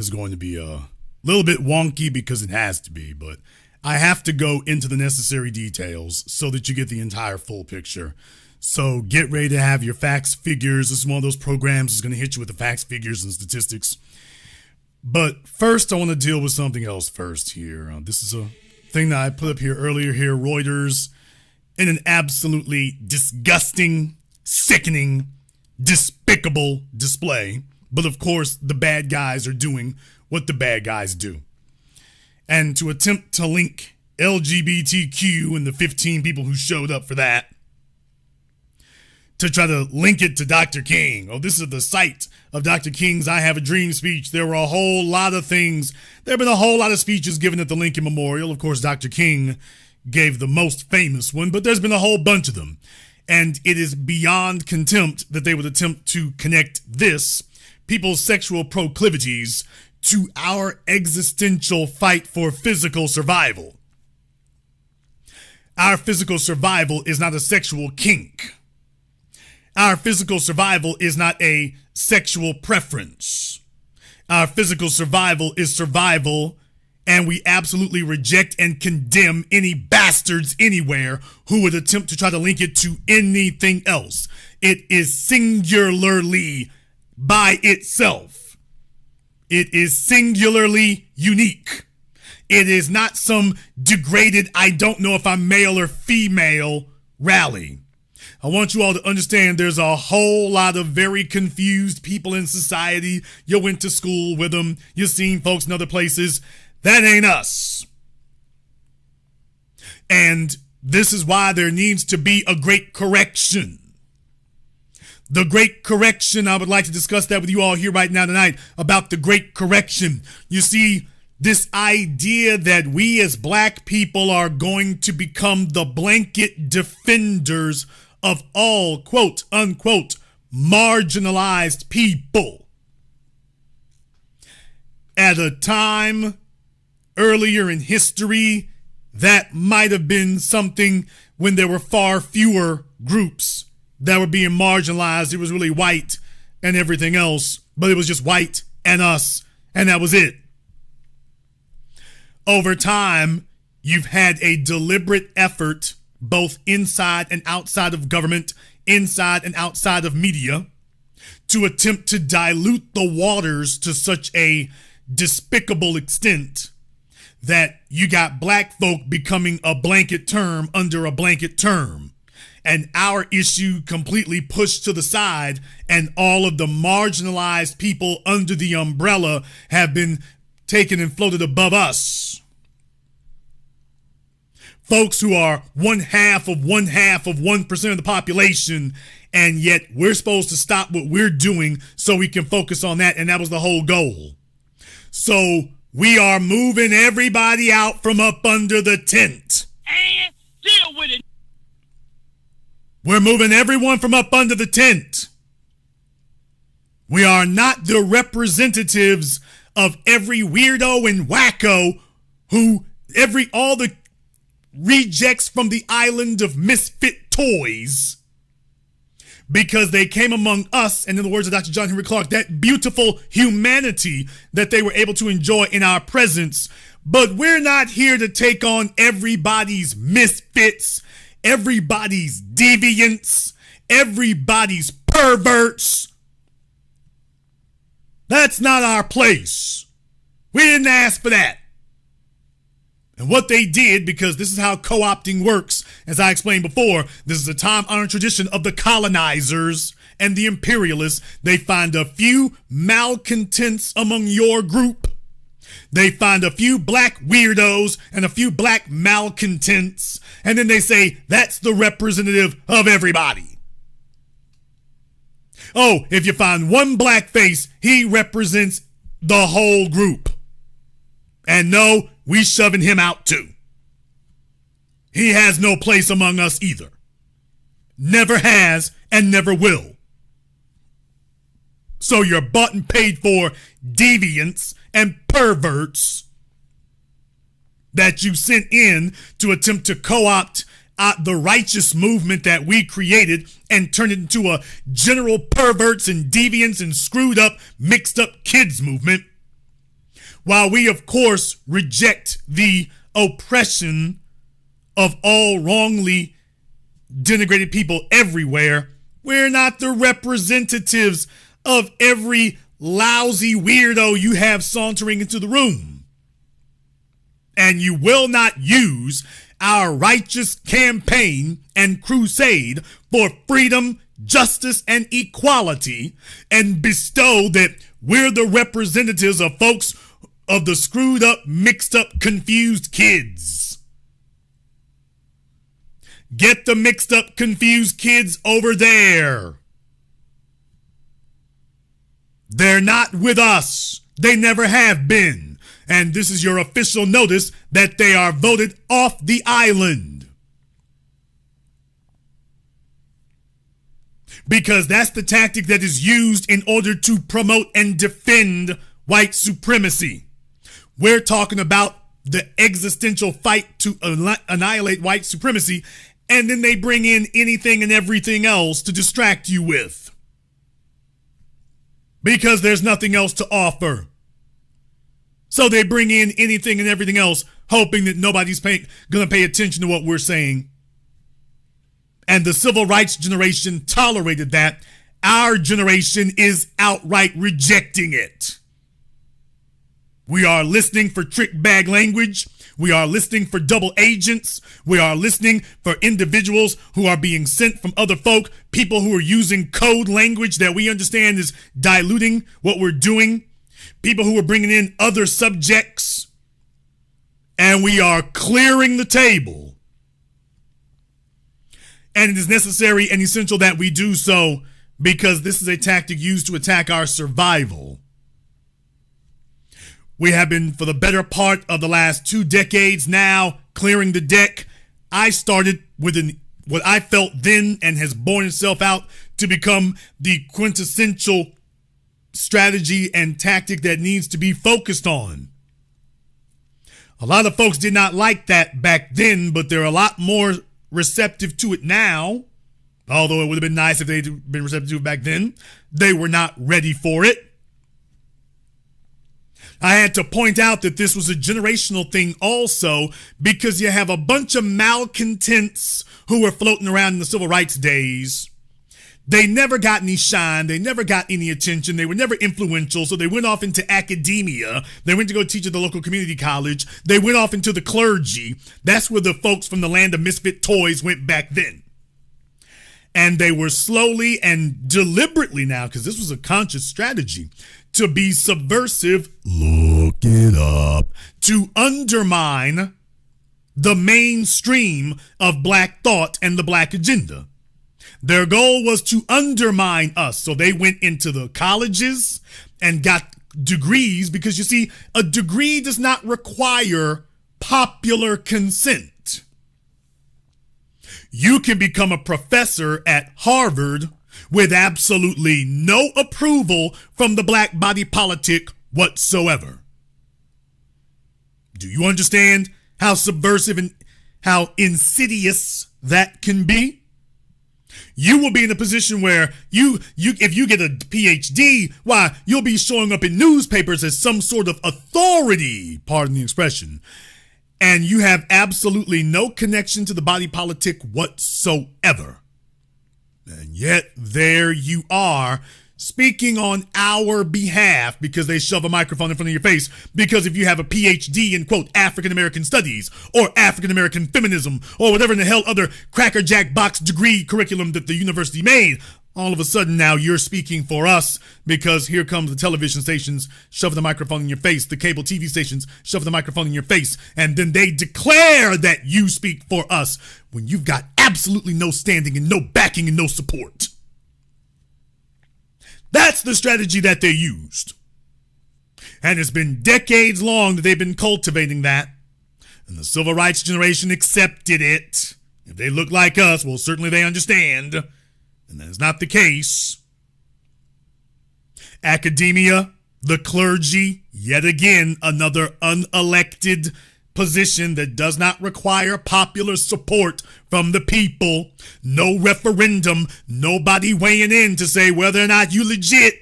is going to be a little bit wonky because it has to be, but I have to go into the necessary details so that you get the entire full picture. So get ready to have your facts, figures. This is one of those programs that's going to hit you with the facts, figures, and statistics. But first, I want to deal with something else first here. This is a thing that I put up here earlier here. Reuters, in an absolutely disgusting, sickening, despicable display. But of course, the bad guys are doing what the bad guys do. And to attempt to link LGBTQ and the 15 people who showed up for that, to try to link it to Dr. King. Oh, this is the site of Dr. King's I Have a Dream speech. There were a whole lot of things. There have been a whole lot of speeches given at the Lincoln Memorial. Of course, Dr. King gave the most famous one, but there's been a whole bunch of them. And it is beyond contempt that they would attempt to connect this, people's sexual proclivities, to our existential fight for physical survival. Our physical survival is not a sexual kink. Our physical survival is not a sexual preference. Our physical survival is survival, and we absolutely reject and condemn any bastards anywhere who would attempt to try to link it to anything else. It is singularly by itself. It is singularly unique. It is not some degraded, I don't know if I'm male or female rally. I want you all to understand there's a whole lot of very confused people in society. You went to school with them. You've seen folks in other places. That ain't us. And this is why there needs to be a great correction. The great correction, I would like to discuss that with you all here right now tonight about the great correction. You see, this idea that we as black people are going to become the blanket defenders of all, quote, unquote, marginalized people. At a time earlier in history, that might have been something when there were far fewer groups that were being marginalized. It was really white and everything else, but it was just white and us, and that was it. Over time, you've had a deliberate effort both inside and outside of government, inside and outside of media, to attempt to dilute the waters to such a despicable extent that you got black folk becoming a blanket term under a blanket term, and our issue completely pushed to the side, and all of the marginalized people under the umbrella have been taken and floated above us. Folks who are 1/2 of 1/2 of 1% of the population, and yet we're supposed to stop what we're doing so we can focus on that, and that was the whole goal. So we are moving everybody out from up under the tent. And deal with it. We're moving everyone from up under the tent. We are not the representatives of every weirdo and wacko who all the rejects from the island of misfit toys, because they came among us, and in the words of Dr. John Henry Clark, that beautiful humanity that they were able to enjoy in our presence. But we're not here to take on everybody's misfits, everybody's deviants, everybody's perverts. That's not our place. We didn't ask for that. And what they did, because this is how co-opting works, as I explained before, this is a time-honored tradition of the colonizers and the imperialists. They find a few malcontents among your group. They find a few black weirdos and a few black malcontents, and then they say, that's the representative of everybody. Oh, if you find one black face, he represents the whole group. And no, we shoving him out too. He has no place among us either. Never has and never will. So you're bought and paid for deviants and perverts that you sent in to attempt to co-opt the righteous movement that we created and turn it into a general perverts and deviants and screwed up, mixed up kids movement. While we, of course, reject the oppression of all wrongly denigrated people everywhere, we're not the representatives of every lousy weirdo you have sauntering into the room. And you will not use our righteous campaign and crusade for freedom, justice, and equality and bestow that we're the representatives of folks of the screwed up, mixed up, confused kids. Get the mixed up, confused kids over there. They're not with us. They never have been. And this is your official notice that they are voted off the island. Because that's the tactic that is used in order to promote and defend white supremacy. We're talking about the existential fight to annihilate white supremacy, and then they bring in anything and everything else to distract you with. Because there's nothing else to offer. So they bring in anything and everything else, hoping that nobody's going to pay attention to what we're saying. And the civil rights generation tolerated that. Our generation is outright rejecting it. We are listening for trick bag language. We are listening for double agents. We are listening for individuals who are being sent from other folk, people who are using code language that we understand is diluting what we're doing, people who are bringing in other subjects, and we are clearing the table. And it is necessary and essential that we do so because this is a tactic used to attack our survival. We have been, for the better part of the last 2 decades now, clearing the deck. I started with what I felt then and has borne itself out to become the quintessential strategy and tactic that needs to be focused on. A lot of folks did not like that back then, but they're a lot more receptive to it now. Although it would have been nice if they'd been receptive to it back then. They were not ready for it. I had to point out that this was a generational thing also because you have a bunch of malcontents who were floating around in the civil rights days. They never got any shine. They never got any attention. They were never influential. So they went off into academia. They went to go teach at the local community college. They went off into the clergy. That's where the folks from the land of misfit toys went back then. And they were slowly and deliberately now, because this was a conscious strategy, to be subversive, look it up, to undermine the mainstream of black thought and the black agenda. Their goal was to undermine us. So they went into the colleges and got degrees because, you see, a degree does not require popular consent. You can become a professor at Harvard with absolutely no approval from the black body politic whatsoever. Do you understand how subversive and how insidious that can be? You will be in a position where if you get a PhD, why, you'll be showing up in newspapers as some sort of authority, pardon the expression, and you have absolutely no connection to the body politic whatsoever. And yet there you are speaking on our behalf because they shove a microphone in front of your face. Because if you have a PhD in, quote, African American studies or African American feminism or whatever in the hell other crackerjack box degree curriculum that the university made, all of a sudden now you're speaking for us because here comes the television stations, shove the microphone in your face, the cable TV stations, shove the microphone in your face, and then they declare that you speak for us when you've got absolutely no standing and no backing and no support. That's the strategy that they used. And it's been decades long that they've been cultivating that. And the civil rights generation accepted it. If they look like us, well, certainly they understand. And that is not the case. Academia, the clergy, yet again, another unelected position that does not require popular support from the people. No referendum, nobody weighing in to say whether or not you legit.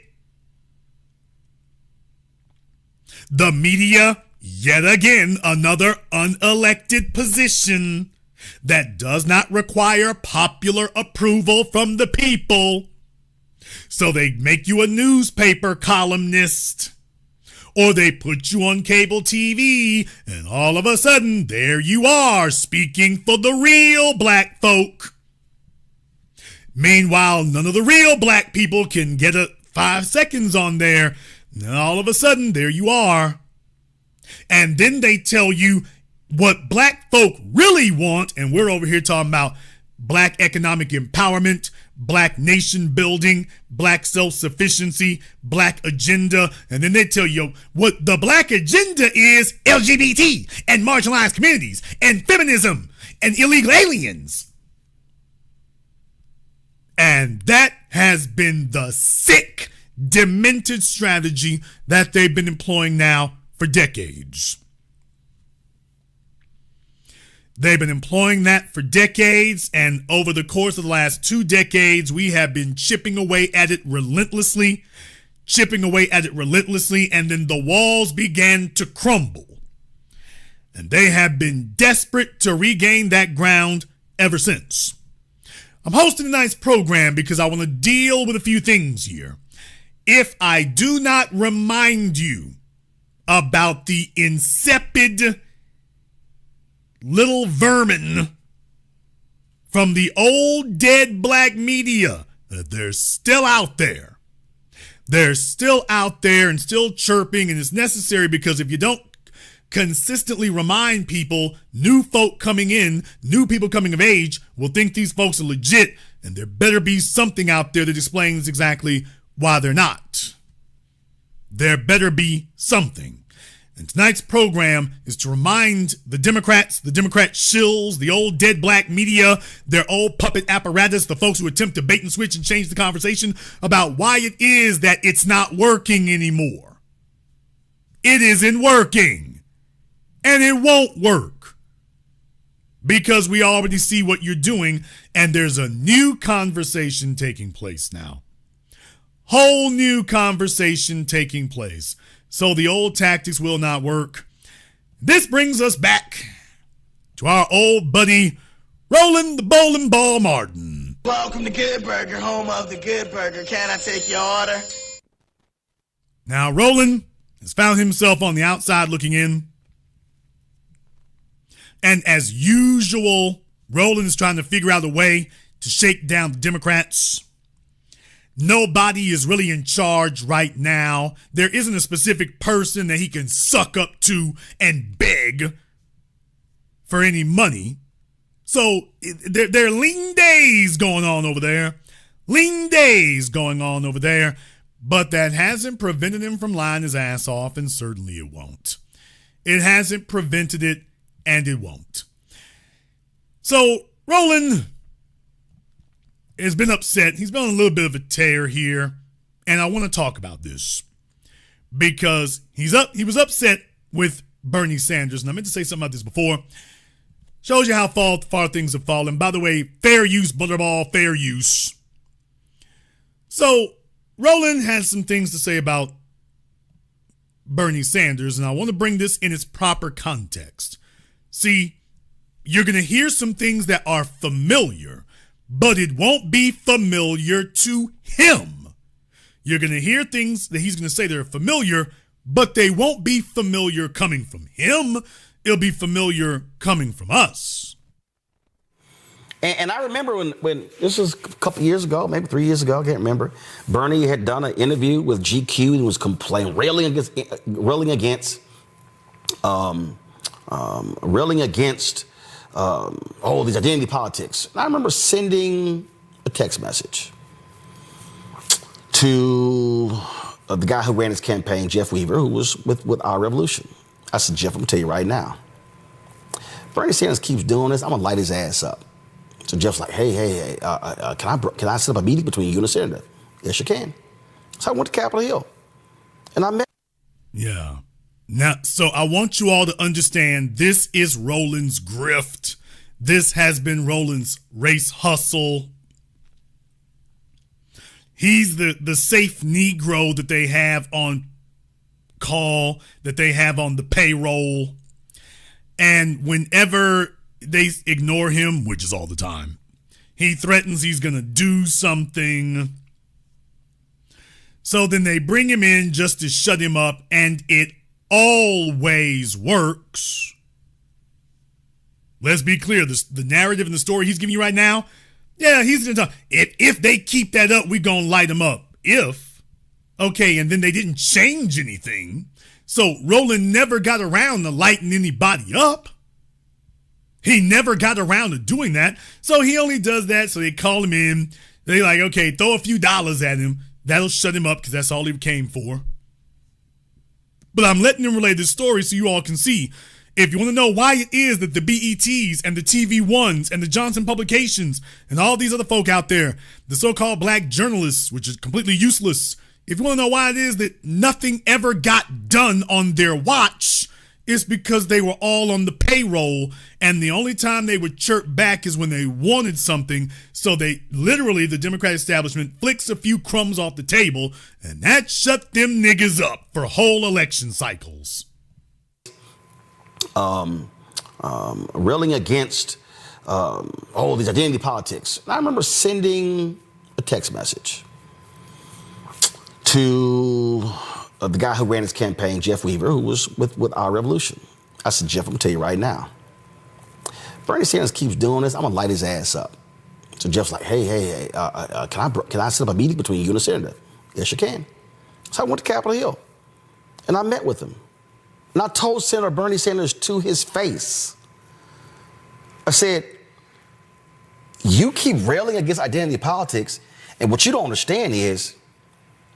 The media, yet again, another unelected position that does not require popular approval from the people. So they make you a newspaper columnist, or they put you on cable TV, and all of a sudden, there you are speaking for the real black folk. Meanwhile, none of the real black people can get 5 seconds on there. And all of a sudden, there you are. And then they tell you what black folk really want, and we're over here talking about black economic empowerment, black nation building, black self-sufficiency, black agenda, and then they tell you what the black agenda is: LGBT and marginalized communities and feminism and illegal aliens. And that has been the sick, demented strategy that they've been employing now for decades. They've been employing that for decades, and over the course of the last 2 decades, we have been chipping away at it relentlessly, and then the walls began to crumble. And they have been desperate to regain that ground ever since. I'm hosting tonight's program because I want to deal with a few things here. If I do not remind you about the insipid little vermin from the old dead black media, that they're still out there. They're still out there and still chirping, and it's necessary because if you don't consistently remind people, new folk coming in, new people coming of age will think these folks are legit, and there better be something out there that explains exactly why they're not. There better be something. And tonight's program is to remind the Democrats, the Democrat shills, the old dead black media, their old puppet apparatus, the folks who attempt to bait and switch and change the conversation about why it is that it's not working anymore. It isn't working. And it won't work. Because we already see what you're doing, and there's a new conversation taking place now. Whole new conversation taking place. So the old tactics will not work. This brings us back to our old buddy, Roland the Bowling Ball Martin. Welcome to Good Burger, home of the Good Burger. Can I take your order? Now, Roland has found himself on the outside looking in. And as usual, Roland is trying to figure out a way to shake down the Democrats. Nobody is really in charge right now. There isn't a specific person that he can suck up to and beg for any money. So there are lean days going on over there. But that hasn't prevented him from lying his ass off, and certainly it won't. It hasn't prevented it, and it won't. So Roland has been upset. He's been on a little bit of a tear here, and I want to talk about this because he was upset with Bernie Sanders, and I meant to say something about this before. Shows you how far things have fallen. By the way, fair use, Butterball, fair use. So Roland has some things to say about Bernie Sanders, and I want to bring this in its proper context. See, you're going to hear some things that are familiar, but it won't be familiar to him. You're going to hear things that he's going to say that are familiar, but they won't be familiar coming from him. It'll be familiar coming from us. And I remember when this was a couple years ago, maybe 3 years ago, I can't remember. Bernie had done an interview with GQ and was complaining, railing against these identity politics. And I remember sending a text message to the guy who ran his campaign, Jeff Weaver, who was with Our Revolution. I said, Jeff, I'm gonna tell you right now, Bernie Sanders keeps doing this, I'm gonna light his ass up. So Jeff's like, hey, can I set up a meeting between you and the senator? Yes, you can. So I went to Capitol Hill, and I met. Yeah. Now, so I want you all to understand this is Roland's grift. This has been Roland's race hustle. He's the safe Negro that they have on call that they have on the payroll. And whenever they ignore him, which is all the time, he threatens he's going to do something. So then they bring him in just to shut him up, and it always works. Let's be clear, the narrative and the story he's giving you right now, yeah, he's going to talk. If they keep that up, we're going to light him up. Okay, and then they didn't change anything. So Roland never got around to lighting anybody up. He never got around to doing that. So he only does that. So they call him in. They're like, okay, throw a few dollars at him. That'll shut him up because that's all he came for. But I'm letting him relay this story so you all can see. If you want to know why it is that the BETs and the TV1s and the Johnson Publications and all these other folk out there, the so-called black journalists, which is completely useless, if you want to know why it is that nothing ever got done on their watch, it's because they were all on the payroll, and the only time they would chirp back is when they wanted something. So they literally, the Democratic establishment, flicks a few crumbs off the table, and that shut them niggas up for whole election cycles. Railing against all these identity politics. I remember sending a text message to the guy who ran his campaign, Jeff Weaver, who was with Our Revolution. I said, Jeff, I'm gonna tell you right now, Bernie Sanders keeps doing this, I'm gonna light his ass up. So Jeff's like, hey, can I set up a meeting between you and the senator? Yes, you can. So I went to Capitol Hill, and I met with him. And I told Senator Bernie Sanders to his face, I said, you keep railing against identity politics, and what you don't understand is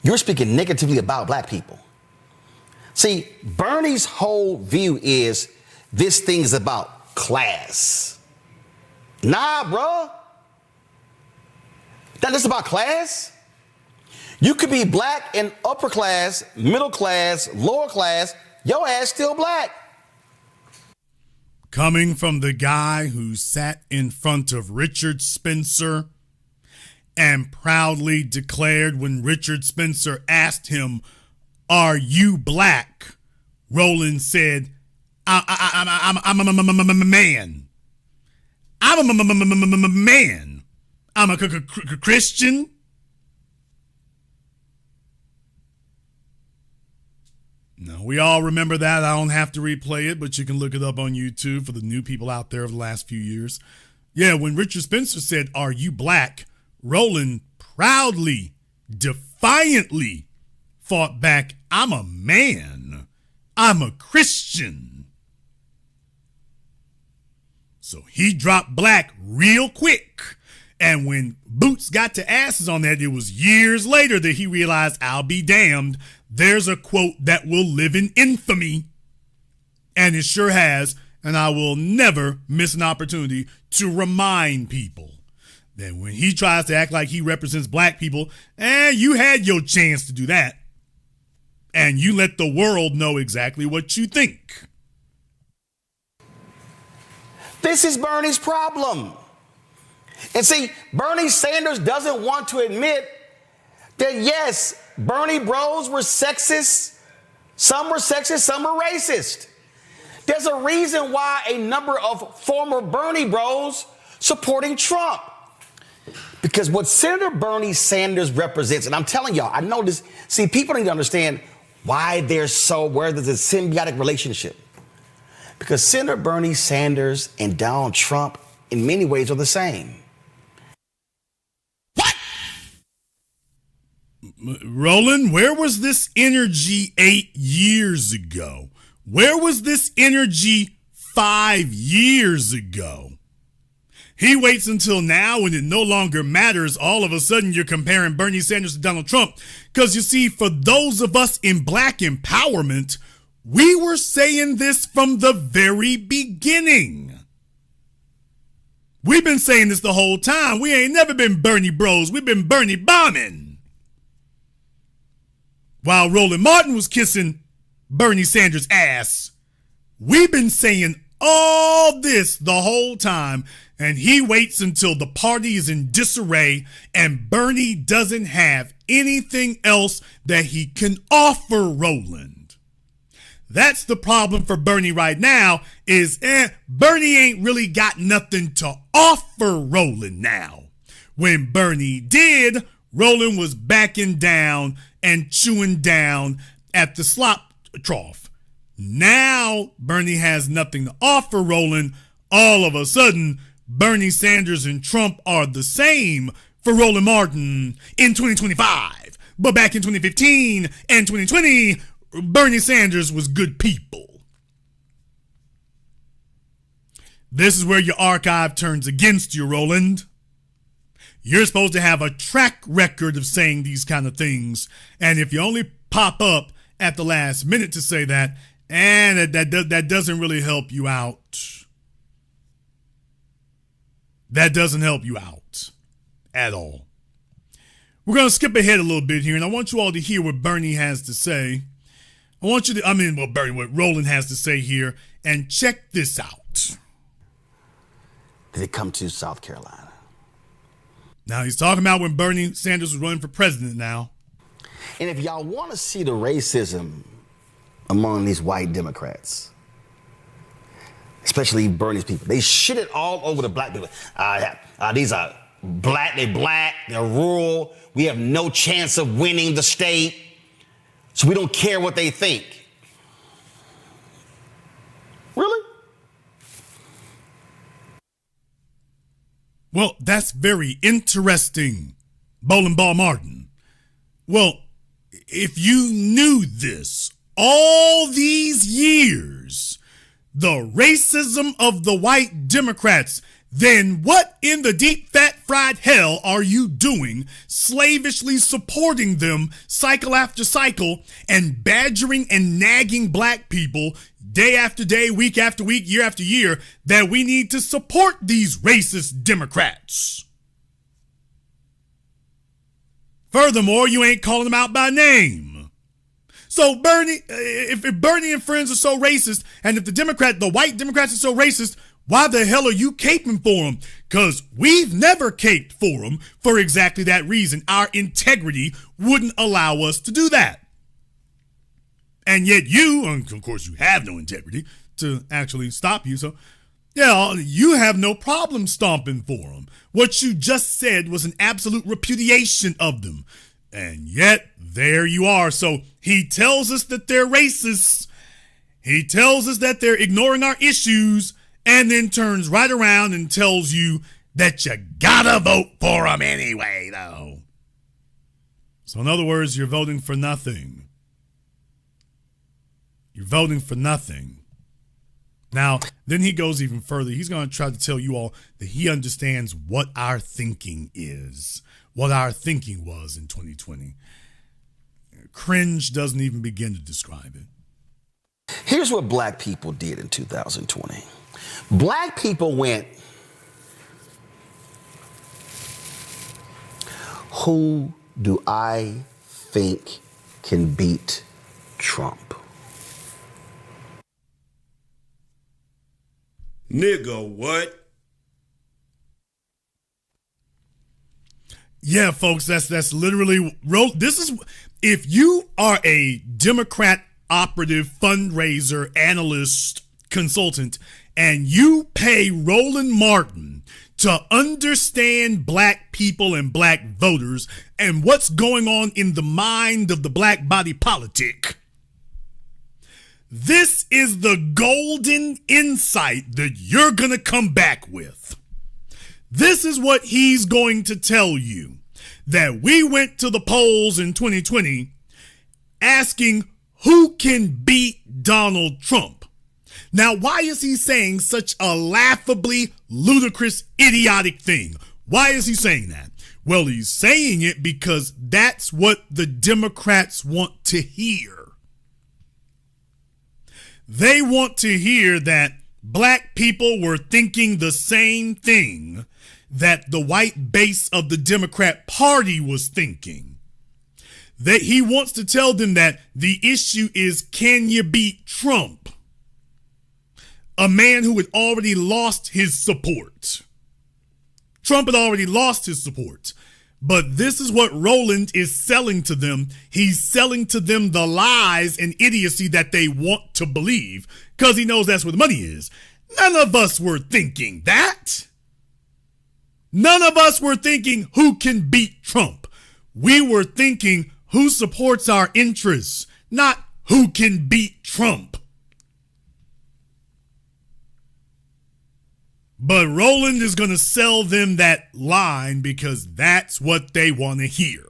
you're speaking negatively about black people. See, Bernie's whole view is this thing is about class. Nah, bro. That is about class. You could be black and upper class, middle class, lower class, your ass still black. Coming from the guy who sat in front of Richard Spencer and proudly declared when Richard Spencer asked him, "Are you black?" Roland said, I'm a man. I'm a man. I'm a Christian. No, we all remember that. I don't have to replay it, but you can look it up on YouTube for the new people out there of the last few years. Yeah, when Richard Spencer said, "Are you black?" Roland proudly, defiantly fought back, "I'm a man. I'm a Christian." So he dropped black real quick. And when Boots got to asses on that, it was years later that he realized, I'll be damned, there's a quote that will live in infamy. And it sure has, and I will never miss an opportunity to remind people that when he tries to act like he represents black people, you had your chance to do that. And you let the world know exactly what you think. This is Bernie's problem. And see, Bernie Sanders doesn't want to admit that, yes, Bernie bros were sexist. Some were sexist, some were racist. There's a reason why a number of former Bernie bros supporting Trump. Because what Senator Bernie Sanders represents, and I'm telling y'all, I know this, see, people need to understand why where there's a symbiotic relationship. Because Senator Bernie Sanders and Donald Trump in many ways are the same. Roland, where was this energy 8 years ago? Where was this energy 5 years ago? He waits until now when it no longer matters. All of a sudden, you're comparing Bernie Sanders to Donald Trump. Because you see, for those of us in black empowerment, we were saying this from the very beginning. We've been saying this the whole time. We ain't never been Bernie bros. We've been Bernie bombing. While Roland Martin was kissing Bernie Sanders' ass, we've been saying all this the whole time, and he waits until the party is in disarray and Bernie doesn't have anything else that he can offer Roland. That's the problem for Bernie right now is Bernie ain't really got nothing to offer Roland now. When Bernie did, Roland was backing down and chewing down at the slop trough. Now Bernie has nothing to offer Roland. All of a sudden, Bernie Sanders and Trump are the same for Roland Martin in 2025. But back in 2015 and 2020, Bernie Sanders was good people. This is where your archive turns against you, Roland. You're supposed to have a track record of saying these kind of things. And if you only pop up at the last minute to say that, and that doesn't really help you out. That doesn't help you out at all. We're going to skip ahead a little bit here, and I want you all to hear what Bernie has to say. What Roland has to say here, and check this out. Did it come to South Carolina? Now, he's talking about when Bernie Sanders was running for president now. And if y'all want to see the racism among these white Democrats, especially Bernie's people, they shit it all over the black people. These are black, they're rural. We have no chance of winning the state, so we don't care what they think. Really? Well, that's very interesting, Bowling Ball Martin. Well, if you knew this all these years, the racism of the white Democrats, then what in the deep fat fried hell are you doing slavishly supporting them cycle after cycle and badgering and nagging black people day after day, week after week, year after year, that we need to support these racist Democrats? Furthermore, you ain't calling them out by name. So Bernie, if Bernie and friends are so racist, and if the white Democrats are so racist, why the hell are you caping for them? Because we've never caped for them for exactly that reason. Our integrity wouldn't allow us to do that. And yet you, and of course you have no integrity to actually stop you, so yeah, you have no problem stomping for them. What you just said was an absolute repudiation of them. And yet, there you are. So he tells us that they're racist. He tells us that they're ignoring our issues, and then turns right around and tells you that you gotta vote for them anyway, though. So in other words, you're voting for nothing. You're voting for nothing. Now, then he goes even further. He's going to try to tell you all that he understands what our thinking is, what our thinking was in 2020. Cringe doesn't even begin to describe it. Here's what black people did in 2020. Black people went, who do I think can beat Trump? Nigga, what? Yeah, folks, that's literally, this is, if you are a Democrat operative, fundraiser, analyst, consultant, and you pay Roland Martin to understand black people and black voters and what's going on in the mind of the black body politic, this is the golden insight that you're going to come back with. This is what he's going to tell you, that we went to the polls in 2020 asking who can beat Donald Trump. Now, why is he saying such a laughably ludicrous, idiotic thing? Why is he saying that? Well, he's saying it because that's what the Democrats want to hear. They want to hear that black people were thinking the same thing that the white base of the Democrat Party was thinking. That he wants to tell them that the issue is, can you beat Trump? A man who had already lost his support. Trump had already lost his support. But this is what Roland is selling to them. He's selling to them the lies and idiocy that they want to believe because he knows that's where the money is. None of us were thinking that. None of us were thinking who can beat Trump. We were thinking who supports our interests, not who can beat Trump. But Roland is going to sell them that line because that's what they want to hear.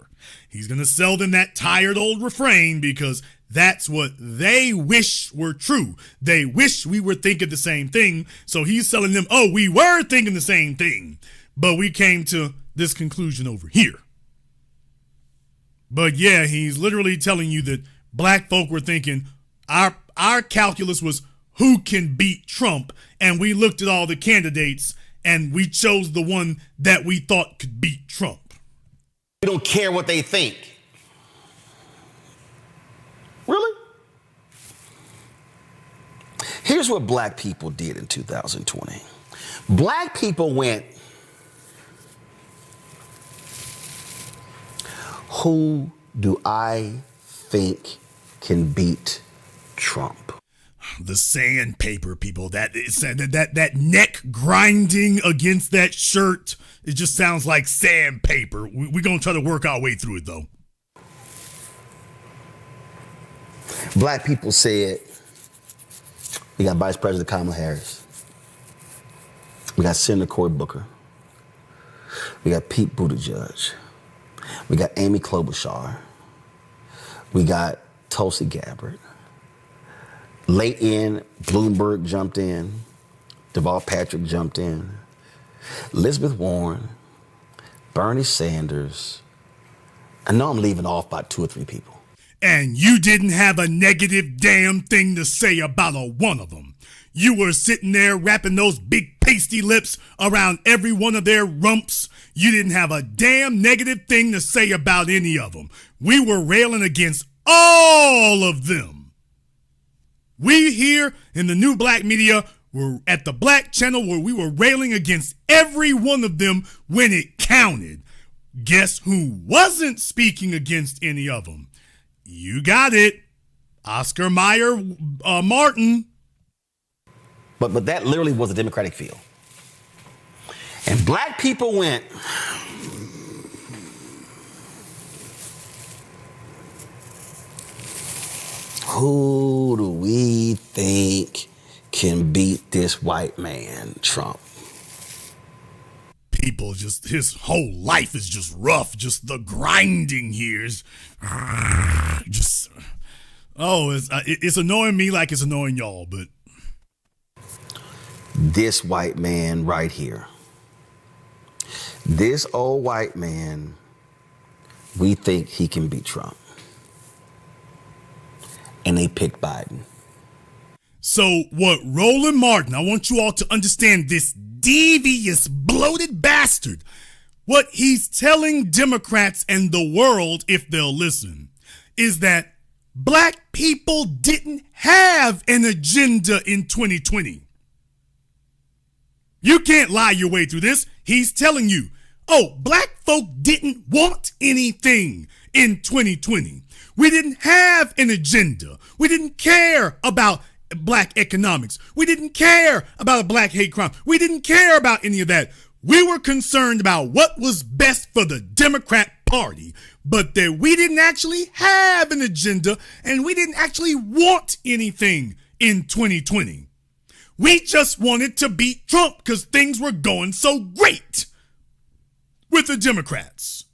He's going to sell them that tired old refrain because that's what they wish were true. They wish we were thinking the same thing. So he's selling them, oh, we were thinking the same thing, but we came to this conclusion over here. But yeah, he's literally telling you that black folk were thinking our calculus was who can beat Trump, and we looked at all the candidates and we chose the one that we thought could beat Trump. We don't care what they think. Really? Here's what black people did in 2020. Black people went, who do I think can beat Trump? The sandpaper people, that neck grinding against that shirt, it just sounds like sandpaper. We're going to try to work our way through it, though. Black people said, we got Vice President Kamala Harris. We got Senator Cory Booker. We got Pete Buttigieg. We got Amy Klobuchar. We got Tulsi Gabbard. Late in, Bloomberg jumped in. Deval Patrick jumped in. Elizabeth Warren. Bernie Sanders. I know I'm leaving off by 2 or 3 people. And you didn't have a negative damn thing to say about a one of them. You were sitting there wrapping those big pasty lips around every one of their rumps. You didn't have a damn negative thing to say about any of them. We were railing against all of them. We here in the new black media were at the black channel where we were railing against every one of them when it counted. Guess who wasn't speaking against any of them? You got it. Oscar Mayer Martin. But that literally was a Democratic field. And black people went, who do we think can beat this white man, Trump? People just, his whole life is just rough. Just the grinding here is just, it's annoying me like it's annoying y'all, but. This white man right here. This old white man, we think he can beat Trump. And they picked Biden. So what Roland Martin, I want you all to understand this devious, bloated bastard. What he's telling Democrats and the world, if they'll listen, is that black people didn't have an agenda in 2020. You can't lie your way through this. He's telling you, oh, black folk didn't want anything in 2020. We didn't have an agenda. We didn't care about black economics. We didn't care about a black hate crime. We didn't care about any of that. We were concerned about what was best for the Democrat Party, but that we didn't actually have an agenda and we didn't actually want anything in 2020. We just wanted to beat Trump because things were going so great with the Democrats.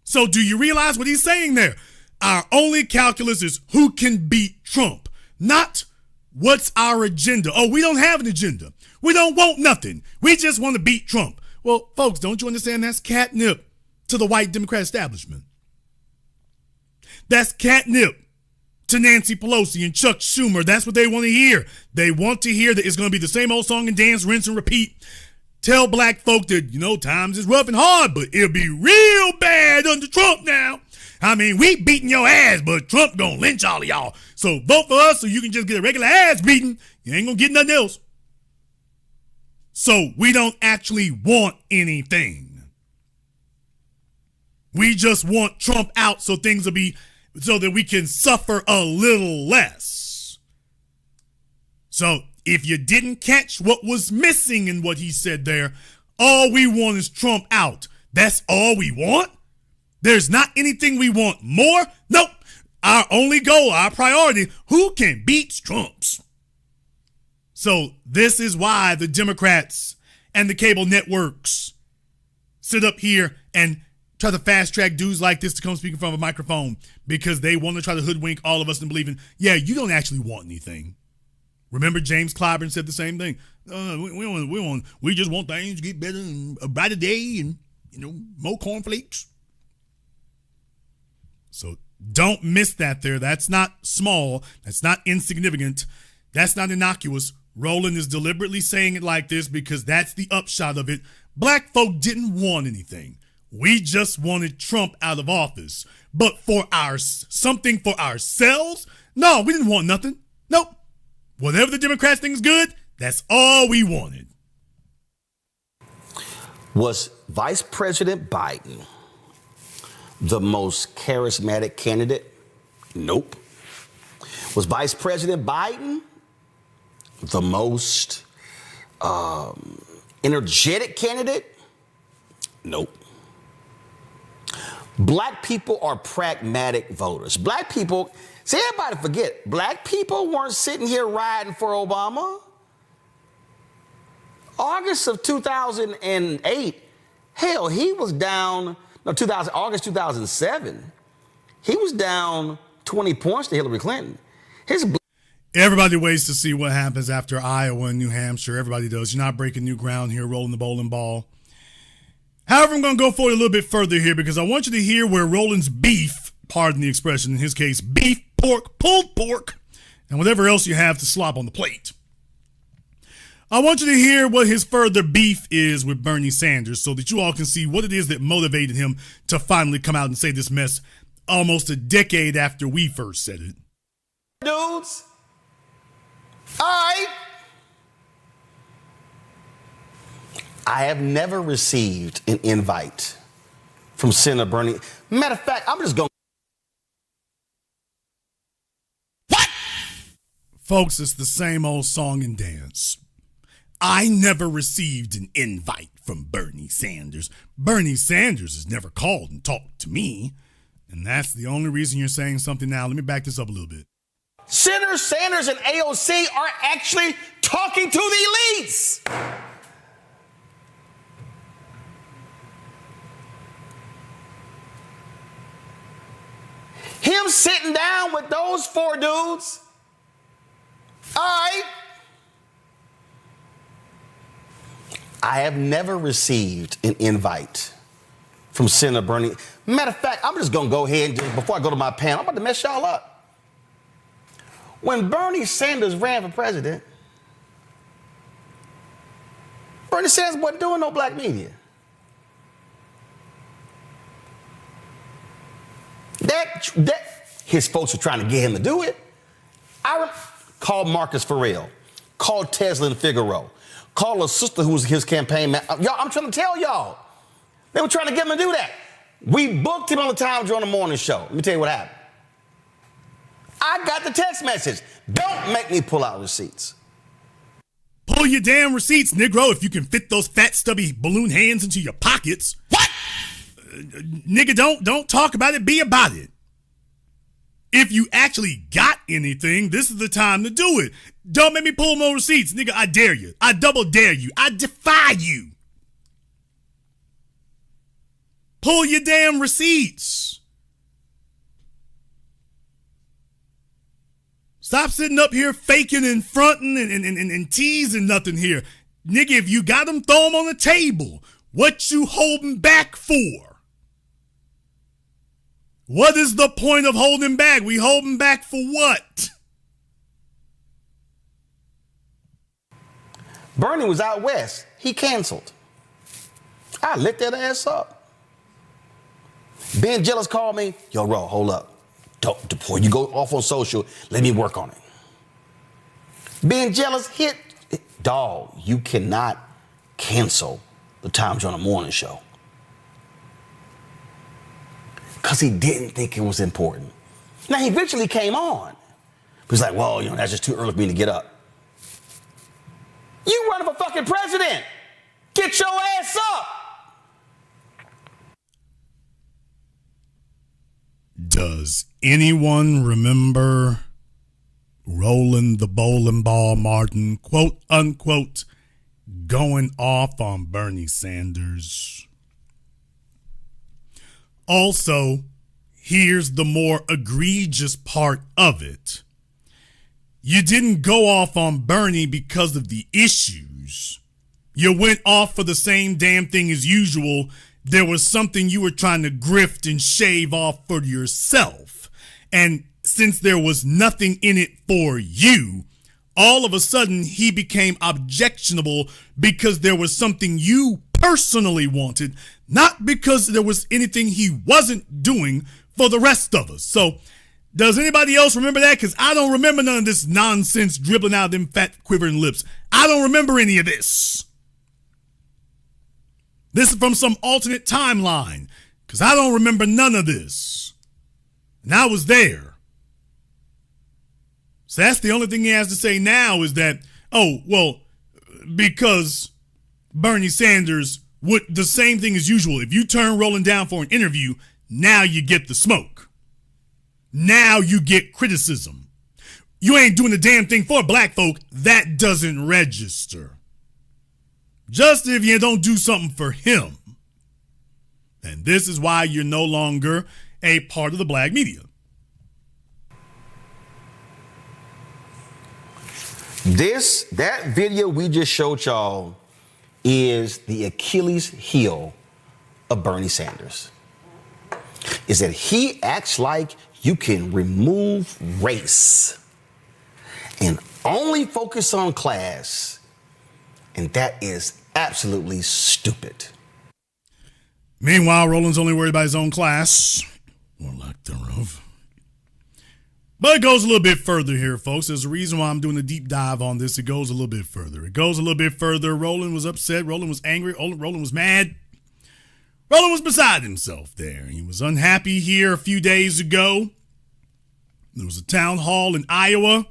So do you realize what he's saying there? Our only calculus is who can beat Trump, not what's our agenda. Oh, we don't have an agenda. We don't want nothing. We just want to beat Trump. Well, folks, don't you understand that's catnip to the white Democrat establishment? That's catnip to Nancy Pelosi and Chuck Schumer. That's what they want to hear. They want to hear that it's going to be the same old song and dance, rinse and repeat. Tell black folk that, times is rough and hard, but it'll be real bad under Trump now. I mean, we beating your ass, but Trump gonna lynch all of y'all. So vote for us so you can just get a regular ass beating. You ain't gonna get nothing else. So we don't actually want anything. We just want Trump out so things will be, so that we can suffer a little less. So if you didn't catch what was missing in what he said there, all we want is Trump out. That's all we want? There's not anything we want more? Nope. Our only goal, our priority, who can beat Trump's? So this is why the Democrats and the cable networks sit up here and try to fast track dudes like this to come speak in front of a microphone because they want to try to hoodwink all of us into believing, yeah, you don't actually want anything. Remember James Clyburn said the same thing. We just want things to get better and a brighter day and, more cornflakes. So don't miss that there. That's not small. That's not insignificant. That's not innocuous. Roland is deliberately saying it like this because that's the upshot of it. Black folk didn't want anything. We just wanted Trump out of office. But for something for ourselves? No, we didn't want nothing. Nope. Whatever the Democrats think is good, that's all we wanted. Was Vice President Biden the most charismatic candidate? Nope. Was Vice President Biden the most energetic candidate? Nope. Black people are pragmatic voters. Black people, see, everybody forget, black people weren't sitting here riding for Obama. August of 2008, hell, he was down, August 2007, he was down 20 points to Hillary Clinton. Everybody waits to see what happens after Iowa and New Hampshire. Everybody does. You're not breaking new ground here, rolling the bowling ball. However, I'm going to go forward a little bit further here because I want you to hear where Roland's beef, pardon the expression, in his case, beef, pork, pulled pork, and whatever else you have to slop on the plate. I want you to hear what his further beef is with Bernie Sanders so that you all can see what it is that motivated him to finally come out and say this mess almost a decade after we first said it. Dudes, I have never received an invite from Senator Bernie. Matter of fact, I'm just going. What? Folks, it's the same old song and dance. I never received an invite from Bernie Sanders. Bernie Sanders has never called and talked to me. And that's the only reason you're saying something now. Let me back this up a little bit. Senator Sanders and AOC are actually talking to the elites. Him sitting down with those four dudes. All right. I have never received an invite from Senator Bernie. Matter of fact, I'm just going to go ahead and before I go to my panel, I'm about to mess y'all up. When Bernie Sanders ran for president, Bernie Sanders wasn't doing no black media. His folks were trying to get him to do it. I called Marcus Farrell, called Tesla and Figaro, called a sister who was his campaign man. Y'all, I'm trying to tell y'all. They were trying to get him to do that. We booked him on the Tom Joyner Morning Show. Let me tell you what happened. I got the text message. Don't make me pull out receipts. Pull your damn receipts, Negro, if you can fit those fat, stubby balloon hands into your pockets. What? Nigga, don't talk about it, be about it. If you actually got anything, this is the time to do it. Don't make me pull more receipts. Nigga, I dare you. I double dare you. I defy you. Pull your damn receipts. Stop sitting up here faking and fronting and teasing nothing here. Nigga, if you got them, throw them on the table. What you holding back for? What is the point of holding back? We holding back for what? Bernie was out west. He canceled. I lit that ass up. Ben Jealous called me. Yo, Ro, hold up. Before you go off on social, let me work on it. Ben Jealous hit. Dog, you cannot cancel the Tom Joyner Morning Show. because he didn't think it was important. Now, he eventually came on. He's like, well, that's just too early for me to get up. You running for fucking president. Get your ass up. Does anyone remember Roland the Bowling Ball Martin, quote unquote, going off on Bernie Sanders? Also, here's the more egregious part of it. You didn't go off on Bernie because of the issues. You went off for the same damn thing as usual. There was something you were trying to grift and shave off for yourself. And since there was nothing in it for you, all of a sudden he became objectionable because there was something you personally wanted, not because there was anything he wasn't doing for the rest of us. So, does anybody else remember that? Because I don't remember none of this nonsense dribbling out of them fat quivering lips. I don't remember any of this. This is from some alternate timeline, because I don't remember none of this. And I was there. So that's the only thing he has to say now is that, oh, well, because Bernie Sanders would the same thing as usual. If you turn Roland down for an interview, now you get the smoke. Now you get criticism. You ain't doing the damn thing for black folk. That doesn't register. Just if you don't do something for him. And this is why you're no longer a part of the black media. That video we just showed y'all is the Achilles heel of Bernie Sanders. Is that he acts like you can remove race and only focus on class. And that is absolutely stupid. Meanwhile, Roland's only worried about his own class, or lack thereof. But it goes a little bit further here, folks. There's a reason why I'm doing a deep dive on this. It goes a little bit further. Roland was upset. Roland was angry. Roland was mad. Roland was beside himself there. He was unhappy here a few days ago. There was a town hall in Iowa.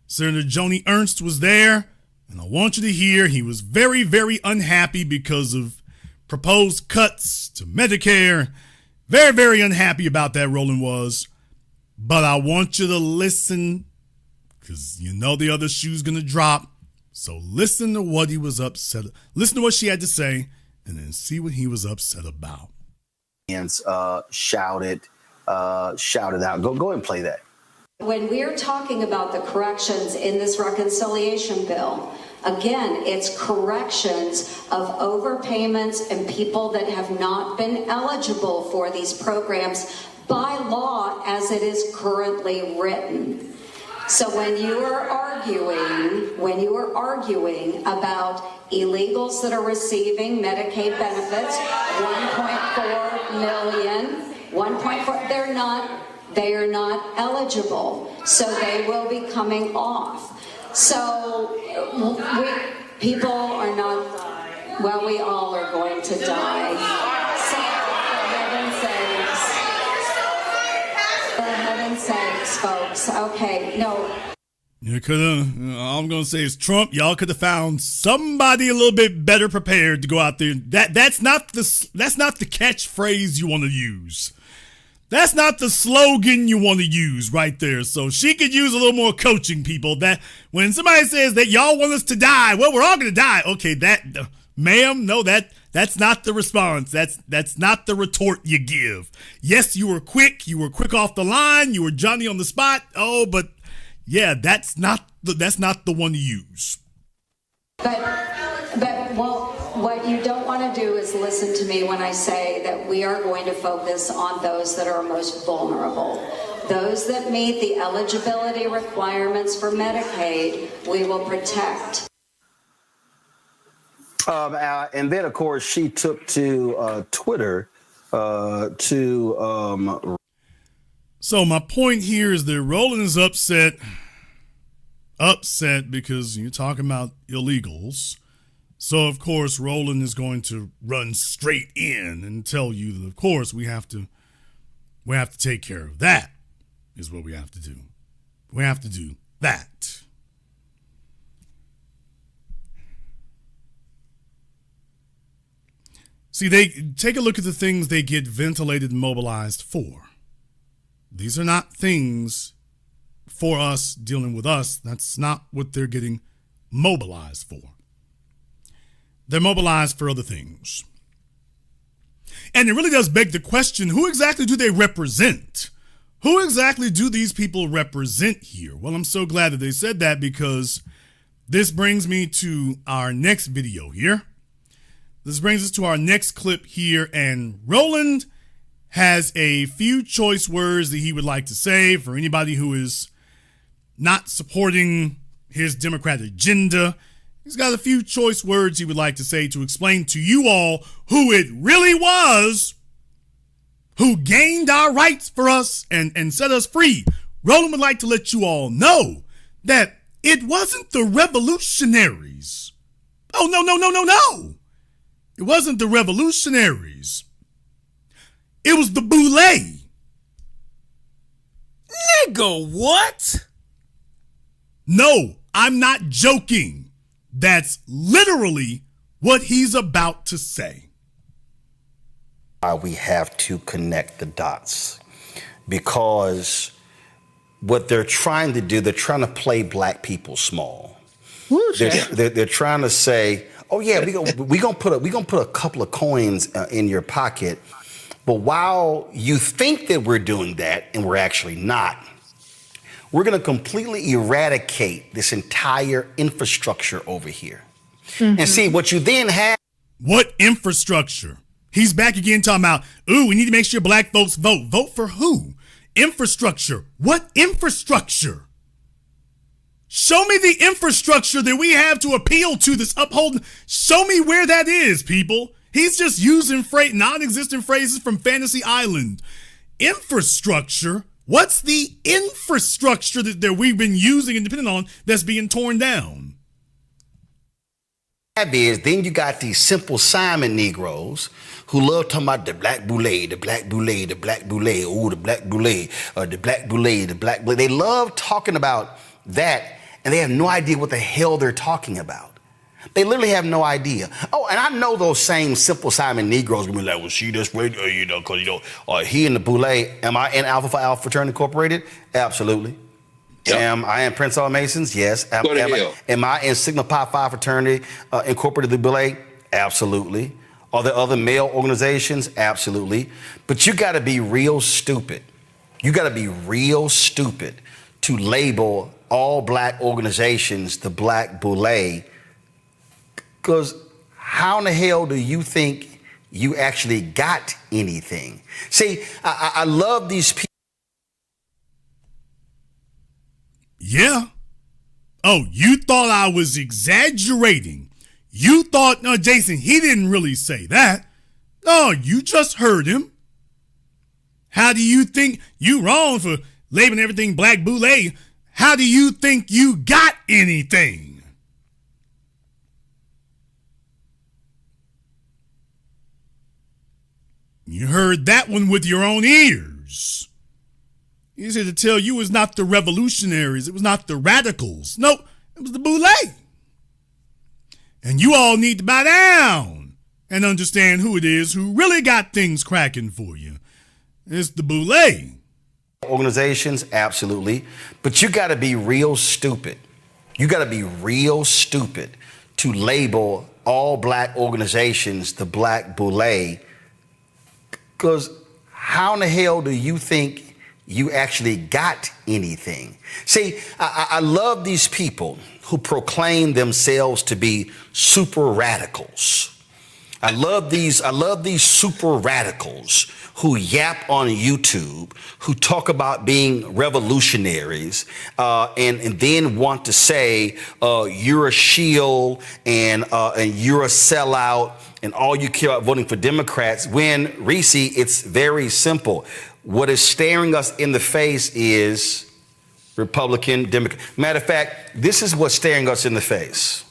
Senator Joni Ernst was there. And I want you to hear he was very, very unhappy because of proposed cuts to Medicare. Very, very unhappy about that, Roland was. But I want you to listen, because you know the other shoe's going to drop. So listen to what he was upset. Listen to what she had to say, and then see what he was upset about. And shouted out. Go and play that. When we're talking about the corrections in this reconciliation bill, again, it's corrections of overpayments and people that have not been eligible for these programs by law as it is currently written. So when you are arguing about illegals that are receiving Medicaid benefits, 1.4 million, 1.4, they are not eligible, so they will be coming off. So people are not, well, we all are going to die. So for heaven's sakes, folks, okay, no. You could have, all I'm going to say is Trump, y'all could have found somebody a little bit better prepared to go out there. That's not the catchphrase you want to use. That's not the slogan you want to use right there. So she could use a little more coaching, people. That when somebody says that y'all want us to die, well, we're all going to die. Okay, ma'am, no, that's not the response. That's not the retort you give. Yes, you were quick. You were quick off the line. You were Johnny on the spot. Oh, but yeah, that's not the one to use. But well, what you don't want to do is listen to me when I say that we are going to focus on those that are most vulnerable. Those that meet the eligibility requirements for Medicaid, we will protect. And then, of course, she took to Twitter to... So my point here is that Roland is upset because you're talking about illegals. So, of course, Roland is going to run straight in and tell you that, of course, we have to We have to take care of that, is what we have to do. We have to do that. See, they take a look at the things they get ventilated and mobilized for. These are not things for us, dealing with us. That's not what they're getting mobilized for. They're mobilized for other things. And it really does beg the question, who exactly do they represent? Who exactly do these people represent here? Well, I'm so glad that they said that, because this brings me to our next video here. This brings us to our next clip here, and Roland has a few choice words that he would like to say for anybody who is not supporting his Democratic agenda. He's got a few choice words he would like to say to explain to you all who it really was who gained our rights for us and set us free. Roland would like to let you all know that it wasn't the revolutionaries. Oh, no. It wasn't the revolutionaries. It was the Boule. Nigga, what? No, I'm not joking. That's literally what he's about to say. We have to connect the dots, because what they're trying to do, they're trying to play black people small. They're trying to say, oh yeah, we gonna put a couple of coins in your pocket, but while you think that we're doing that and we're actually not, we're gonna completely eradicate this entire infrastructure over here. Mm-hmm. And see what you then have. What infrastructure? He's back again talking about, ooh, we need to make sure black folks vote. Vote for who? Infrastructure. What infrastructure? Show me the infrastructure that we have to appeal to this upholding. Show me where that is, people. He's just using non-existent phrases from Fantasy Island. Infrastructure? What's the infrastructure that we've been using and depending on that's being torn down? Is then you got these Simple Simon Negroes who love talking about the black boule, the black boule, the black boule, oh, the black boule, the black boule, the black boule. They love talking about that, and they have no idea what the hell they're talking about. They literally have no idea. Oh, and I know those same Simple Simon Negroes will be like, well, she just wait, because, he in the boule. Am I in Alpha Phi Alpha Fraternity Incorporated? Absolutely. Yep. Am I in Prince Hall Masons? Yes. Am I in Sigma Pi Phi Fraternity Incorporated the Boule? Absolutely. Are there other male organizations? Absolutely. But you got to be real stupid. You got to be real stupid to label all black organizations the Black Boule, because how in the hell do you think you actually got anything? See, I love these people. Yeah. Oh, you thought I was exaggerating. You thought, no, Jason, he didn't really say that. No, you just heard him. How do you think you wrong for labeling everything Black Boule? How do you think you got anything? You heard that one with your own ears. He's here to tell you it was not the revolutionaries. It was not the radicals. No, it was the Boule. And you all need to bow down and understand who it is who really got things cracking for you. It's the Boule. Organizations, absolutely. But you got to be real stupid. You got to be real stupid to label all black organizations the Black Boule, because how in the hell do you think you actually got anything? See, I love these people who proclaim themselves to be super radicals. I love these super radicals who yap on YouTube, who talk about being revolutionaries, and then want to say you're a shield and you're a sellout and all you care about voting for Democrats, when, Reese, it's very simple. What is staring us in the face is Republican, Democrat. Matter of fact, this is what's staring us in the face.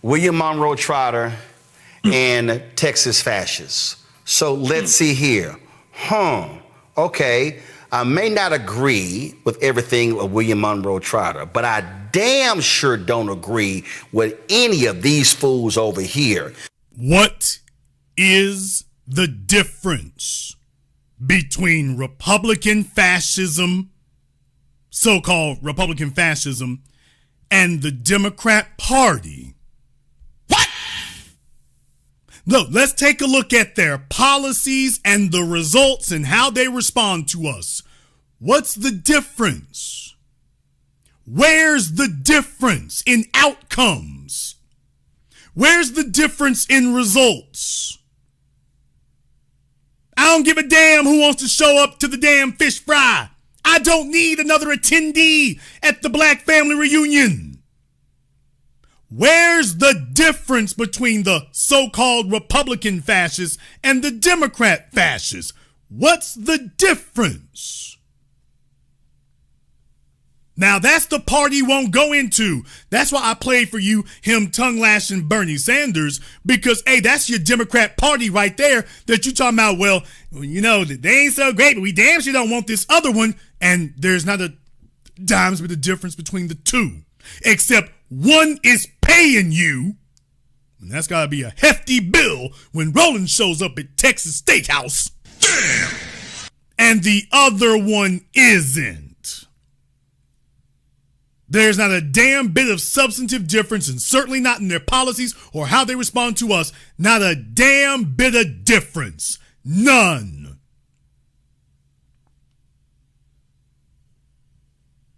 William Monroe Trotter and Texas fascists. So let's see here. Okay, I may not agree with everything of William Monroe Trotter, but I damn sure don't agree with any of these fools over here. What is the difference between Republican fascism, so-called Republican fascism, and the Democrat Party? What? Look, let's take a look at their policies and the results and how they respond to us. What's the difference? Where's the difference in outcomes? Where's the difference in results? I don't give a damn who wants to show up to the damn fish fry. I don't need another attendee at the Black family reunion. Where's the difference between the so-called Republican fascists and the Democrat fascists? What's the difference? Now, that's the part he won't go into. That's why I played for you him tongue-lashing Bernie Sanders, because, hey, that's your Democrat Party right there that you talking about, well, you know, they ain't so great, but we damn sure don't want this other one, and there's not a dime's bit of difference between the two, except one is paying you, and that's got to be a hefty bill when Roland shows up at Texas Steakhouse. Damn! And the other one isn't. There's not a damn bit of substantive difference, and certainly not in their policies or how they respond to us. Not a damn bit of difference. None.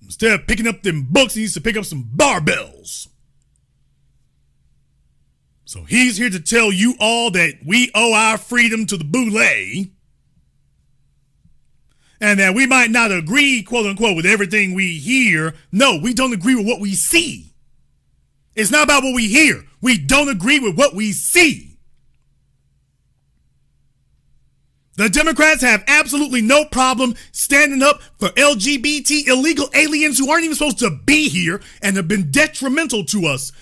Instead of picking up them books, he needs to pick up some barbells. So he's here to tell you all that we owe our freedom to the boule, and that we might not agree, quote unquote, with everything we hear. No, we don't agree with what we see. It's not about what we hear. We don't agree with what we see. The Democrats have absolutely no problem standing up for LGBT illegal aliens who aren't even supposed to be here and have been detrimental to us.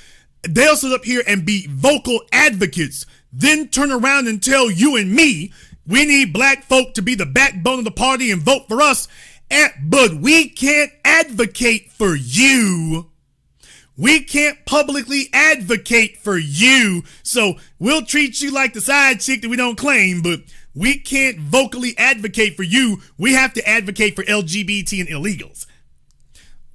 They'll sit up here and be vocal advocates, then turn around and tell you and me we need black folk to be the backbone of the party and vote for us, but we can't advocate for you. We can't publicly advocate for you, so we'll treat you like the side chick that we don't claim, but we can't vocally advocate for you. We have to advocate for LGBT and illegals.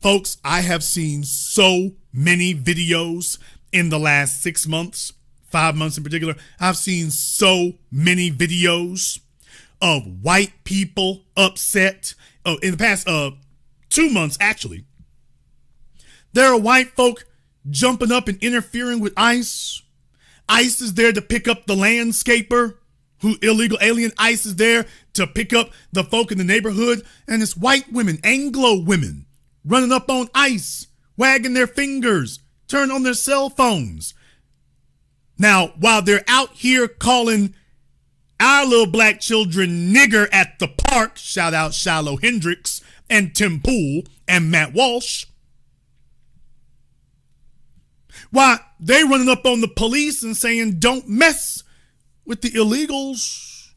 Folks, I have seen so many videos in the last 6 months, 5 months in particular. I've seen so many videos of white people upset. Oh, in the past 2 months, actually, there are white folk jumping up and interfering with ICE. ICE is there to pick up the landscaper, who illegal alien. ICE is there to pick up the folk in the neighborhood, and it's white women, Anglo women, running up on ICE, wagging their fingers, turning on their cell phones. Now, while they're out here calling our little black children nigger at the park, shout out Shiloh Hendricks and Tim Pool and Matt Walsh, why, they running up on the police and saying, don't mess with the illegals.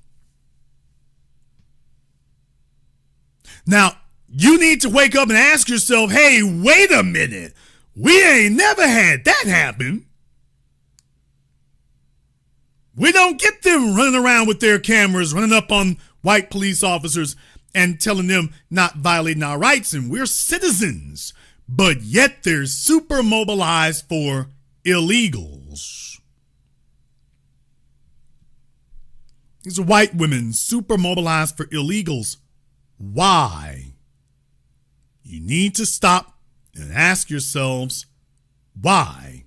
Now, you need to wake up and ask yourself, hey, wait a minute. We ain't never had that happen. We don't get them running around with their cameras, running up on white police officers and telling them not violating our rights, and we're citizens. But yet they're super mobilized for illegals. These are white women super mobilized for illegals. Why? You need to stop and ask yourselves why.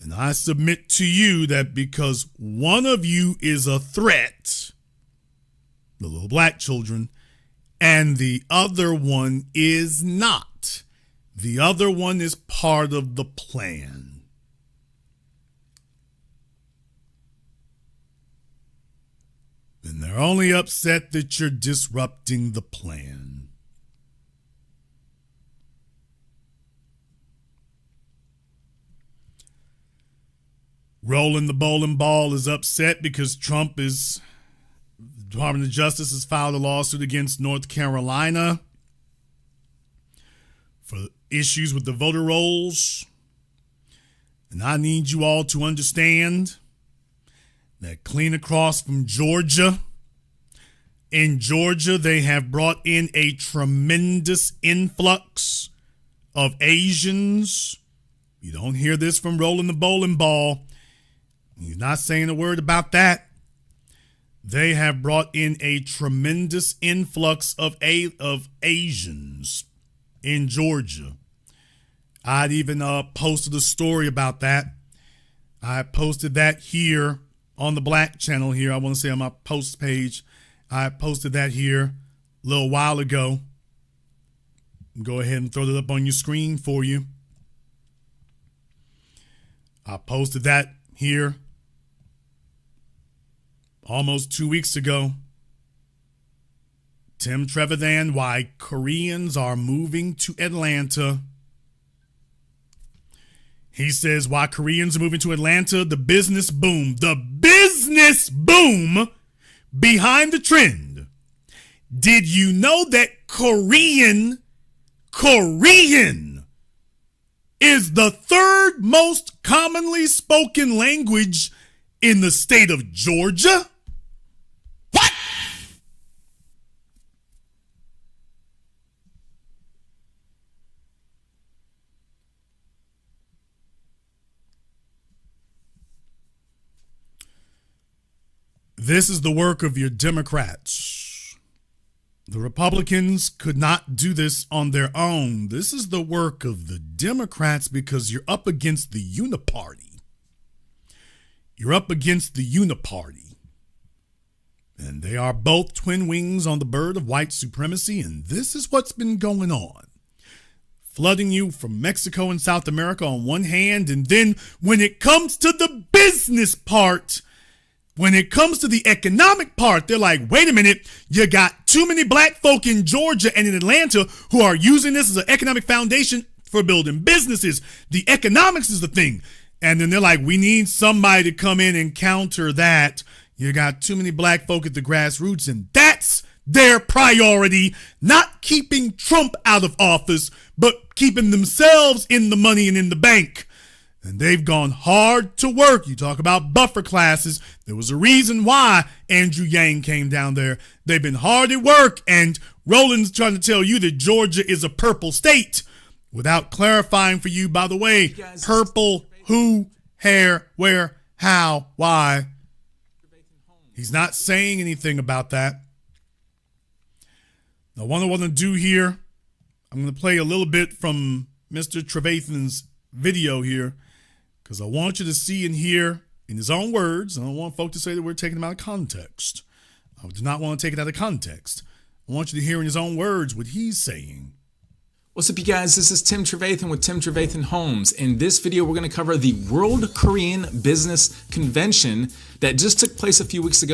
And I submit to you that because one of you is a threat, the little black children, and the other one is not. The other one is part of the plan. And they're only upset that you're disrupting the plan. Rolling the bowling ball is upset because Trump is Department of Justice has filed a lawsuit against North Carolina for issues with the voter rolls. And I need you all to understand that clean across from Georgia, in Georgia, they have brought in a tremendous influx of Asians. You don't hear this from Rolling the Bowling Ball. He's not saying a word about that. They have brought in a tremendous influx of Asians in Georgia. I'd even posted a story about that. I posted that here on the Black channel here. I want to say on my post page. I posted that here a little while ago. Go ahead and throw that up on your screen for you. I posted that here almost 2 weeks ago. Tim Trevathan, why Koreans are moving to Atlanta. He says why Koreans are moving to Atlanta, the business boom behind the trend. Did you know that Korean is the third most commonly spoken language in the state of Georgia? What? This is the work of your Democrats. The Republicans could not do this on their own. This is the work of the Democrats because you're up against the Uniparty. You're up against the Uniparty. And they are both twin wings on the bird of white supremacy, and this is what's been going on. Flooding you from Mexico and South America on one hand, and then when it comes to the business part, when it comes to the economic part, they're like, wait a minute, you got too many black folk in Georgia and in Atlanta who are using this as an economic foundation for building businesses. The economics is the thing. And then they're like, we need somebody to come in and counter that. You got too many black folk at the grassroots, and that's their priority, not keeping Trump out of office, but keeping themselves in the money and in the bank. And they've gone hard to work. You talk about buffer classes. There was a reason why Andrew Yang came down there. They've been hard at work, and Roland's trying to tell you that Georgia is a purple state without clarifying for you, by the way, purple, who, hair, where, how, why. He's not saying anything about that. Now, what I want to do here, I'm going to play a little bit from Mr. Trevathan's video here, because I want you to see and hear in his own words. I don't want folks to say that we're taking him out of context. I do not want to take it out of context. I want you to hear in his own words what he's saying. What's up, you guys? This is Tim Trevathan with Tim Trevathan Homes. In this video, we're going to cover the World Korean Business Convention that just took place a few weeks ago.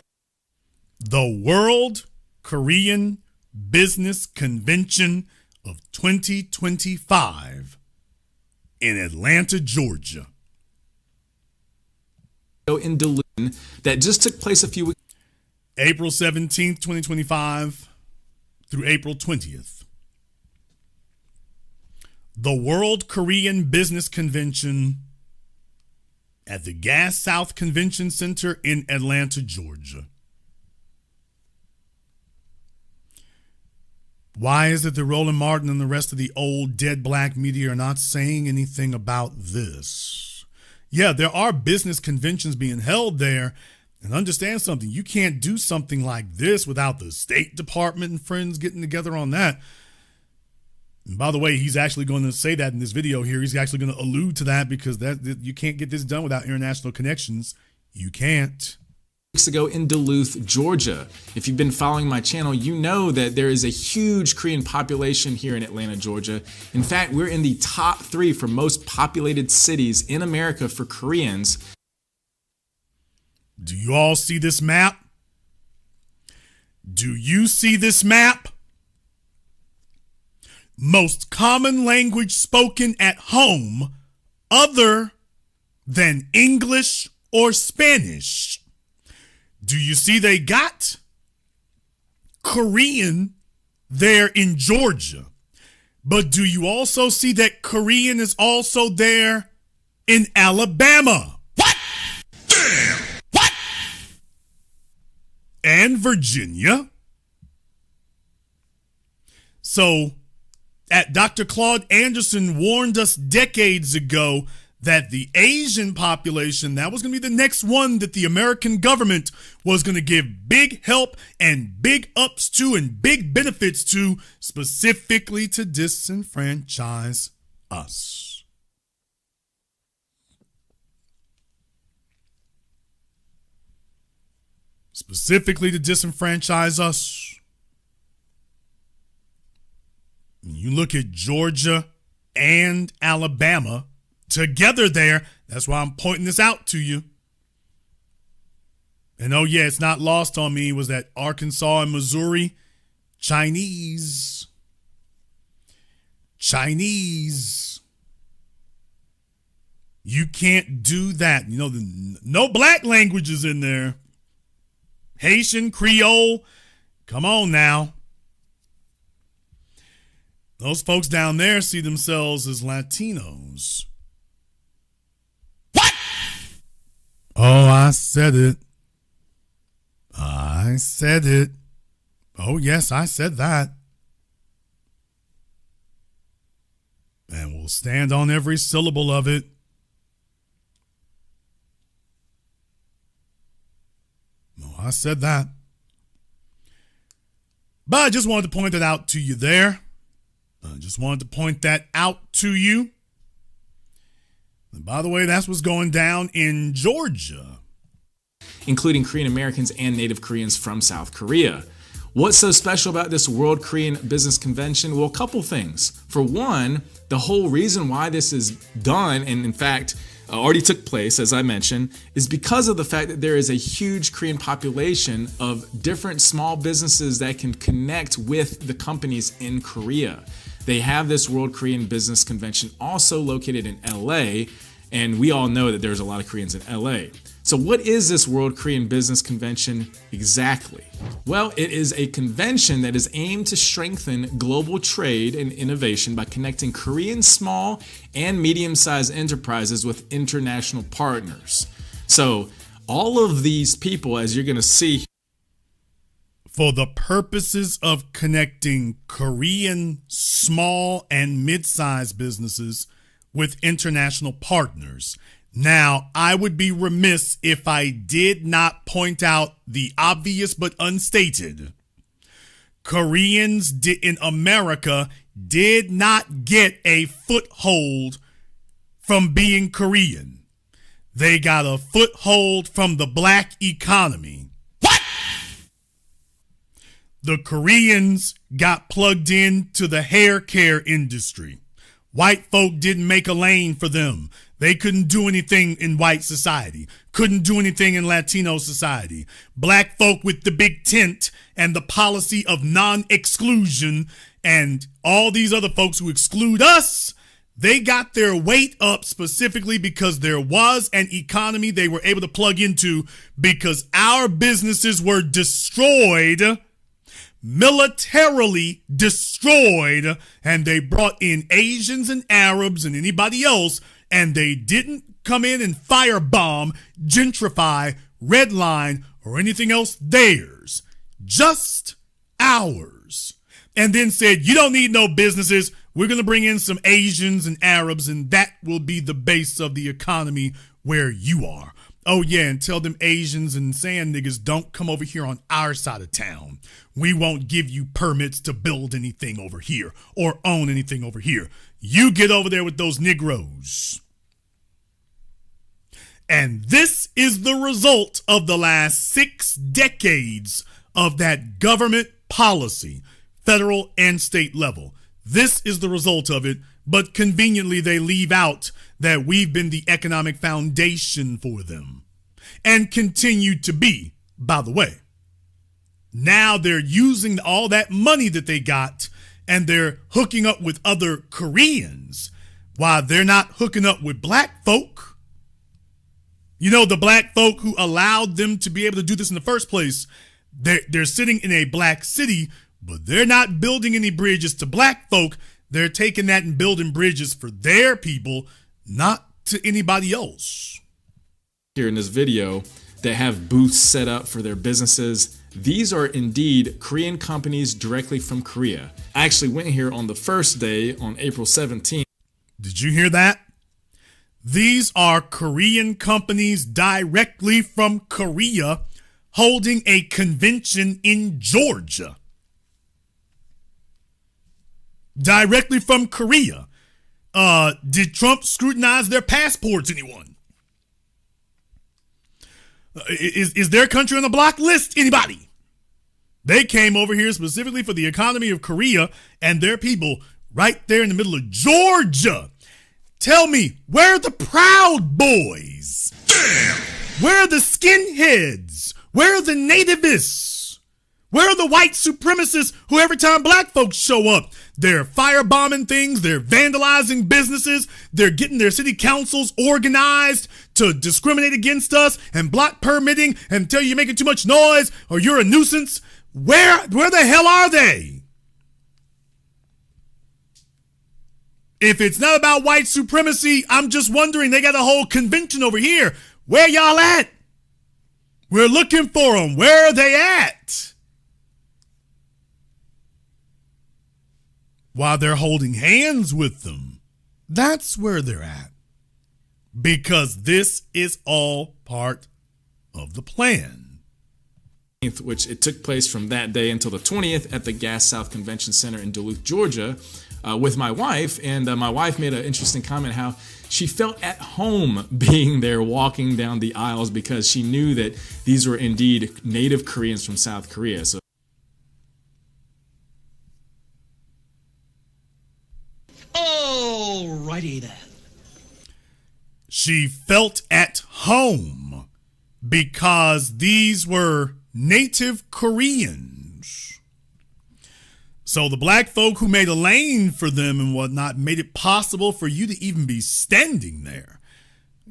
The World Korean Business Convention of 2025 in Atlanta, Georgia. In Duluth, that just took place a few weeks. April 17th, 2025 through April 20th. The World Korean Business Convention at the Gas South Convention Center in Atlanta, Georgia. Why is it that Roland Martin and the rest of the old dead black media are not saying anything about this? Yeah, there are business conventions being held there. And understand something, you can't do something like this without the State Department and friends getting together on that. And by the way, he's actually going to say that in this video here. He's actually going to allude to that because that you can't get this done without international connections. You can't. Weeks ago in Duluth, Georgia. If you've been following my channel, you know that there is a huge Korean population here in Atlanta, Georgia. In fact, we're in the top 3 for most populated cities in America for Koreans. Do you all see this map? Do you see this map? Most common language spoken at home other than English or Spanish. Do you see they got Korean there in Georgia. But do you also see that Korean is also there in Alabama? What? Damn! What? And Virginia. So, Dr. Claude Anderson warned us decades ago that the Asian population, that was going to be the next one that the American government was going to give big help and big ups to and big benefits to, specifically to disenfranchise us. Specifically to disenfranchise us. When you look at Georgia and Alabama together there, that's why I'm pointing this out to you. And oh yeah, it's not lost on me, was that Arkansas and Missouri, Chinese. You can't do that. You know, no black languages in there. Haitian, Creole, come on now. Those folks down there see themselves as Latinos. What? Oh, I said it. I said it. Oh, yes, I said that. And we'll stand on every syllable of it. Oh, I said that. But I just wanted to point that out to you there. I just wanted to point that out to you. And by the way, that's what's going down in Georgia. Including Korean Americans and Native Koreans from South Korea. What's so special about this World Korean Business Convention? Well, a couple things. For one, the whole reason why this is done, and in fact, already took place, as I mentioned, is because of the fact that there is a huge Korean population of different small businesses that can connect with the companies in Korea. They have this World Korean Business Convention also located in LA, and we all know that there's a lot of Koreans in LA. So what is this World Korean Business Convention exactly? Well, it is a convention that is aimed to strengthen global trade and innovation by connecting Korean small and medium-sized enterprises with international partners. So all of these people, as you're going to see, for the purposes of connecting Korean small and mid-sized businesses with international partners. Now, I would be remiss if I did not point out the obvious but unstated. Koreans in America did not get a foothold from being Korean. They got a foothold from the black economy. What? The Koreans got plugged into the hair care industry. White folk didn't make a lane for them. They couldn't do anything in white society, couldn't do anything in Latino society. Black folk with the big tent and the policy of non-exclusion and all these other folks who exclude us, they got their weight up specifically because there was an economy they were able to plug into because our businesses were destroyed, militarily destroyed, and they brought in Asians and Arabs and anybody else, and they didn't come in and firebomb, gentrify, redline, or anything else theirs. Just ours. And then said, you don't need no businesses. We're going to bring in some Asians and Arabs, and that will be the base of the economy where you are. Oh, yeah, and tell them Asians and sand niggas don't come over here on our side of town. We won't give you permits to build anything over here or own anything over here. You get over there with those Negroes. And this is the result of the last 6 decades of that government policy, federal and state level. This is the result of it, but conveniently they leave out that we've been the economic foundation for them and continue to be, by the way. Now they're using all that money that they got and they're hooking up with other Koreans while they're not hooking up with black folk. You know, the black folk who allowed them to be able to do this in the first place, They're sitting in a black city, but they're not building any bridges to black folk. They're taking that and building bridges for their people, not to anybody else. Here in this video that have booths set up for their businesses. These are indeed Korean companies directly from Korea. I actually went here on the first day on April 17th. Did you hear that? These are Korean companies directly from Korea holding a convention in Georgia. Directly from Korea. Did Trump scrutinize their passports, anyone? Is their country on the block list? Anybody? They came over here specifically for the economy of Korea and their people right there in the middle of Georgia. Tell me, where are the Proud Boys? Damn! Where are the skinheads? Where are the nativists? Where are the white supremacists who every time black folks show up, they're firebombing things, they're vandalizing businesses, they're getting their city councils organized to discriminate against us and block permitting and tell you you're making too much noise or you're a nuisance? Where the hell are they? If it's not about white supremacy, I'm just wondering, they got a whole convention over here. Where y'all at? We're looking for them. Where are they at? While they're holding hands with them, that's where they're at. Because this is all part of the plan. Which it took place from that day until the 20th at the Gas South Convention Center in Duluth, Georgia, with my wife. And my wife made an interesting comment how she felt at home being there walking down the aisles because she knew that these were indeed native Koreans from South Korea. So Alrighty then. She felt at home because these were native Koreans. So the black folk who made a lane for them and whatnot made it possible for you to even be standing there,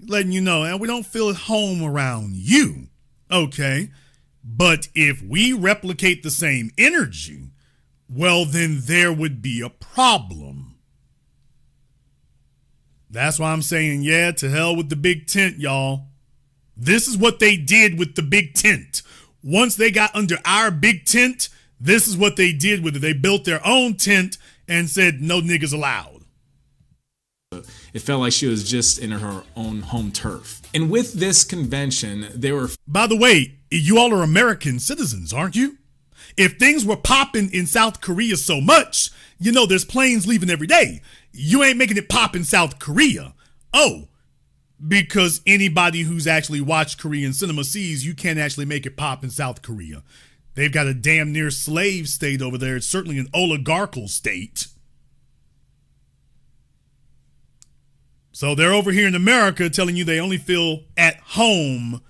letting you know, and we don't feel at home around you. Okay. But if we replicate the same energy, well, then there would be a problem. That's why I'm saying, yeah, to hell with the big tent, y'all. This is what they did with the big tent. Once they got under our big tent, this is what they did with it. They built their own tent and said, no niggas allowed. it felt like she was just in her own home turf. And with this convention, there were... By the way, you all are American citizens, aren't you? If things were popping in South Korea so much, you know there's planes leaving every day. You ain't making it pop in South Korea. Oh, because anybody who's actually watched Korean cinema sees you can't actually make it pop in South Korea. They've got a damn near slave state over there. It's certainly an oligarchical state. So they're over here in America telling you they only feel at home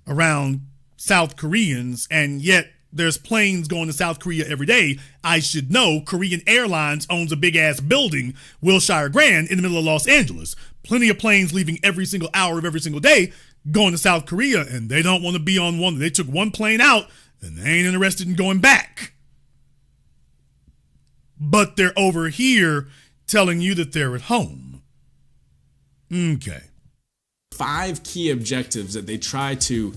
around South Koreans, and yet there's planes going to South Korea every day. I should know Korean Airlines owns a big-ass building, Wilshire Grand, in the middle of Los Angeles. Plenty of planes leaving every single hour of every single day going to South Korea, and they don't want to be on one. They took one plane out, and they ain't interested in going back. But they're over here telling you that they're at home. Okay. 5 key objectives that they try to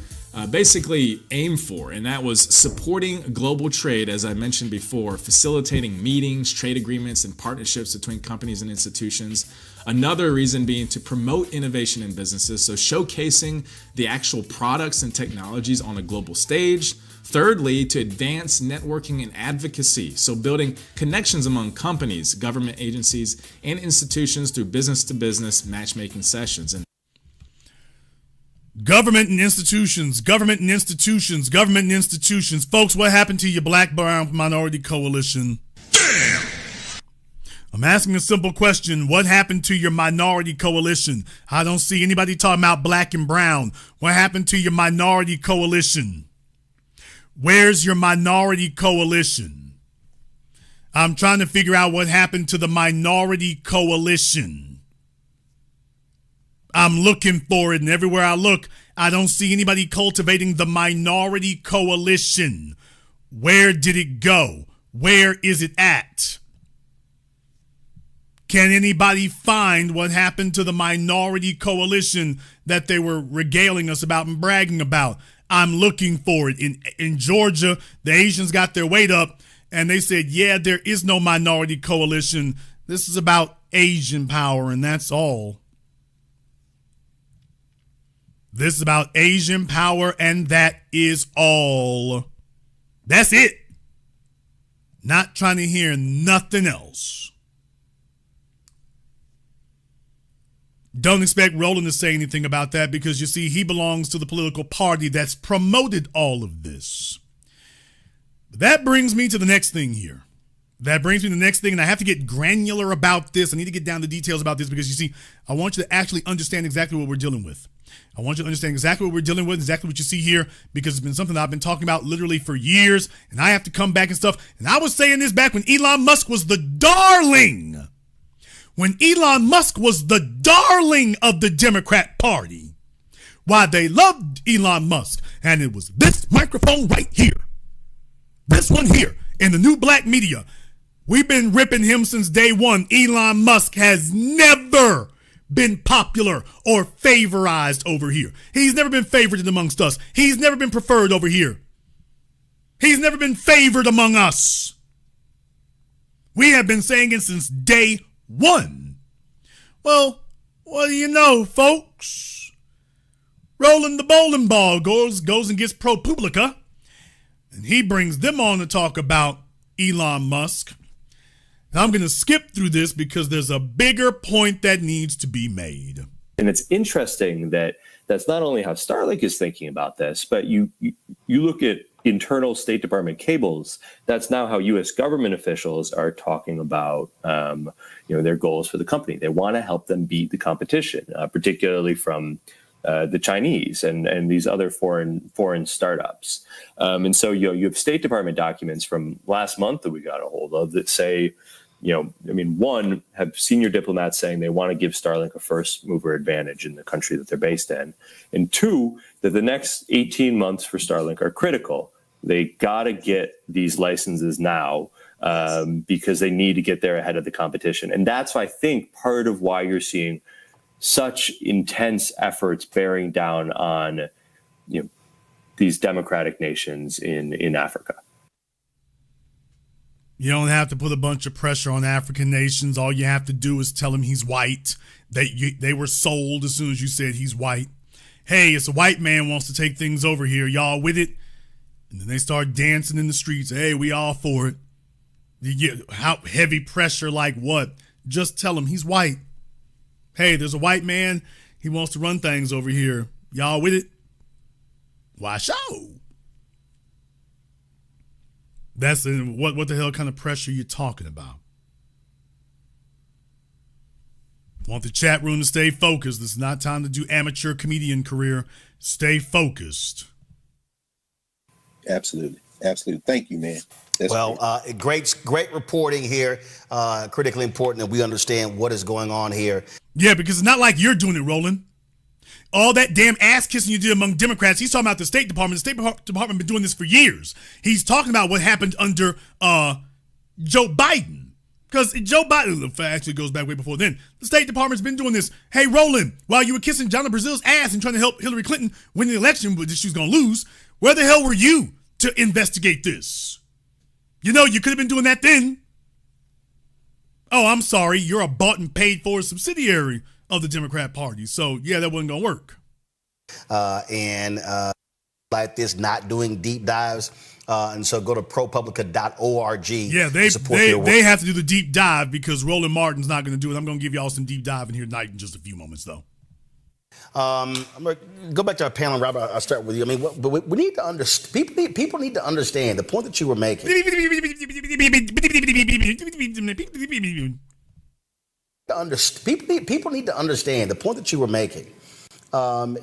basically aim for, and that was supporting global trade, as I mentioned before, facilitating meetings, trade agreements, and partnerships between companies and institutions. Another reason being to promote innovation in businesses, so showcasing the actual products and technologies on a global stage. Thirdly, to advance networking and advocacy, so building connections among companies, government agencies, and institutions through business-to-business matchmaking sessions. And Government and institutions, government and institutions, government and institutions. Folks, what happened to your Black Brown Minority Coalition? Damn! I'm asking a simple question. What happened to your minority coalition? I don't see anybody talking about black and brown. What happened to your minority coalition? Where's your minority coalition? I'm trying to figure out what happened to the minority coalition. I'm looking for it, and everywhere I look, I don't see anybody cultivating the minority coalition. Where did it go? Where is it at? Can anybody find what happened to the minority coalition that they were regaling us about and bragging about? I'm looking for it. In Georgia, the Asians got their weight up, and they said, yeah, there is no minority coalition. This is about Asian power, and that's all. This is about Asian power, and that is all. That's it. Not trying to hear nothing else. Don't expect Roland to say anything about that because, you see, he belongs to the political party that's promoted all of this. That brings me to the next thing here. And I have to get granular about this. I need to get down to details about this because, you see, I want you to actually understand exactly what we're dealing with. I want you to understand exactly what we're dealing with, exactly what you see here, because it's been something that I've been talking about literally for years, and I have to come back and stuff. And I was saying this back when Elon Musk was the darling. When Elon Musk was the darling of the Democrat Party. Why they loved Elon Musk. And it was this microphone right here. This one here in the new black media. We've been ripping him since day one. Elon Musk has never been popular or favorized over here. He's never been favored amongst us. He's never been preferred over here. He's never been favored among us. We have been saying it since day one. Well, what do you know, folks? Rolling the bowling ball goes and gets ProPublica, and he brings them on to talk about Elon Musk. And I'm going to skip through this because there's a bigger point that needs to be made. And it's interesting that that's not only how Starlink is thinking about this, but you look at internal State Department cables. That's now how U.S. government officials are talking about their goals for the company. They want to help them beat the competition, particularly from the Chinese and these other foreign startups. And so you have State Department documents from last month that we got a hold of that say, one, have senior diplomats saying they want to give Starlink a first mover advantage in the country that they're based in. And two, that the next 18 months for Starlink are critical. They got to get these licenses now because they need to get there ahead of the competition. And that's, I think, part of why you're seeing such intense efforts bearing down on these democratic nations in Africa. You don't have to put a bunch of pressure on African nations. All you have to do is tell them he's white. They were sold as soon as you said he's white. Hey, it's a white man wants to take things over here. Y'all with it? And then they start dancing in the streets. Hey, we all for it. You get how heavy pressure like what? Just tell him he's white. Hey, there's a white man. He wants to run things over here. Y'all with it? Why show? That's what the hell kind of pressure you're talking about? Want the chat room to stay focused. This is not time to do amateur comedian career. Stay focused. Absolutely. Thank you, man. Great reporting here. Critically important that we understand what is going on here. Yeah, because it's not like you're doing it, Roland. All that damn ass kissing you did among Democrats, he's talking about the State Department. The State Department been doing this for years. He's talking about what happened under Joe Biden. Because Joe Biden, actually goes back way before then. The State Department's been doing this. Hey, Roland, while you were kissing Johnny Brazil's ass and trying to help Hillary Clinton win the election, but she was going to lose, where the hell were you to investigate this? You could have been doing that then. Oh, I'm sorry. You're a bought and paid for subsidiary of the Democrat Party. So, yeah, that wasn't going to work. Like this, not doing deep dives. And so go to ProPublica.org. Yeah, they have to do the deep dive because Roland Martin's not going to do it. I'm going to give y'all some deep dive in here tonight in just a few moments, though. I'm going to go back to our panel, Robert. I'll start with you. I mean, we need to understand. People need to understand the point that you were making. People need to understand the point that you were making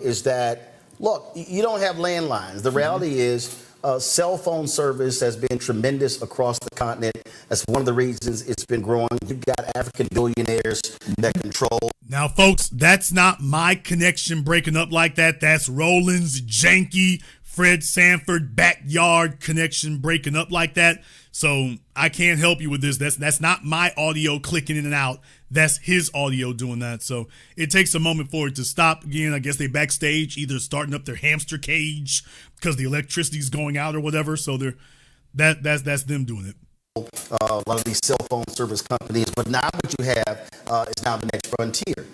is that, look, you don't have landlines. The reality is cell phone service has been tremendous across the continent. That's one of the reasons it's been growing. You've got African billionaires that control. Now, folks, that's not my connection breaking up like that. That's Roland's janky Fred Sanford backyard connection breaking up like that. So I can't help you with this. That's not my audio clicking in and out. That's his audio doing that. So it takes a moment for it to stop. Again, I guess they backstage either starting up their hamster cage because the electricity's going out or whatever. So that's them doing it. A lot of these cell phone service companies, but now what you have is now the next frontier.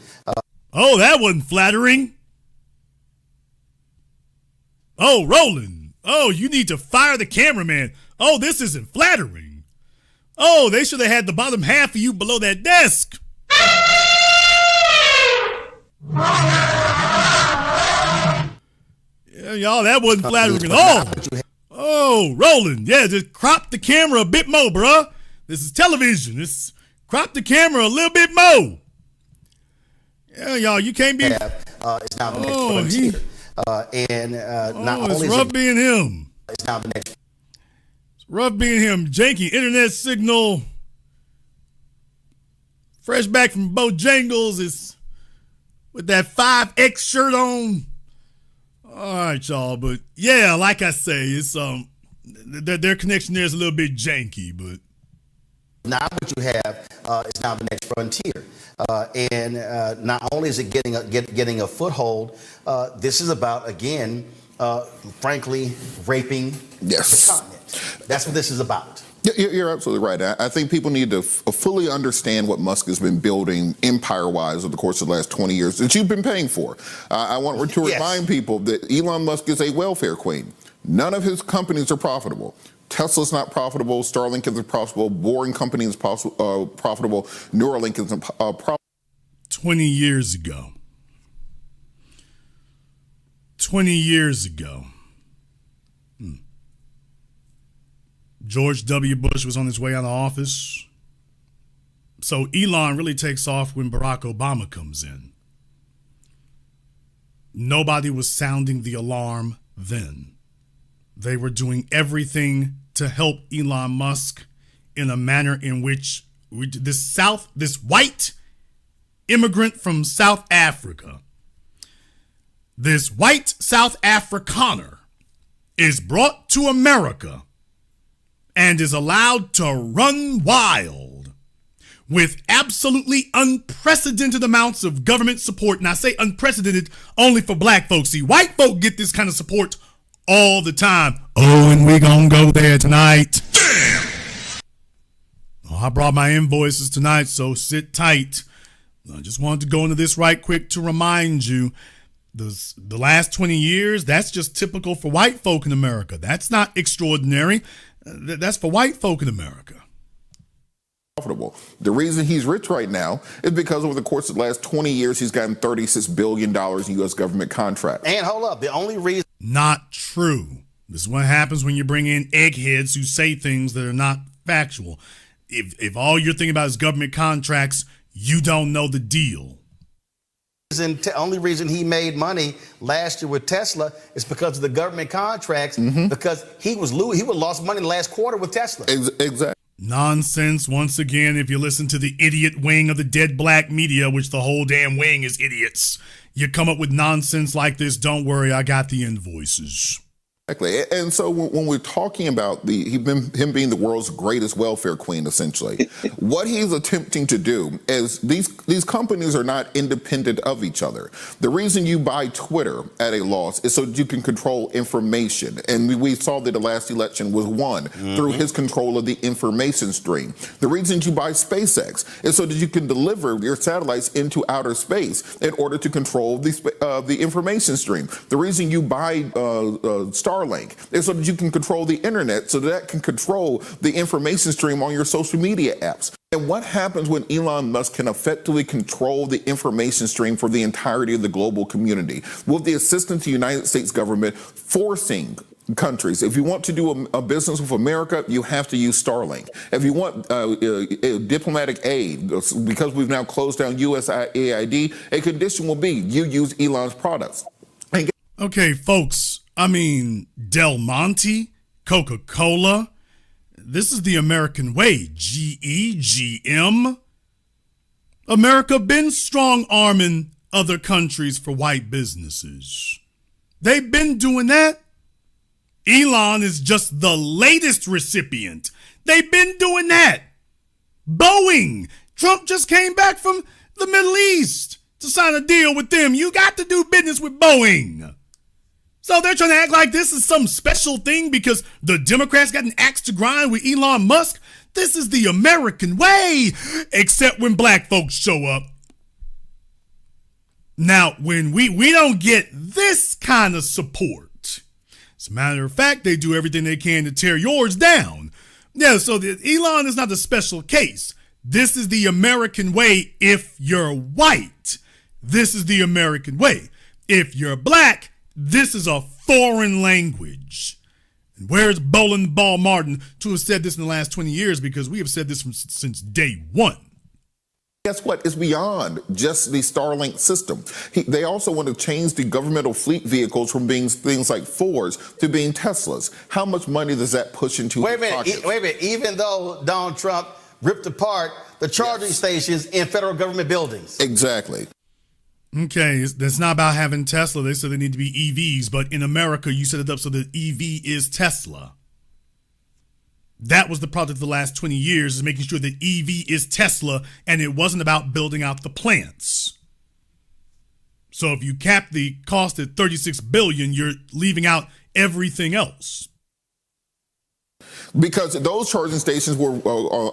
Oh, that wasn't flattering. Oh, Roland. Oh, you need to fire the cameraman. Oh, this isn't flattering. Oh, they should have had the bottom half of you below that desk. Yeah, y'all, that wasn't flattering at all. Oh, Roland. Yeah, just crop the camera a bit more, bruh. This is television. Crop the camera a little bit more. Yeah, y'all, you can't be. It's now the next frontier. Not it's only rough being him. It's now the next. It's rough being him. Janky internet signal. Fresh back from Bojangles is with that 5X shirt on. All right, y'all, but yeah, like I say, it's their connection there is a little bit janky, but now what you have is now the next frontier, not only is it getting a foothold, this is about again, frankly, raping the continent. That's what this is about. You're absolutely right. I think people need to fully understand what Musk has been building empire-wise over the course of the last 20 years that you've been paying for. I want to remind people that Elon Musk is a welfare queen. None of his companies are profitable. Tesla's not profitable. Starlink isn't profitable. Boring Company is profitable. Neuralink isn't profitable. 20 years ago. 20 years ago. George W. Bush was on his way out of office. So Elon really takes off when Barack Obama comes in. Nobody was sounding the alarm then. They were doing everything to help Elon Musk in a manner in which this white immigrant from South Africa, this white South Afrikaner is brought to America and is allowed to run wild with absolutely unprecedented amounts of government support. And I say unprecedented only for black folks. See, white folk get this kind of support all the time. Oh, and we gonna go there tonight. Damn! Oh, I brought my invoices tonight, so sit tight. I just wanted to go into this right quick to remind you, the last 20 years, that's just typical for white folk in America. That's not extraordinary. That's for white folk in America. Profitable. The reason he's rich right now is because over the course of the last 20 years, he's gotten $36 billion in U.S. government contracts. And hold up, the only reason. Not true. This is what happens when you bring in eggheads who say things that are not factual. If all you're thinking about is government contracts, you don't know the deal. The only reason he made money last year with Tesla is because of the government contracts, because he would lost money in the last quarter with Tesla. Exactly. Nonsense once again. If you listen to the idiot wing of the dead black media, which the whole damn wing is idiots, you come up with nonsense like this, don't worry, I got the invoices. Exactly. And so when we're talking about him being the world's greatest welfare queen, essentially, what he's attempting to do is these companies are not independent of each other. The reason you buy Twitter at a loss is so that you can control information. And we saw that the last election was won through his control of the information stream. The reason you buy SpaceX is so that you can deliver your satellites into outer space in order to control the information stream. The reason you buy Starlink is so that you can control the internet, so that can control the information stream on your social media apps. And what happens when Elon Musk can effectively control the information stream for the entirety of the global community? With the assistance of the United States government forcing countries, if you want to do a business with America, you have to use Starlink. If you want diplomatic aid, because we've now closed down USAID, a condition will be you use Elon's products. Okay, folks. I mean, Del Monte, Coca-Cola, this is the American way. GE, GM. America been strong arming other countries for white businesses. They've been doing that. Elon is just the latest recipient. They've been doing that. Boeing. Trump just came back from the Middle East to sign a deal with them. You got to do business with Boeing. So they're trying to act like this is some special thing because the Democrats got an axe to grind with Elon Musk. This is the American way, except when black folks show up. Now, when we don't get this kind of support, as a matter of fact, they do everything they can to tear yours down. Yeah, so Elon is not a special case. This is the American way if you're white. This is the American way. If you're black, this is a foreign language. And where's Bowling Ball Martin to have said this in the last 20 years? Because we have said this since day one. Guess what? It's beyond just the Starlink system. They also want to change the governmental fleet vehicles from being things like Fords to being Teslas. How much money does that push into Wait a minute. Even though Donald Trump ripped apart the charging stations in federal government buildings. Exactly. Okay, that's not about having Tesla. They said they need to be EVs, but in America, you set it up so that EV is Tesla. That was the project of the last 20 years, is making sure that EV is Tesla, and it wasn't about building out the plants. So if you cap the cost at $36 billion, you're leaving out everything else. Because those charging stations were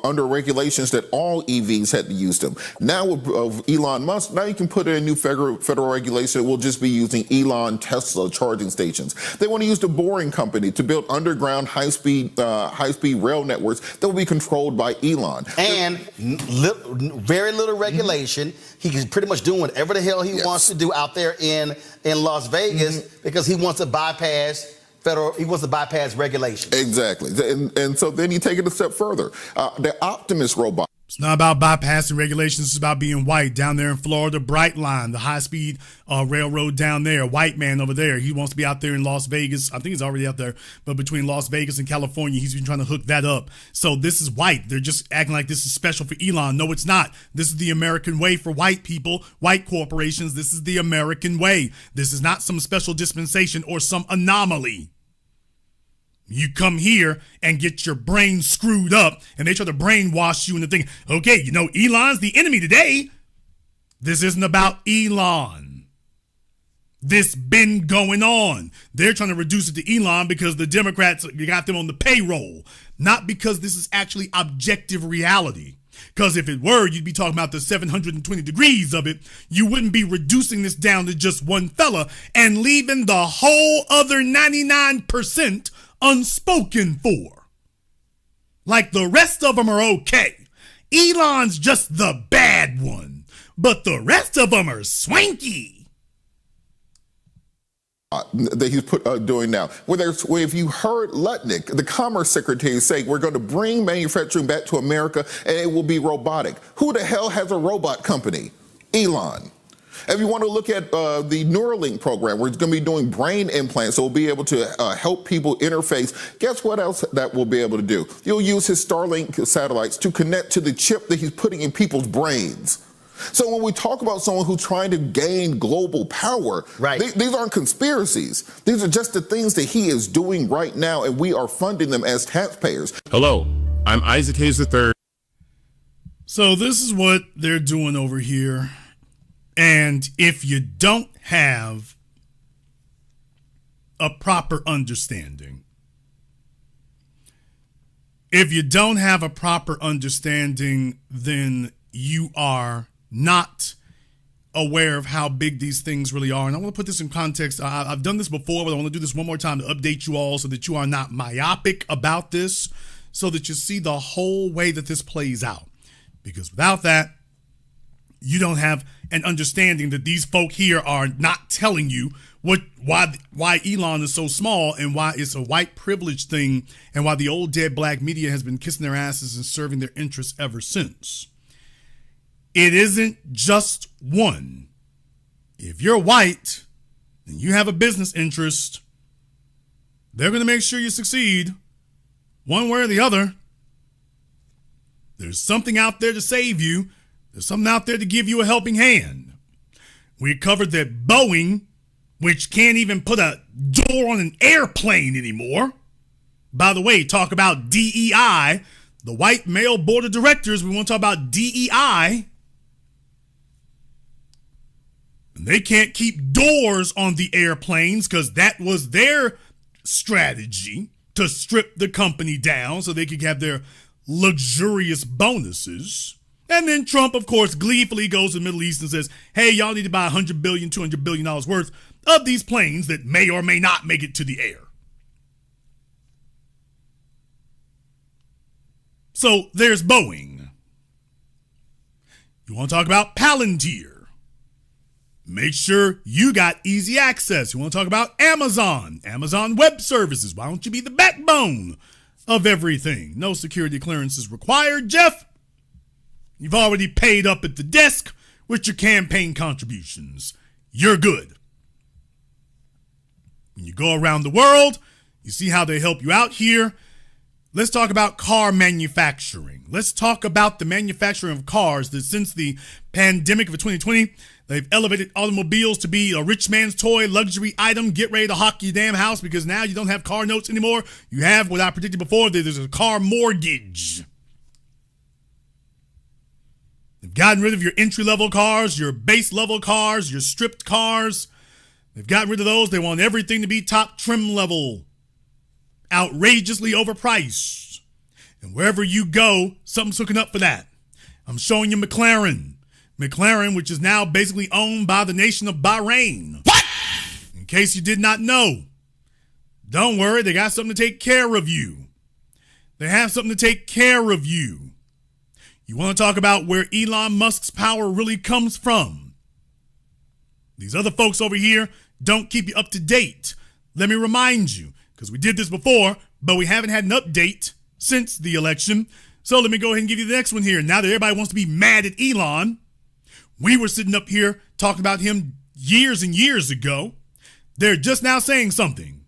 under regulations that all EVs had to use them. Now with Elon Musk, now you can put in a new federal regulation that will just be using Elon Tesla charging stations. They want to use the Boring Company to build underground high-speed rail networks that will be controlled by Elon. And very little regulation. He can pretty much do whatever the hell he wants to do out there in Las Vegas because he wants to bypass regulations. Exactly. And so then you take it a step further. The Optimus robot. It's not about bypassing regulations. It's about being white. Down there in Florida, Brightline, the high-speed railroad down there, white man over there. He wants to be out there in Las Vegas. I think he's already out there. But between Las Vegas and California, he's been trying to hook that up. So this is white. They're just acting like this is special for Elon. No, it's not. This is the American way for white people, white corporations. This is the American way. This is not some special dispensation or some anomaly. You come here and get your brain screwed up, and they try to brainwash you into thinking, okay, you know, Elon's the enemy today. This isn't about Elon. This been going on. They're trying to reduce it to Elon because the Democrats got them on the payroll, not because this is actually objective reality. Because if it were, you'd be talking about the 720 degrees of it. You wouldn't be reducing this down to just one fella and leaving the whole other 99% unspoken for. Like the rest of them are okay. Elon's just the bad one, but the rest of them are swanky. That he's doing now. If you heard Lutnick, the Commerce Secretary, say we're going to bring manufacturing back to America and it will be robotic. Who the hell has a robot company? Elon. If you want to look at the Neuralink program, where it's going to be doing brain implants, so we'll be able to help people interface. Guess what else that we'll be able to do? You'll use his Starlink satellites to connect to the chip that he's putting in people's brains. So when we talk about someone who's trying to gain global power, these aren't conspiracies. These are just the things that he is doing right now, and we are funding them as taxpayers. Hello, I'm Isaac Hayes III. So this is what they're doing over here. And if you don't have a proper understanding, then you are not aware of how big these things really are. And I want to put this in context. I've done this before, but I want to do this one more time to update you all so that you are not myopic about this, so that you see the whole way that this plays out. Because without that, you don't have an understanding that these folk here are not telling you why Elon is so small and why it's a white privilege thing and why the old dead black media has been kissing their asses and serving their interests ever since. It isn't just one. If you're white and you have a business interest, they're going to make sure you succeed one way or the other. There's something out there to save you. There's something out there to give you a helping hand. We covered that Boeing, which can't even put a door on an airplane anymore. By the way, talk about DEI, the white male board of directors. We want to talk about DEI. And they can't keep doors on the airplanes because that was their strategy to strip the company down so they could have their luxurious bonuses. And then Trump, of course, gleefully goes to the Middle East and says, hey, y'all need to buy $100 billion, $200 billion worth of these planes that may or may not make it to the air. So there's Boeing. You want to talk about Palantir? Make sure you got easy access. You want to talk about Amazon Web Services. Why don't you be the backbone of everything? No security clearances required, Jeff. You've already paid up at the desk with your campaign contributions. You're good. When you go around the world, you see how they help you out here. Let's talk about car manufacturing. Let's talk about the manufacturing of cars that since the pandemic of 2020, they've elevated automobiles to be a rich man's toy, luxury item. Get ready to hock your damn house because now you don't have car notes anymore. You have what I predicted before. There's a car mortgage. They've gotten rid of your entry-level cars, your base-level cars, your stripped cars. They've gotten rid of those. They want everything to be top trim level. Outrageously overpriced. And wherever you go, something's hooking up for that. I'm showing you McLaren. McLaren, which is now basically owned by the nation of Bahrain. What? In case you did not know. Don't worry, they got something to take care of you. They have something to take care of you. You want to talk about where Elon Musk's power really comes from? These other folks over here don't keep you up to date. Let me remind you, because we did this before, but we haven't had an update since the election. So let me go ahead and give you the next one here. Now that everybody wants to be mad at Elon, we were sitting up here talking about him years and years ago. They're just now saying something.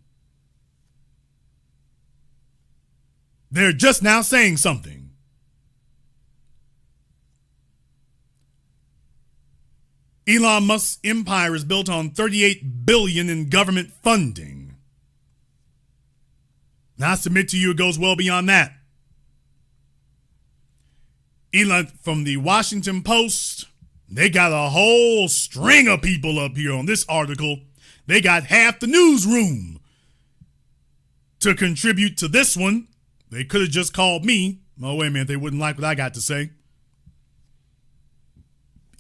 They're just now saying something. Elon Musk's empire is built on $38 billion in government funding. Now, I submit to you it goes well beyond that. Elon, from the Washington Post, they got a whole string of people up here on this article. They got half the newsroom to contribute to this one. They could have just called me. Oh, wait a minute, they wouldn't like what I got to say.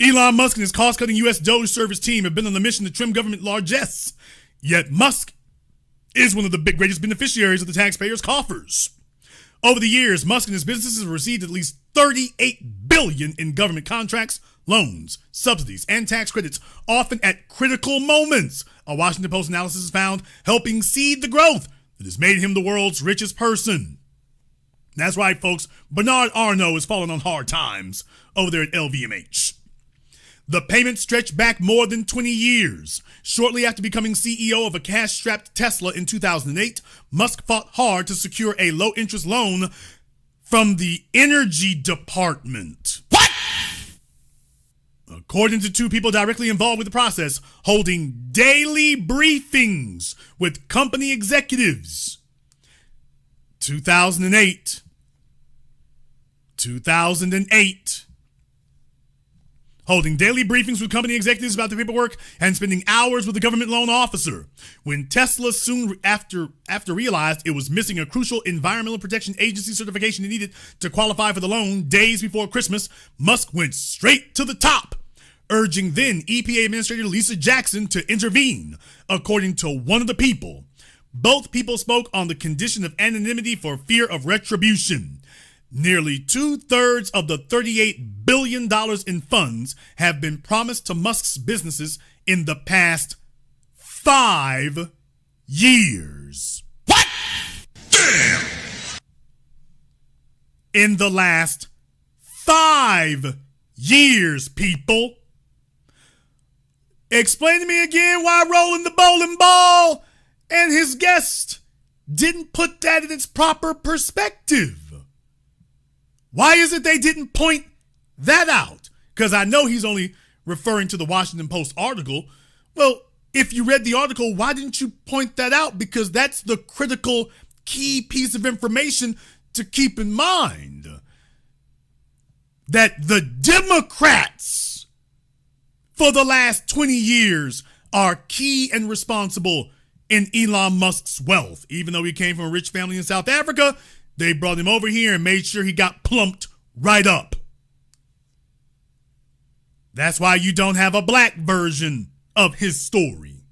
Elon Musk and his cost-cutting U.S. Doge service team have been on a mission to trim government largesse. Yet Musk is one of the greatest beneficiaries of the taxpayers' coffers. Over the years, Musk and his businesses have received at least $38 billion in government contracts, loans, subsidies, and tax credits, often at critical moments. A Washington Post analysis has found helping seed the growth that has made him the world's richest person. That's right, folks. Bernard Arnault is falling on hard times over there at LVMH. The payments stretch back more than 20 years. Shortly after becoming CEO of a cash-strapped Tesla in 2008, Musk fought hard to secure a low-interest loan from the Energy Department. What? According to two people directly involved with the process, holding daily briefings with company executives. 2008. Holding daily briefings with company executives about the paperwork and spending hours with the government loan officer. When Tesla soon after realized it was missing a crucial Environmental Protection Agency certification it needed to qualify for the loan days before Christmas, Musk went straight to the top, urging then EPA Administrator Lisa Jackson to intervene, according to one of the people. Both people spoke on the condition of anonymity for fear of retribution. Nearly 2/3 of the $38 billion in funds have been promised to Musk's businesses in the past 5 years. What? Damn! In the last 5 years, people. Explain to me again why Rolling the Bowling Ball and his guest didn't put that in its proper perspective. Why is it they didn't point that out? Because I know he's only referring to the Washington Post article. Well, if you read the article, why didn't you point that out? Because that's the critical key piece of information to keep in mind. That the Democrats for the last 20 years are key and responsible in Elon Musk's wealth. Even though he came from a rich family in South Africa, they brought him over here and made sure he got plumped right up. That's why you don't have a black version of his story.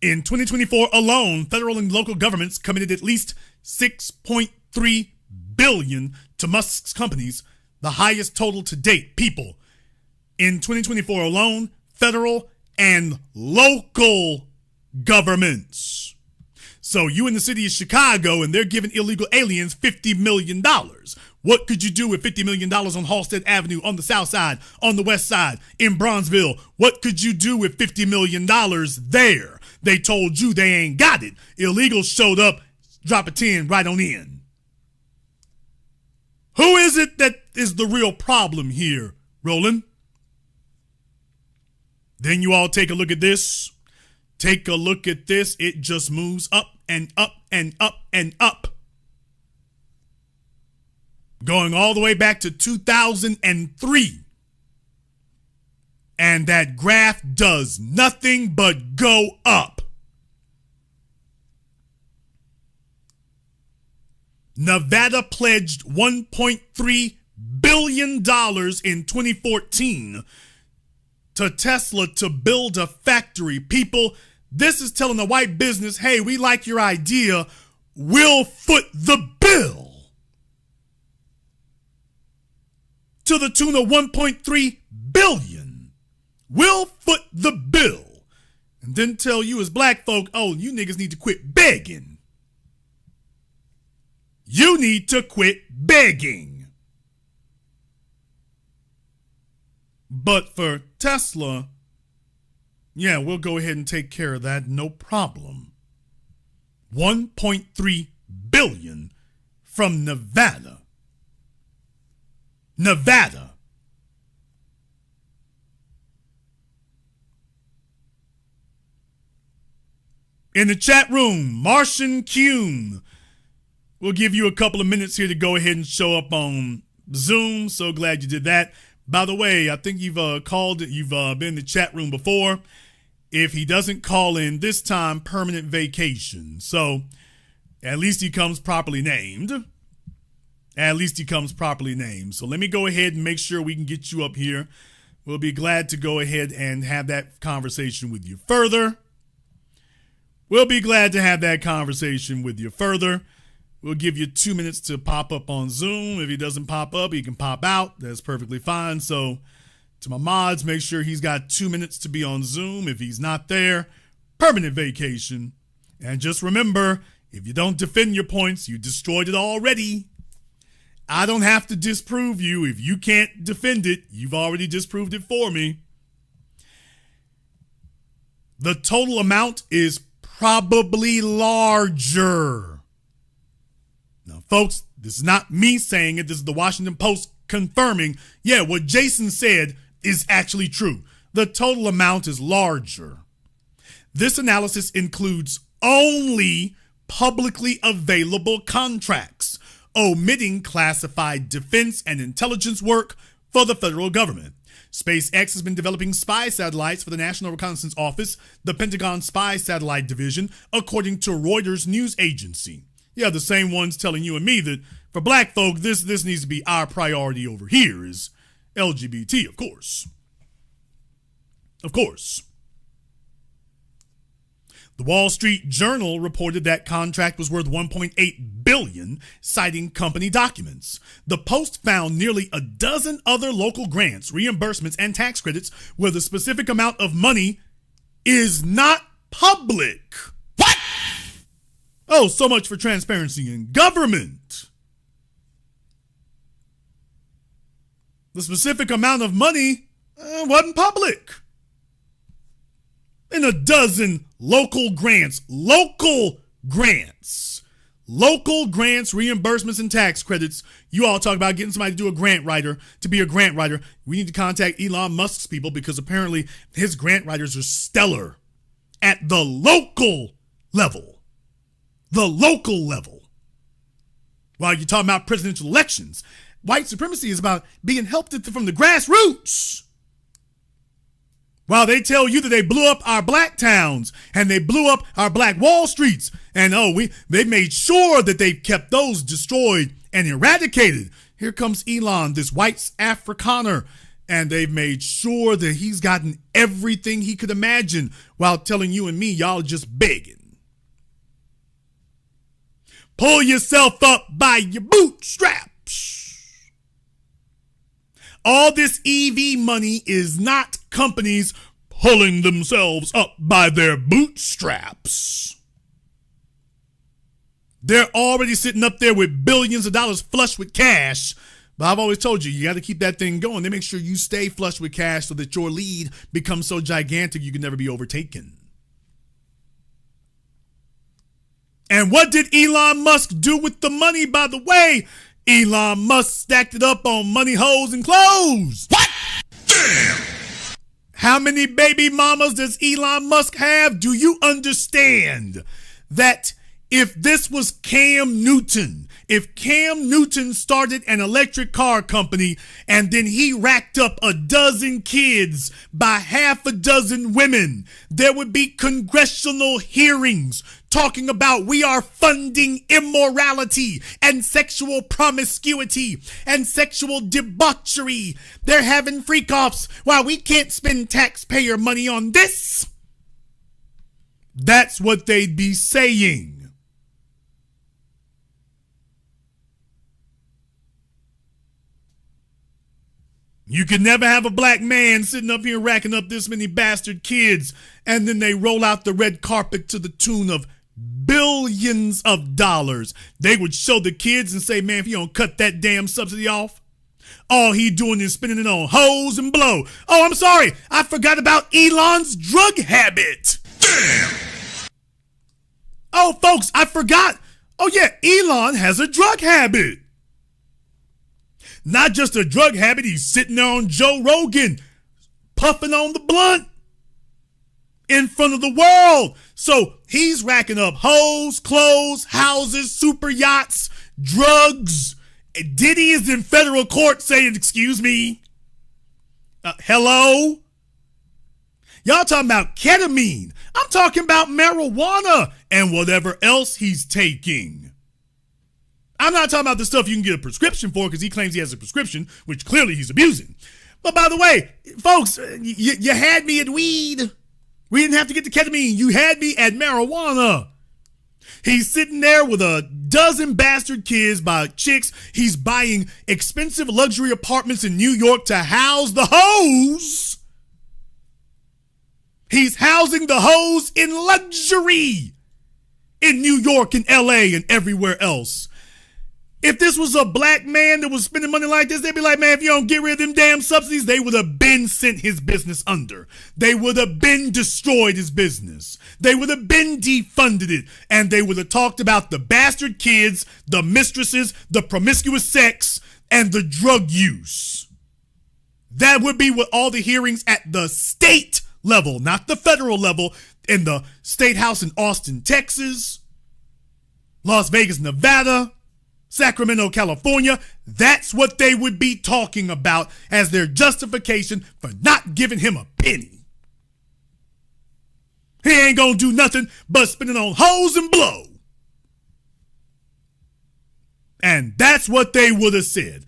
In 2024 alone, federal and local governments committed at least $6.3 billion to Musk's companies, the highest total to date. People, in 2024 alone, federal and local governments. So you in the city of Chicago and they're giving illegal aliens $50 million. What could you do with $50 million on Halstead Avenue, on the south side, on the west side, in Bronzeville? What could you do with $50 million there? They told you they ain't got it. Illegals showed up, drop a 10 right on in. Who is it that is the real problem here, Roland? Then you all take a look at this. Take a look at this. It just moves up and up and up and up. Going all the way back to 2003. And that graph does nothing but go up. Nevada pledged $1.3 billion in 2014 to Tesla to build a factory. People, this is telling a white business, hey, we like your idea. We'll foot the bill. To the tune of $1.3 billion. We'll foot the bill. And then tell you as black folk, oh, you niggas need to quit begging. You need to quit begging. But for Tesla, yeah, we'll go ahead and take care of that, no problem. $1.3 billion from Nevada. Nevada. In the chat room, Martian Kuhn. We'll give you a couple of minutes here to go ahead and show up on Zoom. So glad you did that. By the way, I think you've been in the chat room before. If he doesn't call in this time, permanent vacation. So at least he comes properly named. At least he comes properly named. So let me go ahead and make sure we can get you up here. We'll be glad to go ahead and have that conversation with you further. We'll be glad to have that conversation with you further. We'll give you 2 minutes to pop up on Zoom. If he doesn't pop up, he can pop out. That's perfectly fine. So to my mods, make sure he's got 2 minutes to be on Zoom. If he's not there, permanent vacation. And just remember, if you don't defend your points, you destroyed it already. I don't have to disprove you. If you can't defend it, you've already disproved it for me. The total amount is probably larger. Now, folks, this is not me saying it. This is the Washington Post confirming, yeah, what Jason said is actually true. The total amount is larger. This analysis includes only publicly available contracts, omitting classified defense and intelligence work for the federal government. SpaceX has been developing spy satellites for the National Reconnaissance Office, the Pentagon Spy Satellite Division, according to Reuters news agency. Yeah, the same ones telling you and me that for black folk, this needs to be our priority over here is LGBT, of course. Of course. The Wall Street Journal reported that contract was worth $1.8 billion, citing company documents. The Post found nearly a dozen other local grants, reimbursements, and tax credits where the specific amount of money is not public. What? Oh, so much for transparency in government. The specific amount of money wasn't public. In a dozen local grants, local grants, reimbursements, and tax credits. You all talk about getting somebody to do a grant writer, to be a grant writer. We need to contact Elon Musk's people because apparently his grant writers are stellar at the local level. The local level. While you're talking about presidential elections, white supremacy is about being helped from the grassroots. While they tell you that they blew up our black towns and they blew up our black Wall Streets, and they made sure that they kept those destroyed and eradicated. Here comes Elon, this white Afrikaner, and they've made sure that he's gotten everything he could imagine while telling you and me, y'all just begging. Pull yourself up by your bootstraps. All this EV money is not companies pulling themselves up by their bootstraps. They're already sitting up there with billions of dollars flush with cash. But I've always told you, you got to keep that thing going. They make sure you stay flush with cash so that your lead becomes so gigantic you can never be overtaken. And what did Elon Musk do with the money, by the way? Elon Musk stacked it up on money, hoes, and clothes. What? Damn! How many baby mamas does Elon Musk have? Do you understand that if this was Cam Newton, if Cam Newton started an electric car company and then he racked up a dozen kids by half a dozen women, there would be congressional hearings talking about we are funding immorality and sexual promiscuity and sexual debauchery. They're having freak-offs while we can't spend taxpayer money on this. That's what they'd be saying. You could never have a black man sitting up here racking up this many bastard kids, and then they roll out the red carpet to the tune of billions of dollars. They would show the kids and say, man, if you don't cut that damn subsidy off, all he doing is spending it on hoes and blow. Oh, I'm sorry. I forgot about Elon's drug habit. Damn. Oh, folks, I forgot. Oh, yeah, Elon has a drug habit. Not just a drug habit, he's sitting there on Joe Rogan, puffing on the blunt in front of the world. So he's racking up hoes, clothes, houses, super yachts, drugs. Diddy is in federal court saying, excuse me, hello? Y'all talking about ketamine. I'm talking about marijuana and whatever else he's taking. I'm not talking about the stuff you can get a prescription for because he claims he has a prescription, which clearly he's abusing. But by the way, folks, you had me at weed. We didn't have to get the ketamine. You had me at marijuana. He's sitting there with a dozen bastard kids by chicks. He's buying expensive luxury apartments in New York to house the hoes. He's housing the hoes in luxury in New York and LA and everywhere else. If this was a black man that was spending money like this, they'd be like, man, if you don't get rid of them damn subsidies, they would have been sent his business under. They would have been destroyed his business. They would have been defunded it. And they would have talked about the bastard kids, the mistresses, the promiscuous sex, and the drug use. That would be what all the hearings at the state level, not the federal level, in the state house in Austin, Texas, Las Vegas, Nevada, Sacramento, California, that's what they would be talking about as their justification for not giving him a penny. He ain't gonna do nothing but spending on hoes and blow. And that's what they would have said.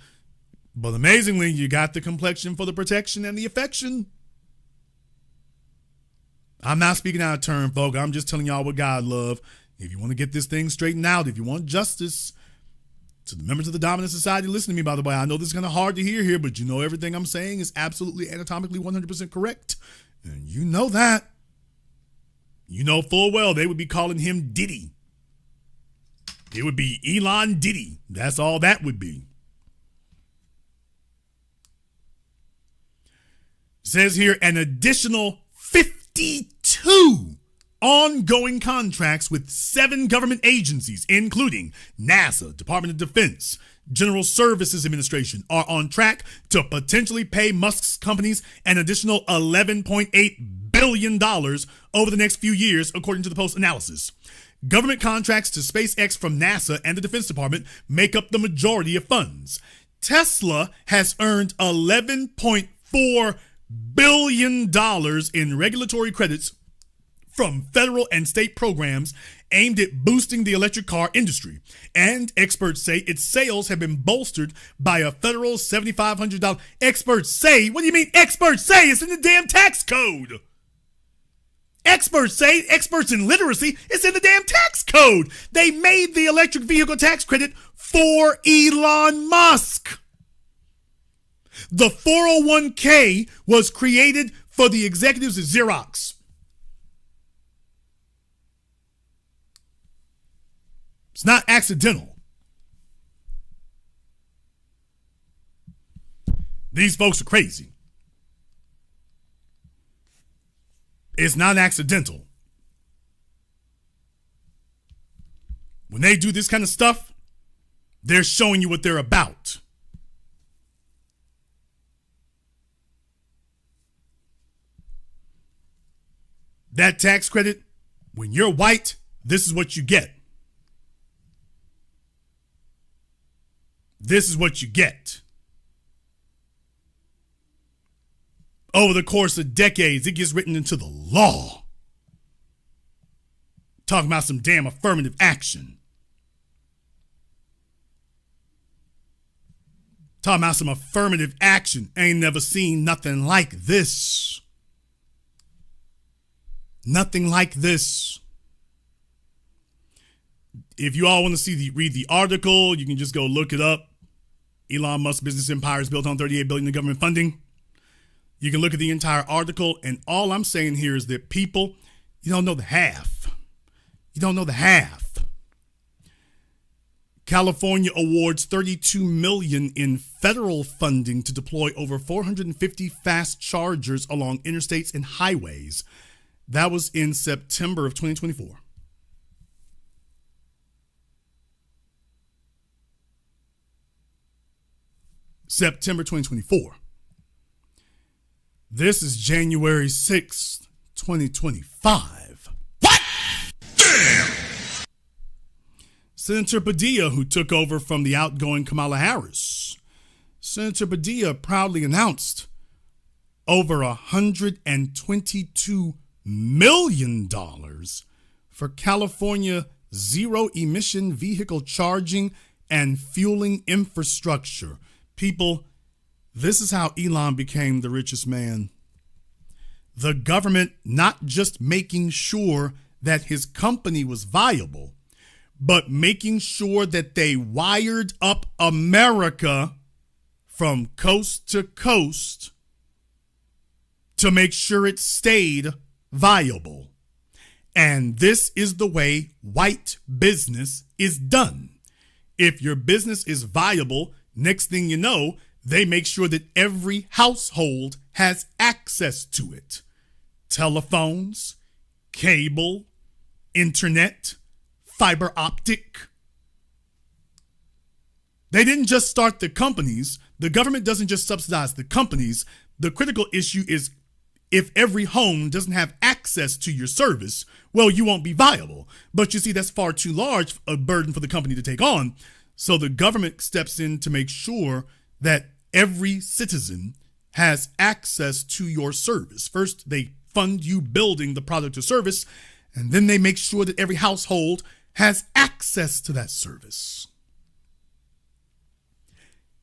But amazingly, you got the complexion for the protection and the affection. I'm not speaking out of turn, folks. I'm just telling y'all what God love. If you want to get this thing straightened out, if you want justice, to the members of the dominant society, listen to me, by the way. I know this is kind of hard to hear here, but you know everything I'm saying is absolutely anatomically 100% correct. And you know that. You know full well they would be calling him Diddy. It would be Elon Diddy. That's all that would be. It says here an additional 52 ongoing ongoing contracts with 7 government agencies, including NASA, Department of Defense, General Services Administration, are on track to potentially pay Musk's companies an additional $11.8 billion over the next few years, according to the Post analysis. Government contracts to SpaceX from NASA and the Defense Department make up the majority of funds. Tesla has earned $11.4 billion in regulatory credits from federal and state programs aimed at boosting the electric car industry. And experts say its sales have been bolstered by a federal $7,500. Experts say? What do you mean experts say? It's in the damn tax code. Experts say, experts in literacy, it's in the damn tax code. They made the electric vehicle tax credit for Elon Musk. The 401k was created for the executives at Xerox. It's not accidental. These folks are crazy. It's not accidental. When they do this kind of stuff, they're showing you what they're about. That tax credit, when you're white, this is what you get. This is what you get. Over the course of decades, it gets written into the law. Talking about some damn affirmative action. Talking about some affirmative action. Ain't never seen nothing like this. Nothing like this. If you all want to read the article, you can just go look it up. Elon Musk's business empire is built on $38 billion in government funding. You can look at the entire article, and all I'm saying here is that people, you don't know the half. You don't know the half. California awards $32 million in federal funding to deploy over 450 fast chargers along interstates and highways. That was in September of 2024. September 2024. This is January 6th, 2025. What? Damn! Senator Padilla, who took over from the outgoing Kamala Harris, Senator Padilla proudly announced over $122 million for California zero-emission vehicle charging and fueling infrastructure. People, this is how Elon became the richest man. The government not just making sure that his company was viable, but making sure that they wired up America from coast to coast to make sure it stayed viable. And this is the way white business is done. If your business is viable, next thing you know, they make sure that every household has access to it. Telephones, cable, internet, fiber optic. They didn't just start the companies. The government doesn't just subsidize the companies. The critical issue is if every home doesn't have access to your service, well, you won't be viable. But you see, that's far too large a burden for the company to take on. So the government steps in to make sure that every citizen has access to your service. First, they fund you building the product or service, and then they make sure that every household has access to that service.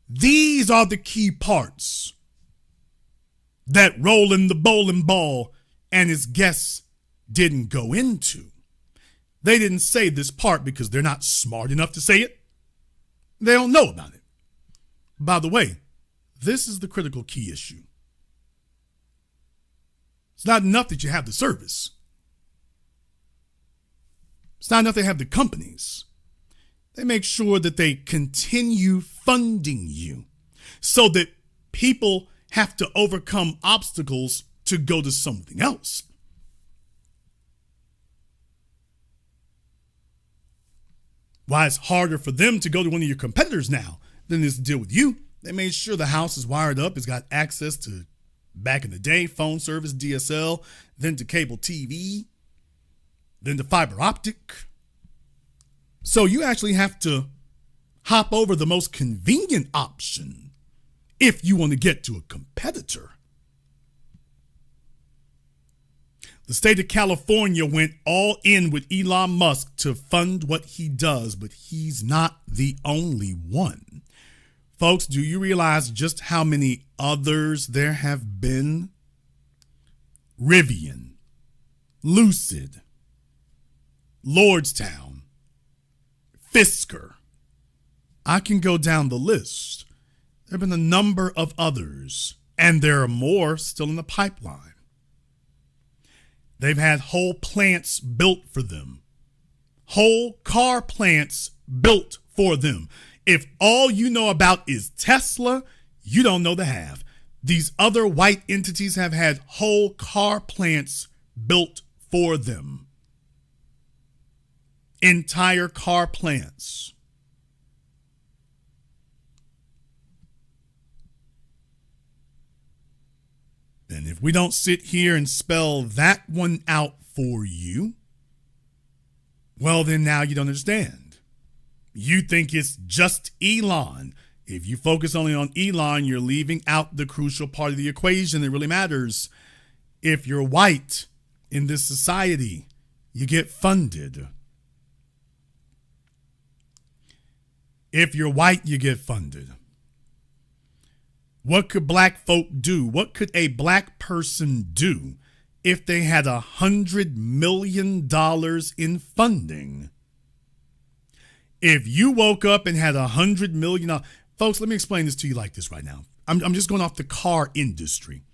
These are the key parts that Roland the bowling ball and his guests didn't go into. They didn't say this part because they're not smart enough to say it. They don't know about it. By the way, this is the critical key issue. It's not enough that you have the service. It's not enough they have the companies. They make sure that they continue funding you so that people have to overcome obstacles to go to something else. Why it's harder for them to go to one of your competitors now than it is to deal with you. They made sure the house is wired up. It's got access to, back in the day, phone service, DSL, then to cable TV, then to fiber optic. So you actually have to hop over the most convenient option if you want to get to a competitor. The state of California went all in with Elon Musk to fund what he does, but he's not the only one. Folks, do you realize just how many others there have been? Rivian, Lucid, Lordstown, Fisker. I can go down the list. There have been a number of others, and there are more still in the pipeline. They've had whole plants built for them. Whole car plants built for them. If all you know about is Tesla, you don't know the half. These other white entities have had whole car plants built for them. Entire car plants. And if we don't sit here and spell that one out for you, well, then now you don't understand. You think it's just Elon. If you focus only on Elon, you're leaving out the crucial part of the equation that really matters. If you're white in this society, you get funded. If you're white, you get funded. What could black folk do? What could a black person do if they had $100 million in funding? If you woke up and had $100 million, folks, let me explain this to you like this right now. I'm just going off the car industry.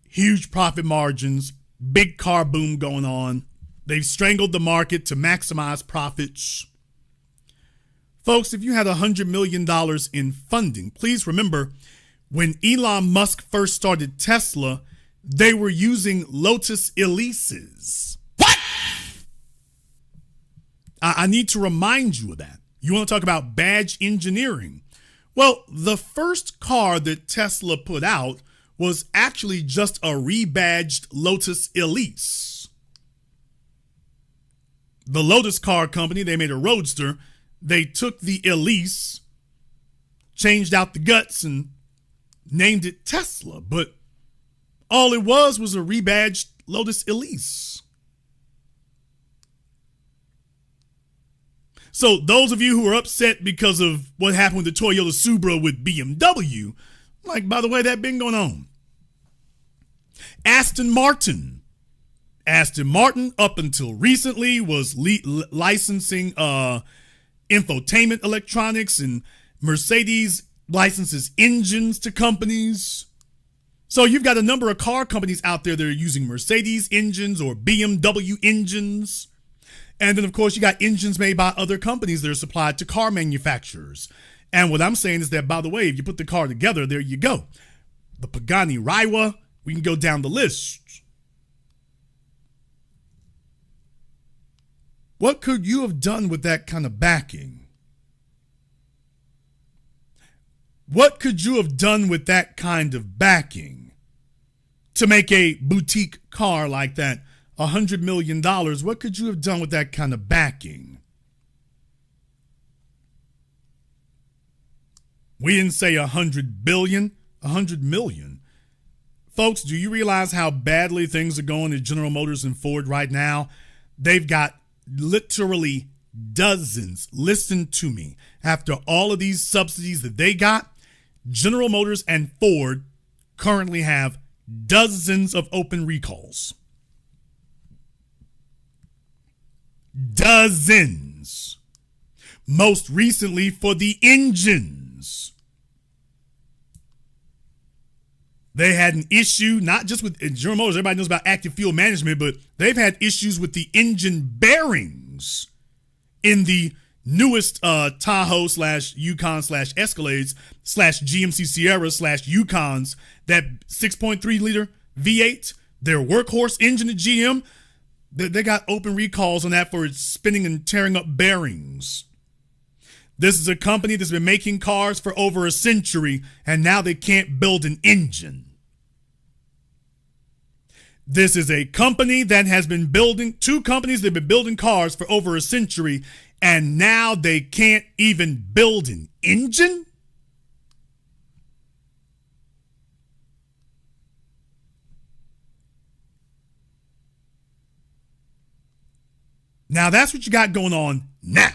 Huge profit margins, big car boom going on. They've strangled the market to maximize profits. Folks, if you had $100 million in funding, please remember when Elon Musk first started Tesla, they were using Lotus Elises. What? I need to remind you of that. You want to talk about badge engineering? Well, the first car that Tesla put out was actually just a rebadged Lotus Elise. The Lotus car company, they made a roadster. They took the Elise, changed out the guts, and named it Tesla. But all it was a rebadged Lotus Elise. So those of you who are upset because of what happened with the Toyota Supra with BMW, like, by the way, that been going on. Aston Martin up until recently was licensing infotainment electronics, and Mercedes licenses engines to companies. So you've got a number of car companies out there that are using Mercedes engines or BMW engines. And then, of course, you got engines made by other companies that are supplied to car manufacturers. And what I'm saying is that, by the way, if you put the car together, there you go. The Pagani Raiwa, we can go down the list. What could you have done with that kind of backing? What could you have done with that kind of backing to make a boutique car like that? $100 million. What could you have done with that kind of backing? We didn't say 100 billion, 100 million. Folks, do you realize how badly things are going at General Motors and Ford right now? They've got literally dozens. Listen to me. After all of these subsidies that they got, General Motors and Ford currently have dozens of open recalls. Dozens. Most recently for the engines. They had an issue, not just with General Motors, everybody knows about active fuel management, but they've had issues with the engine bearings in the newest Tahoe / Yukon / Escalades / GMC Sierra / Yukons, that 6.3 liter V8, their workhorse engine at GM. They got open recalls on that for spinning and tearing up bearings. This is a company that's been making cars for over a century, and now they can't build an engine. This is a company that has been building, two companies that have been building cars for over a century, and now they can't even build an engine? Now that's what you got going on now.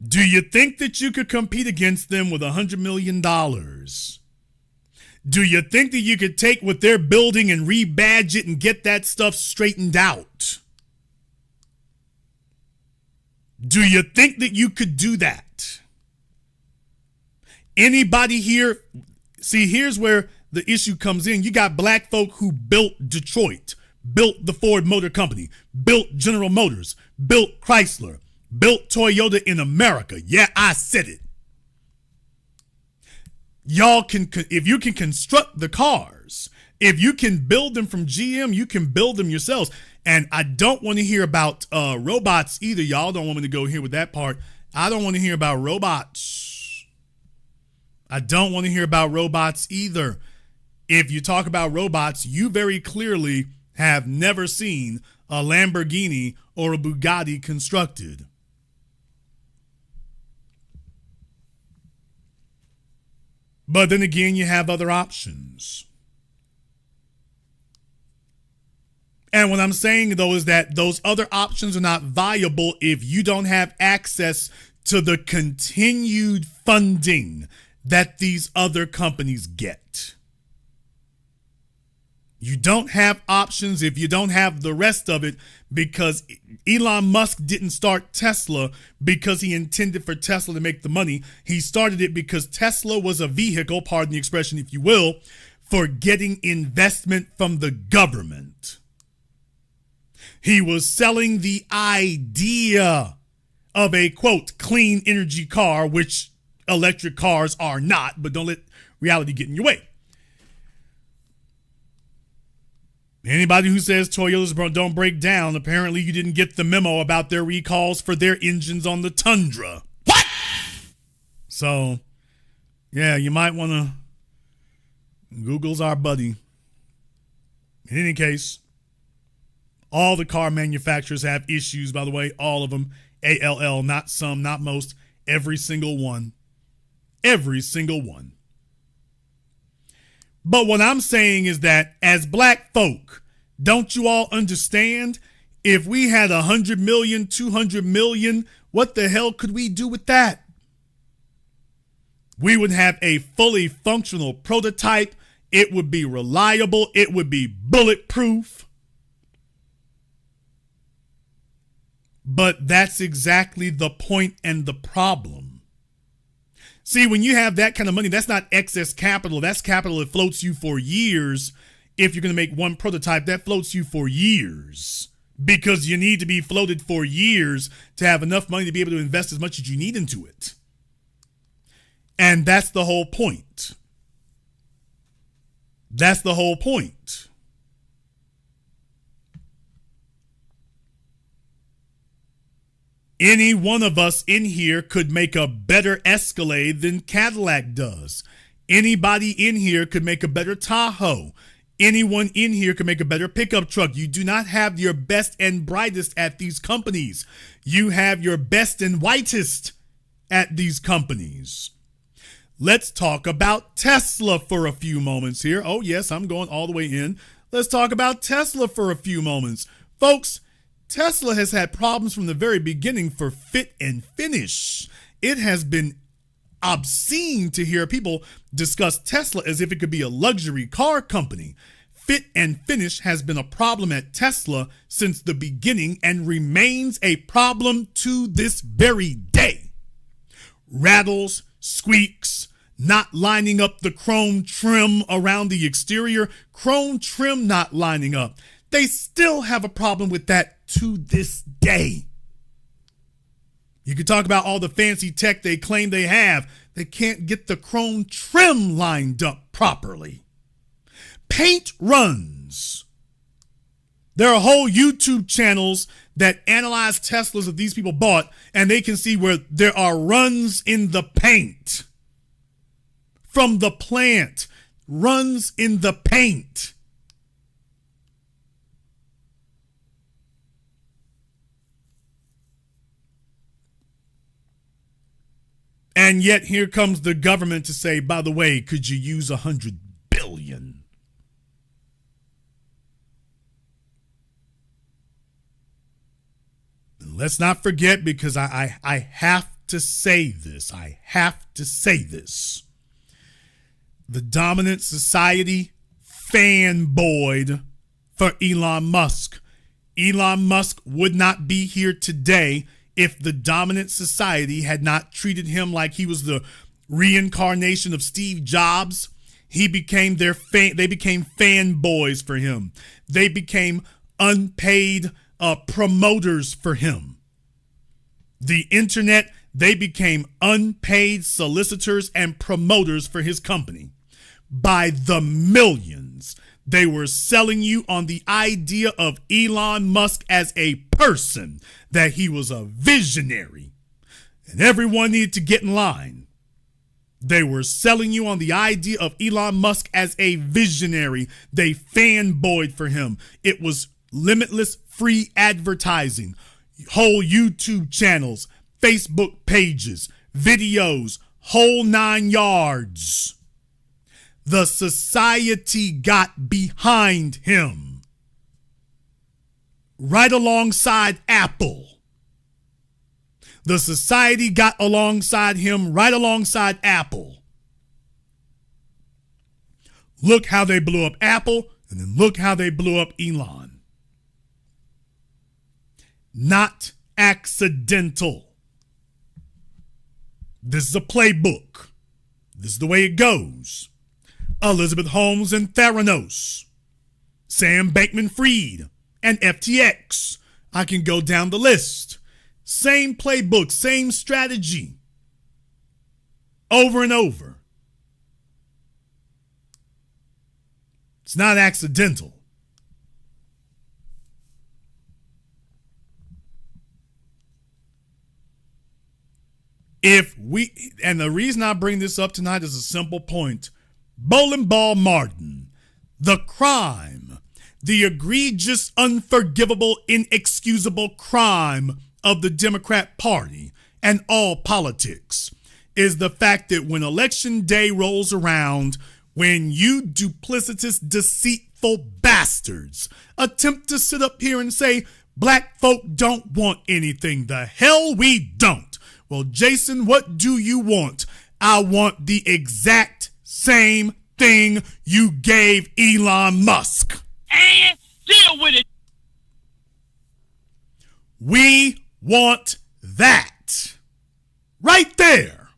Do you think that you could compete against them with $100 million? Do you think that you could take what they're building and rebadge it and get that stuff straightened out? Do you think that you could do that? Anybody here? See, here's where the issue comes in. You got black folk who built Detroit, built the Ford Motor Company, built General Motors, built Chrysler, built Toyota in America. Yeah, I said it. Y'all can, if you can construct the cars, if you can build them from GM, you can build them yourselves. And I don't want to hear about robots either. Y'all don't want me to go here with that part. I don't want to hear about robots. I don't want to hear about robots either. If you talk about robots, you very clearly have never seen a Lamborghini or a Bugatti constructed. But then again, you have other options. And what I'm saying, though, is that those other options are not viable if you don't have access to the continued funding that these other companies get. You don't have options if you don't have the rest of it, because Elon Musk didn't start Tesla because he intended for Tesla to make the money. He started it because Tesla was a vehicle, pardon the expression if you will, for getting investment from the government. He was selling the idea of a, quote, clean energy car, which electric cars are not, but don't let reality get in your way. Anybody who says Toyotas don't break down, apparently you didn't get the memo about their recalls for their engines on the Tundra. What? So, yeah, you might want to. Google's our buddy. In any case, all the car manufacturers have issues, by the way, all of them. ALL, not some, not most, every single one. Every single one. But what I'm saying is that as black folk, don't you all understand? If we had 100 million, 200 million, what the hell could we do with that? We would have a fully functional prototype. It would be reliable. It would be bulletproof. But that's exactly the point and the problem. See, when you have that kind of money, that's not excess capital. That's capital that floats you for years. If you're going to make one prototype, that floats you for years, because you need to be floated for years to have enough money to be able to invest as much as you need into it. And that's the whole point. That's the whole point. Any one of us in here could make a better Escalade than Cadillac does. Anybody in here could make a better Tahoe. Anyone in here could make a better pickup truck. You do not have your best and brightest at these companies. You have your best and whitest at these companies. Let's talk about Tesla for a few moments here. Oh, yes, I'm going all the way in. Let's talk about Tesla for a few moments. Folks, Tesla has had problems from the very beginning for fit and finish. It has been obscene to hear people discuss Tesla as if it could be a luxury car company. Fit and finish has been a problem at Tesla since the beginning and remains a problem to this very day. Rattles, squeaks, not lining up the chrome trim around the exterior, chrome trim not lining up. They still have a problem with that to this day. You could talk about all the fancy tech they claim they have. They can't get the chrome trim lined up properly. Paint runs There are whole YouTube channels that analyze Teslas that these people bought, and they can see where there are runs in the paint from the plant. Runs in the paint. And yet here comes the government to say, by the way, could you use $100 billion? Let's not forget, because I have to say this. I have to say this. The dominant society fanboyed for Elon Musk. Elon Musk would not be here today if the dominant society had not treated him like he was the reincarnation of Steve Jobs. They became fanboys for him. They became unpaid promoters for him. The internet, they became unpaid solicitors and promoters for his company. By the millions, they were selling you on the idea of Elon Musk as a person, that he was a visionary, and everyone needed to get in line. They were selling you on the idea of Elon Musk as a visionary. They fanboyed for him. It was limitless free advertising, whole YouTube channels, Facebook pages, videos, whole 9 yards. The society got behind him. Right alongside Apple. The society got alongside him, right alongside Apple. Look how they blew up Apple, and then look how they blew up Elon. Not accidental. This is a playbook. This is the way it goes. Elizabeth Holmes and Theranos, Sam Bankman-Fried and FTX. I can go down the list. Same playbook, same strategy. Over and over. It's not accidental. And the reason I bring this up tonight is a simple point. Bowling Ball Martin, the crime, the egregious, unforgivable, inexcusable crime of the Democrat Party and all politics is the fact that when election day rolls around, when you duplicitous, deceitful bastards attempt to sit up here and say, black folk don't want anything, the hell we don't. Well, Jason, what do you want? I want the exact same thing you gave Elon Musk. And deal with it. We want that. Right there.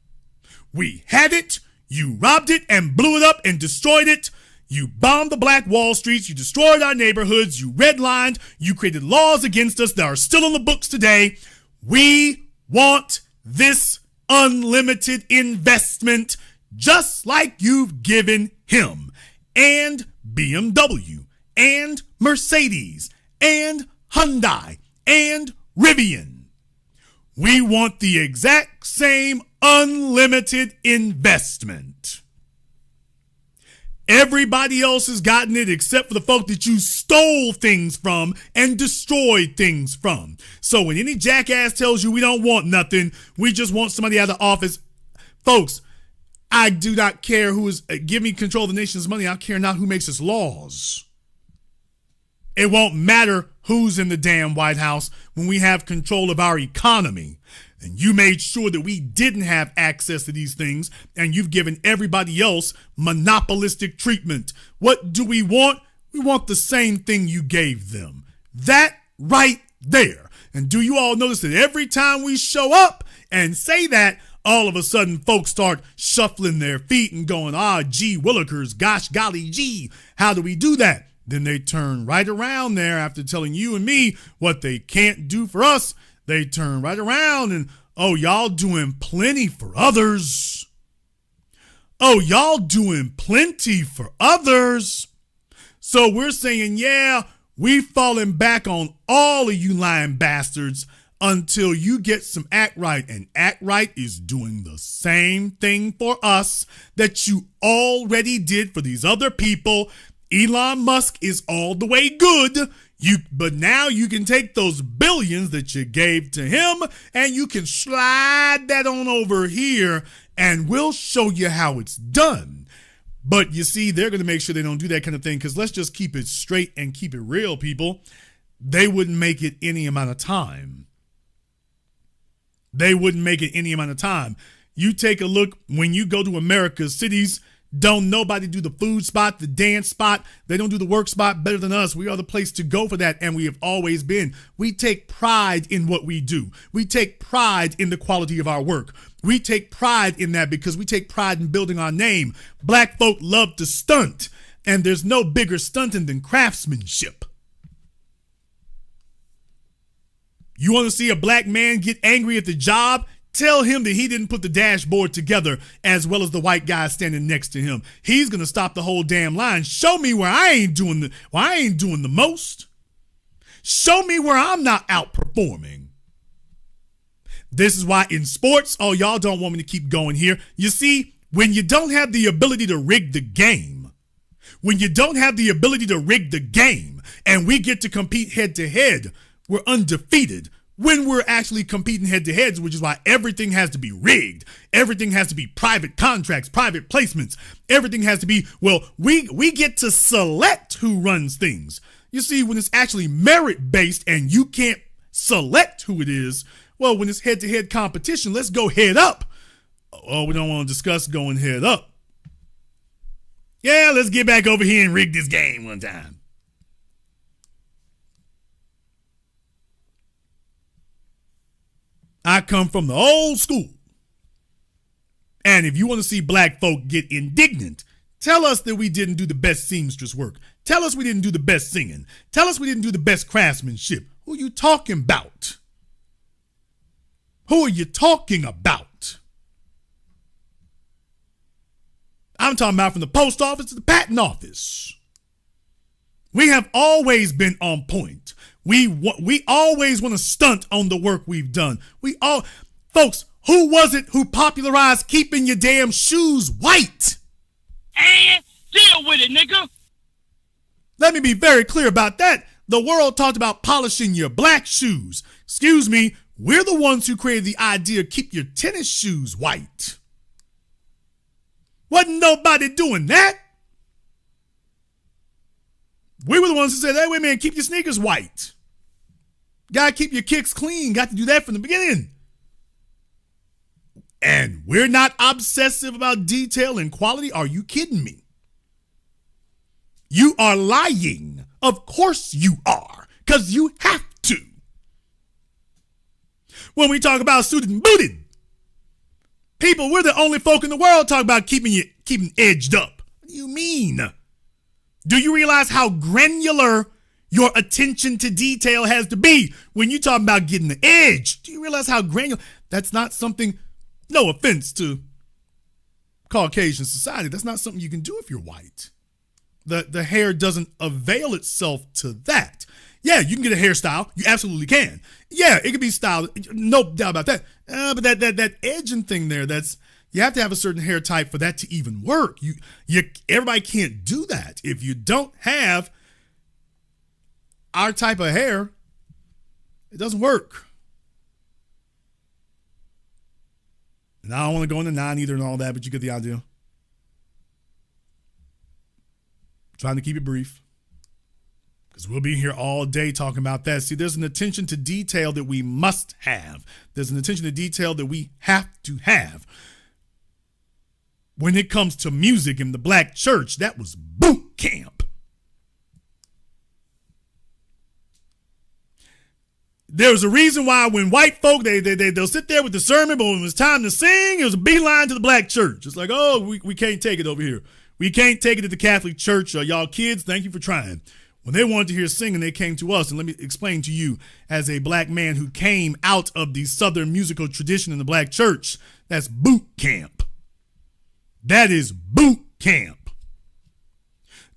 We had it. You robbed it and blew it up and destroyed it. You bombed the Black Wall Streets. You destroyed our neighborhoods. You redlined. You created laws against us that are still on the books today. We want this unlimited investment, just like you've given him, and BMW, and Mercedes, and Hyundai, and Rivian. We want the exact same unlimited investment. Everybody else has gotten it except for the folk that you stole things from and destroyed things from. So when any jackass tells you we don't want nothing, we just want somebody out of office, folks, I do not care who is give me control of the nation's money. I care not who makes its laws. It won't matter who's in the damn White House when we have control of our economy. And you made sure that we didn't have access to these things, and you've given everybody else monopolistic treatment. What do we want? We want the same thing you gave them. That right there. And do you all notice that every time we show up and say that, all of a sudden folks start shuffling their feet and going, gee willikers, gosh golly gee, how do we do that? Then they turn right around there after telling you and me what they can't do for us. They turn right around and, y'all doing plenty for others. Y'all doing plenty for others. So we're saying, yeah, We falling back on all of you lying bastards until you get some Act Right. And Act Right is doing the same thing for us that you already did for these other people. Elon Musk is all the way good. But now you can take those billions that you gave to him and you can slide that on over here and we'll show you how it's done. But you see, they're going to make sure they don't do that kind of thing, because let's just keep it straight and keep it real, people. They wouldn't make it any amount of time. They wouldn't make it any amount of time. You take a look, when you go to America's cities, don't nobody do the food spot, the dance spot. They don't do the work spot better than us. We are the place to go for that, and we have always been. We take pride in what we do. We take pride in the quality of our work. We take pride in that because we take pride in building our name. Black folk love to stunt, and there's no bigger stunting than craftsmanship. You want to see a black man get angry at the job? Tell him that he didn't put the dashboard together as well as the white guy standing next to him. He's going to stop the whole damn line. Show me where I ain't doing the most. Show me where I'm not outperforming. This is why in sports, oh, y'all don't want me to keep going here. You see, when you don't have the ability to rig the game, and we get to compete head to head, we're undefeated. When we're actually competing head to heads, which is why everything has to be rigged. Everything has to be private contracts, private placements. Everything has to be, well, we get to select who runs things. You see, when it's actually merit based and you can't select who it is, well, when it's head to head competition, let's go head up. Oh, we don't want to discuss going head up. Yeah, let's get back over here and rig this game one time. I come from the old school. And if you want to see black folk get indignant, tell us that we didn't do the best seamstress work. Tell us we didn't do the best singing. Tell us we didn't do the best craftsmanship. Who are you talking about? Who are you talking about? I'm talking about from the post office to the patent office. We have always been on point. We always want to stunt on the work we've done. Folks, who was it who popularized keeping your damn shoes white? And deal with it, nigga. Let me be very clear about that. The world talked about polishing your black shoes. Excuse me, we're the ones who created the idea of keep your tennis shoes white. Wasn't nobody doing that. We were the ones who said, hey, wait, man, keep your sneakers white. Gotta keep your kicks clean. Got to do that from the beginning. And we're not obsessive about detail and quality. Are you kidding me? You are lying. Of course you are, because you have to. When we talk about suited and booted, people, we're the only folk in the world talk about keeping edged up. What do you mean? Do you realize how granular your attention to detail has to be when you talk about getting the edge? Do you realize how granular? That's not something, no offense to Caucasian society, that's not something you can do if you're white. The hair doesn't avail itself to that. Yeah, you can get a hairstyle. You absolutely can. Yeah, it can be styled. No doubt about that. But that edging thing there, you have to have a certain hair type for that to even work. Everybody can't do that. If you don't have our type of hair, it doesn't work. And I don't want to go into non either and all that, but you get the idea. Trying to keep it brief, because we'll be here all day talking about that. See, there's an attention to detail that we must have. There's an attention to detail that we have to have. When it comes to music in the black church, that was boot camp. There's a reason why when white folk, they'll sit there with the sermon, but when it was time to sing, it was a beeline to the black church. It's like, oh, we can't take it over here. We can't take it to the Catholic Church. Y'all kids, thank you for trying. When they wanted to hear singing, they came to us. And let me explain to you, as a black man who came out of the Southern musical tradition in the black church, that's boot camp. That is boot camp.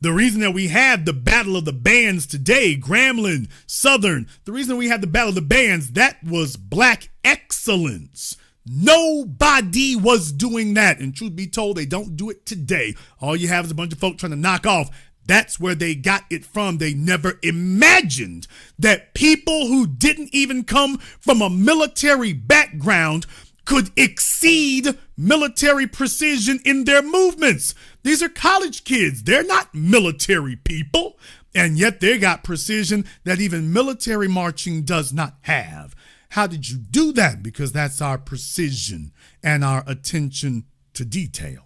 The reason that we have the Battle of the Bands today, Grambling, Southern, the reason we have the Battle of the Bands, that was black excellence. Nobody was doing that. And truth be told, they don't do it today. All you have is a bunch of folk trying to knock off. That's where they got it from. They never imagined that people who didn't even come from a military background could exceed military precision in their movements. These are college kids. They're not military people. And yet they got precision that even military marching does not have. How did you do that? Because that's our precision and our attention to detail.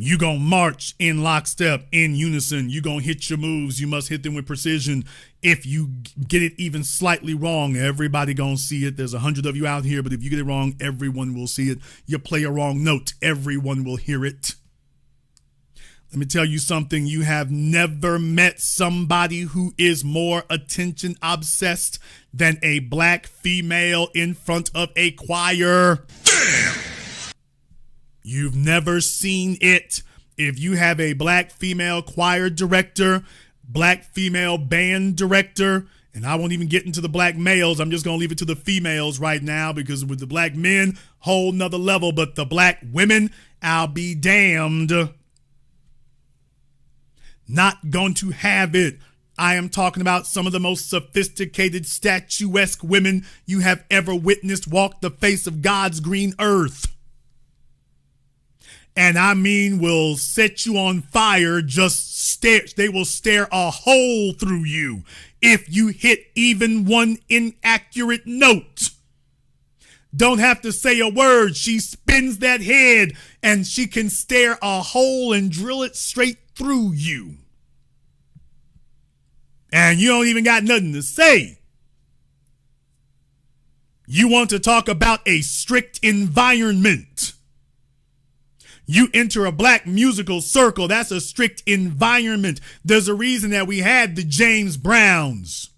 You gonna march in lockstep, in unison. You gonna hit your moves. You must hit them with precision. If you get it even slightly wrong, everybody gonna see it. There's 100 of you out here, but if you get it wrong, everyone will see it. You play a wrong note, everyone will hear it. Let me tell you something. You have never met somebody who is more attention obsessed than a black female in front of a choir. Damn! You've never seen it. If you have a black female choir director, black female band director, and I won't even get into the black males. I'm just going to leave it to the females right now, because with the black men, whole nother level. But the black women, I'll be damned. Not going to have it. I am talking about some of the most sophisticated, statuesque women you have ever witnessed walk the face of God's green earth. And I mean, will set you on fire, just stare. They will stare a hole through you if you hit even one inaccurate note. Don't have to say a word. She spins that head and she can stare a hole and drill it straight through you. And you don't even got nothing to say. You want to talk about a strict environment. You enter a black musical circle, that's a strict environment. There's a reason that we had the James Browns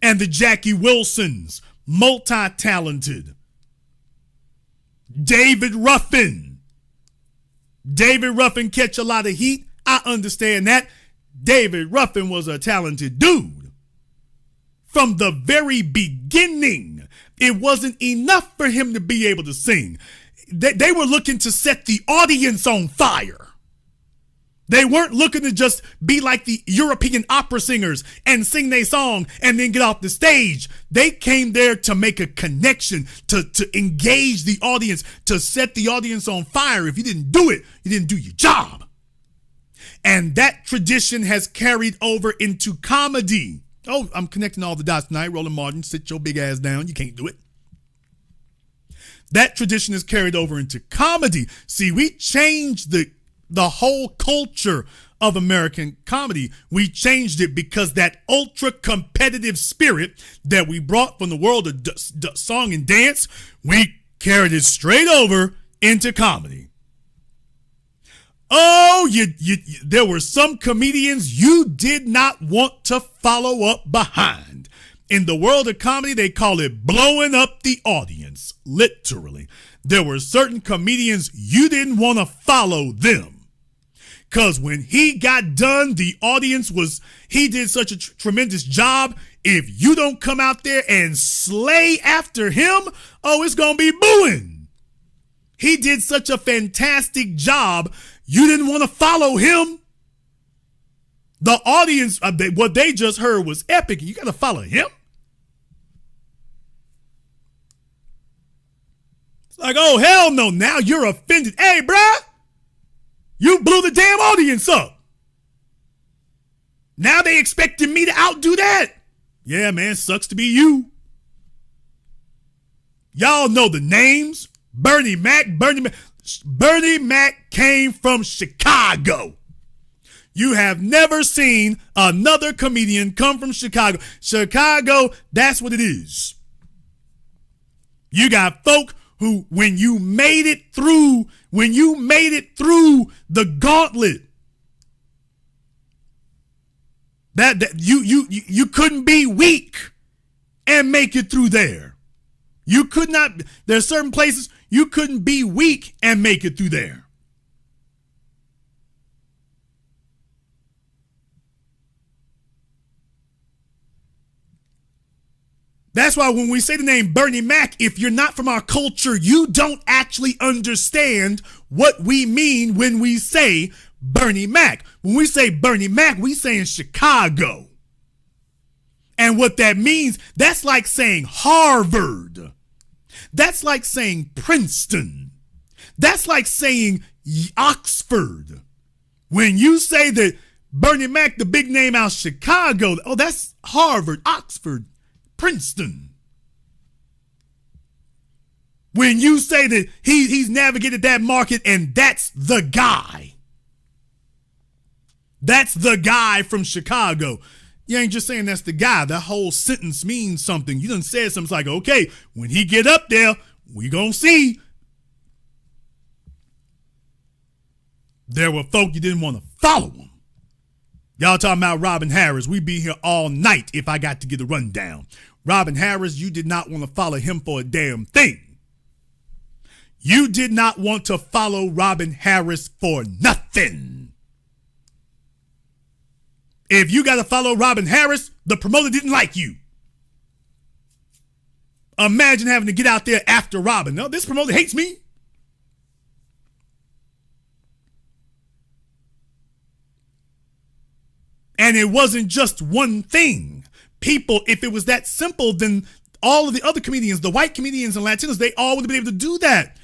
and the Jackie Wilsons, multi-talented. David Ruffin catch a lot of heat. I understand that. David Ruffin was a talented dude. From the very beginning, it wasn't enough for him to be able to sing. They were looking to set the audience on fire. They weren't looking to just be like the European opera singers and sing their song and then get off the stage. They came there to make a connection, to engage the audience, to set the audience on fire. If you didn't do it, you didn't do your job. And that tradition has carried over into comedy. Oh, I'm connecting all the dots tonight. Roland Martin, sit your big ass down. You can't do it. That tradition is carried over into comedy. See, we changed the whole culture of American comedy. We changed it because that ultra competitive spirit that we brought from the world of song and dance, we carried it straight over into comedy. Oh, there were some comedians you did not want to follow up behind. In the world of comedy, they call it blowing up the audience, literally. There were certain comedians you didn't want to follow them. Because when he got done, the audience he did such a tremendous job. If you don't come out there and slay after him, oh, it's going to be booing. He did such a fantastic job, you didn't want to follow him. The audience, what they just heard was epic. You got to follow him. It's like, oh, hell no. Now you're offended. Hey, bruh, you blew the damn audience up. Now they expecting me to outdo that. Yeah, man, sucks to be you. Y'all know the names. Bernie Mac came from Chicago. You have never seen another comedian come from Chicago. Chicago, that's what it is. You got folk who, when you made it through the gauntlet, that you couldn't be weak and make it through there. You could not. There's certain places You couldn't be weak and make it through there. That's why when we say the name Bernie Mac, if you're not from our culture, you don't actually understand what we mean when we say Bernie Mac. When we say Bernie Mac, we say in Chicago. And what that means, that's like saying Harvard. That's like saying Princeton. That's like saying Oxford. When you say that Bernie Mac, the big name out of Chicago, oh, that's Harvard, Oxford, Princeton. When you say that he's navigated that market and that's the guy. That's the guy from Chicago. You ain't just saying that's the guy. That whole sentence means something. You done said something like, okay, when he get up there, we gonna see. There were folk you didn't want to follow him. Y'all talking about Robin Harris. We'd be here all night if I got to get a rundown. Robin Harris, you did not want to follow him for a damn thing. You did not want to follow Robin Harris for nothing. If you got to follow Robin Harris, the promoter didn't like you. Imagine having to get out there after Robin. No, this promoter hates me. And it wasn't just one thing. People, if it was that simple, then all of the other comedians, the white comedians and Latinos, they all would have been able to do that.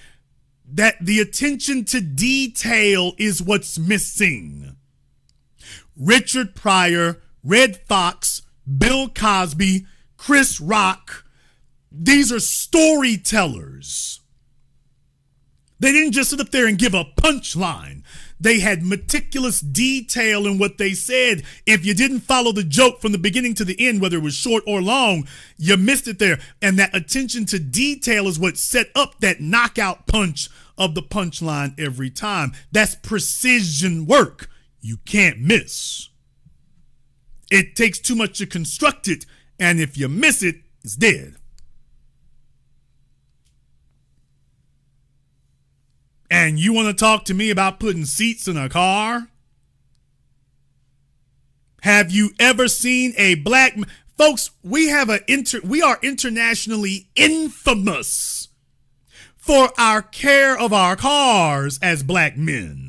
That the attention to detail is what's missing. Richard Pryor, Red Fox, Bill Cosby, Chris Rock, these are storytellers. They didn't just sit up there and give a punchline. They had meticulous detail in what they said. If you didn't follow the joke from the beginning to the end, whether it was short or long, you missed it there. And that attention to detail is what set up that knockout punch of the punchline every time. That's precision work. You can't miss. It takes too much to construct it, and if you miss it, it's dead. And you want to talk to me about putting seats in a car? Have you ever seen a black man? Folks, we are internationally infamous for our care of our cars as black men.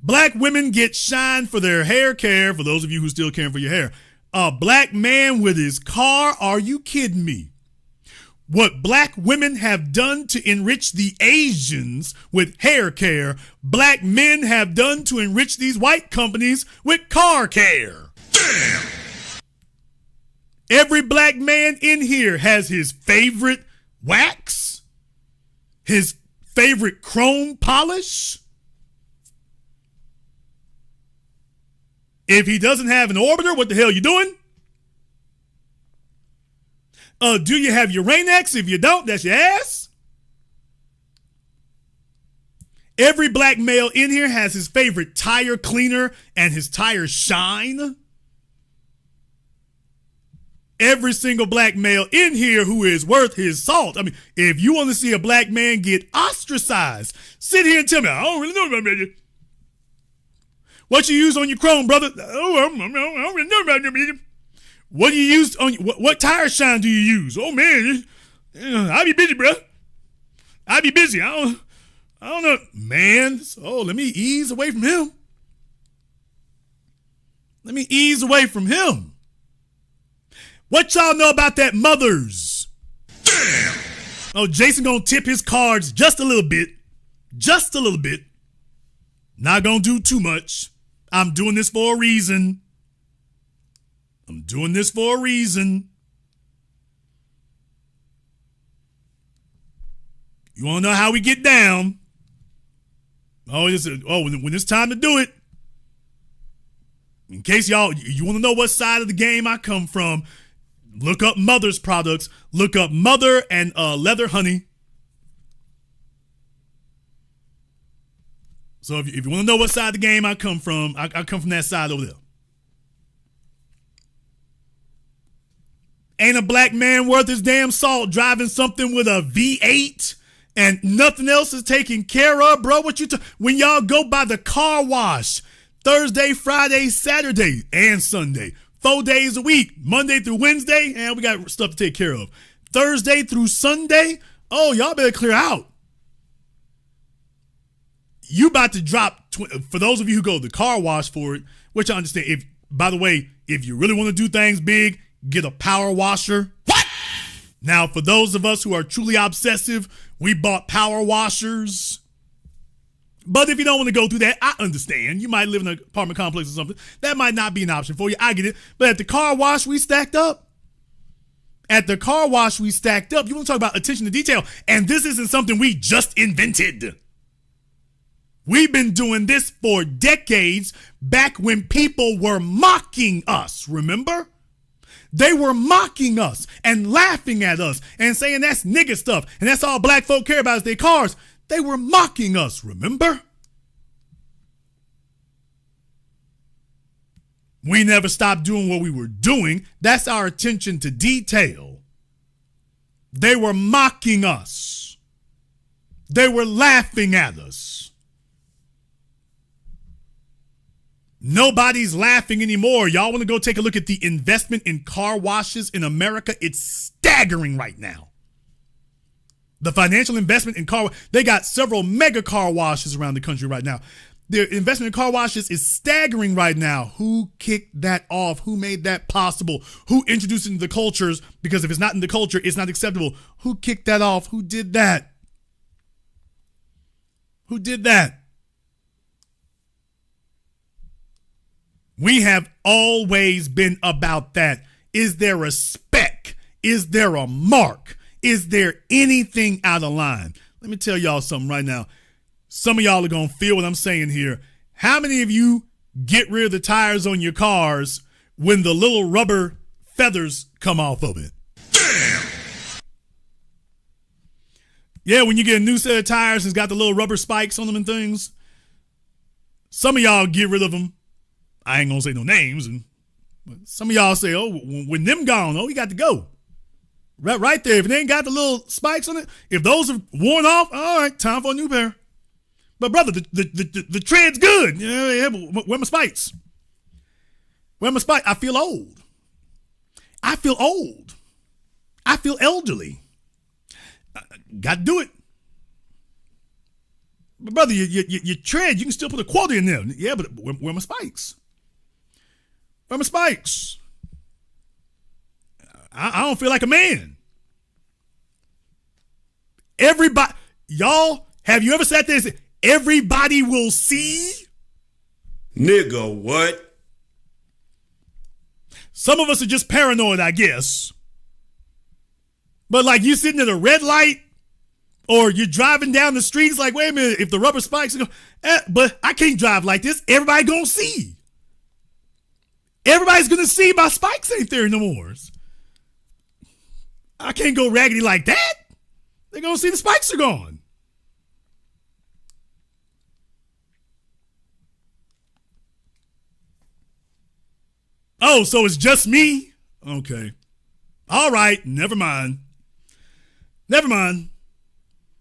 Black women get shined for their hair care, for those of you who still caring for your hair. A black man with his car? Are you kidding me? What black women have done to enrich the Asians with hair care, black men have done to enrich these white companies with car care. Damn! Every black man in here has his favorite wax, his favorite chrome polish. If he doesn't have an orbiter, what the hell you doing? Do you have your Rain-X? If you don't, that's your ass. Every black male in here has his favorite tire cleaner and his tires shine. Every single black male in here who is worth his salt. I mean, if you want to see a black man get ostracized, sit here and tell me, I don't really know about that. What you use on your chrome, brother? Oh, I don't really know about that. What do you use on what tire shine do you use? Oh man, I be busy, bro. I be busy. I don't know, man. So let me ease away from him. Let me ease away from him. What y'all know about that Mothers? Damn. Oh, Jason gonna tip his cards just a little bit. Just a little bit. Not gonna do too much. I'm doing this for a reason. I'm doing this for a reason. You want to know how we get down? When it's time to do it. In case you want to know what side of the game I come from, look up Mother's products. Look up Mother and Leather Honey. So if you want to know what side of the game I come from, I come from that side over there. Ain't a black man worth his damn salt driving something with a V8 and nothing else is taken care of, bro. What you when y'all go by the car wash Thursday, Friday, Saturday, and Sunday, 4 days a week, Monday through Wednesday, and we got stuff to take care of. Thursday through Sunday, oh, y'all better clear out. You about to drop, for those of you who go to the car wash for it, which I understand. If, by the way, if you really want to do things big, get a power washer. What? Now, for those of us who are truly obsessive, we bought power washers. But if you don't want to go through that, I understand. You might live in an apartment complex or something. That might not be an option for you. I get it. But at the car wash, we stacked up. At the car wash, we stacked up. You want to talk about attention to detail. And this isn't something we just invented. We've been doing this for decades, back when people were mocking us, remember? They were mocking us and laughing at us and saying that's nigga stuff and that's all black folk care about is their cars. They were mocking us, remember? We never stopped doing what we were doing. That's our attention to detail. They were mocking us. They were laughing at us. Nobody's laughing anymore. Y'all want to go take a look at the investment in car washes in America? It's staggering right now. The financial investment in they got several mega car washes around the country right now. Their investment in car washes is staggering right now. Who kicked that off? Who made that possible? Who introduced it into the cultures? Because if it's not in the culture, it's not acceptable. Who kicked that off? Who did that? Who did that? We have always been about that. Is there a spec? Is there a mark? Is there anything out of line? Let me tell y'all something right now. Some of y'all are going to feel what I'm saying here. How many of you get rid of the tires on your cars when the little rubber feathers come off of it? Damn! Yeah, when you get a new set of tires and it's got the little rubber spikes on them and things. Some of y'all get rid of them. I ain't gonna say no names, but some of y'all say, oh, when them gone, oh, we got to go. Right there. If it ain't got the little spikes on it, if those are worn off, all right, time for a new pair. But brother, the tread's good. Yeah, where my spikes? Where my spikes? I feel old. I feel old. I feel elderly. Got to do it. But brother, your tread, you can still put a quarter in there. Yeah, but where my spikes? Where my spikes? I don't feel like a man. Everybody, y'all, have you ever sat there and said, everybody will see? Nigga, what? Some of us are just paranoid, I guess. But like you sitting at a red light or you're driving down the streets like, wait a minute, if the rubber spikes go, but I can't drive like this. Everybody gonna see. Everybody's gonna see my spikes ain't there no more. I can't go raggedy like that. They're gonna see the spikes are gone. Oh, so it's just me? Okay. All right, never mind. Never mind.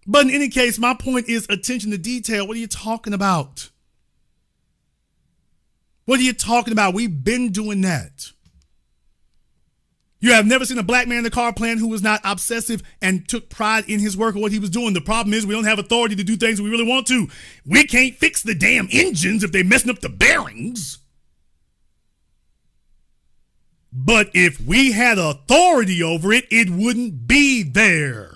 But in any case, my point is attention to detail. What are you talking about? What are you talking about? We've been doing that. You have never seen a black man in the car plant who was not obsessive and took pride in his work or what he was doing. The problem is we don't have authority to do things we really want to. We can't fix the damn engines if they're messing up the bearings. But if we had authority over it, it wouldn't be there.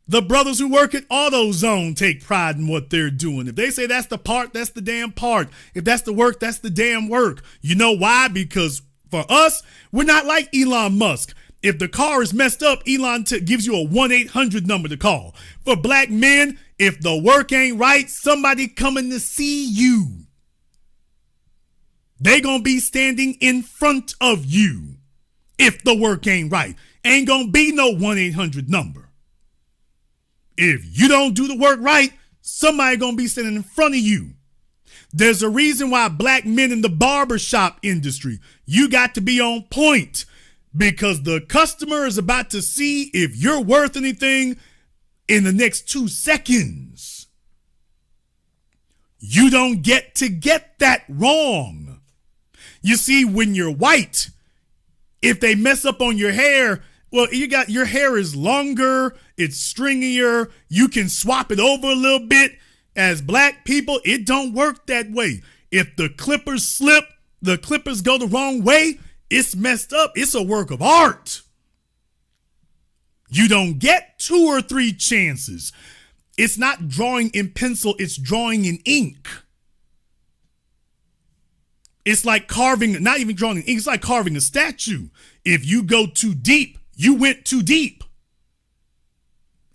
The brothers who work at AutoZone take pride in what they're doing. If they say that's the part, that's the damn part. If that's the work, that's the damn work. You know why? Because for us, we're not like Elon Musk. If the car is messed up, Elon gives you a 1-800 number to call. For black men, if the work ain't right, somebody coming to see you. They gonna be standing in front of you if the work ain't right. Ain't gonna be no 1-800 number. If you don't do the work right, somebody gonna be standing in front of you. There's a reason why black men in the barbershop industry, you got to be on point because the customer is about to see if you're worth anything in the next 2 seconds. You don't get to get that wrong. You see, when you're white, if they mess up on your hair, well, your hair is longer, it's stringier, you can swap it over a little bit. As black people, it don't work that way. If the clippers slip, the clippers go the wrong way, it's messed up. It's a work of art. You don't get 2 or 3 chances. It's not drawing in pencil, it's drawing in ink. It's like carving, not even drawing in ink, it's like carving a statue. If you go too deep, you went too deep.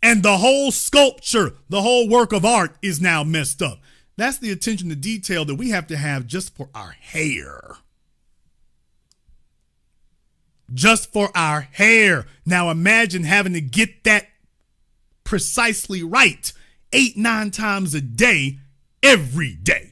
And the whole sculpture, the whole work of art is now messed up. That's the attention to detail that we have to have just for our hair. Just for our hair. Now imagine having to get that precisely right 8-9 times a day, every day.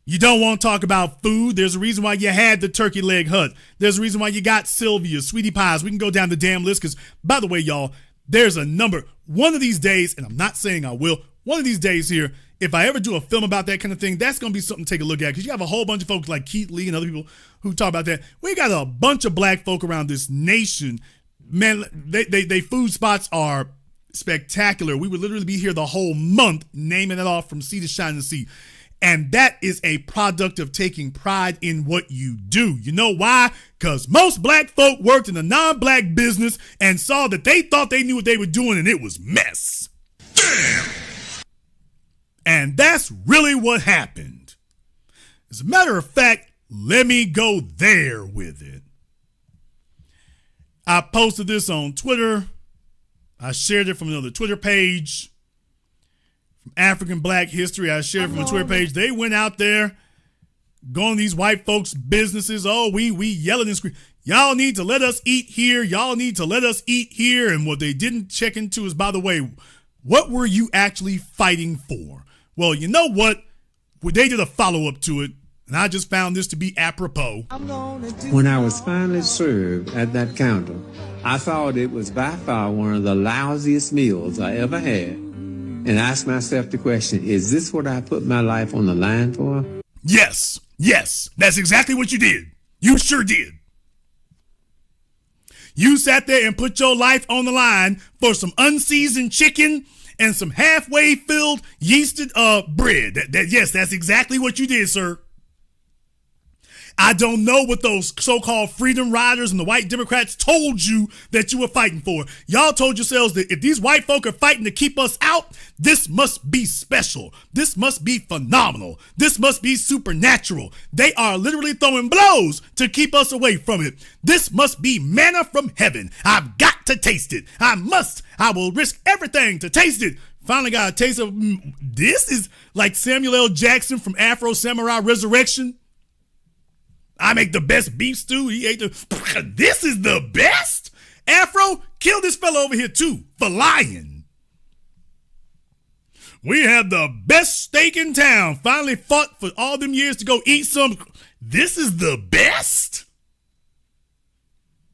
You don't want to talk about food. There's a reason why you had the turkey leg hut. There's a reason why you got Sylvia, Sweetie Pies. We can go down the damn list because, by the way, y'all, there's a number. One of these days, and I'm not saying I will, one of these days here, if I ever do a film about that kind of thing, that's going to be something to take a look at because you have a whole bunch of folks like Keith Lee and other people who talk about that. We got a bunch of black folk around this nation. Man, they food spots are spectacular. We would literally be here the whole month naming it off from sea to shining sea. And that is a product of taking pride in what you do. You know why? Because most black folk worked in a non-black business and saw that they thought they knew what they were doing and it was mess. Damn! And that's really what happened. As a matter of fact, let me go there with it. I posted this on Twitter. I shared it from another Twitter page. From African Black History, I shared from a Twitter page. They went out there, going to these white folks' businesses. Oh, we yelling and screaming. Y'all need to let us eat here. Y'all need to let us eat here. And what they didn't check into is, by the way, what were you actually fighting for? Well, you know what? They did a follow-up to it, and I just found this to be apropos. When I was finally served at that counter, I thought it was by far one of the lousiest meals I ever had. And ask myself the question, is this what I put my life on the line for? Yes, that's exactly what you did. You sure did. You sat there and put your life on the line for some unseasoned chicken and some halfway filled yeasted bread. Yes, that's exactly what you did, sir. I don't know what those so-called freedom riders and the white Democrats told you that you were fighting for. Y'all told yourselves that if these white folk are fighting to keep us out, this must be special. This must be phenomenal. This must be supernatural. They are literally throwing blows to keep us away from it. This must be manna from heaven. I've got to taste it. I will risk everything to taste it. Finally got a taste of this is like Samuel L. Jackson from Afro Samurai Resurrection. I make the best beef stew. He ate this is the best? Afro, kill this fella over here too for lying. We have the best steak in town. Finally fought for all them years to go eat some. This is the best?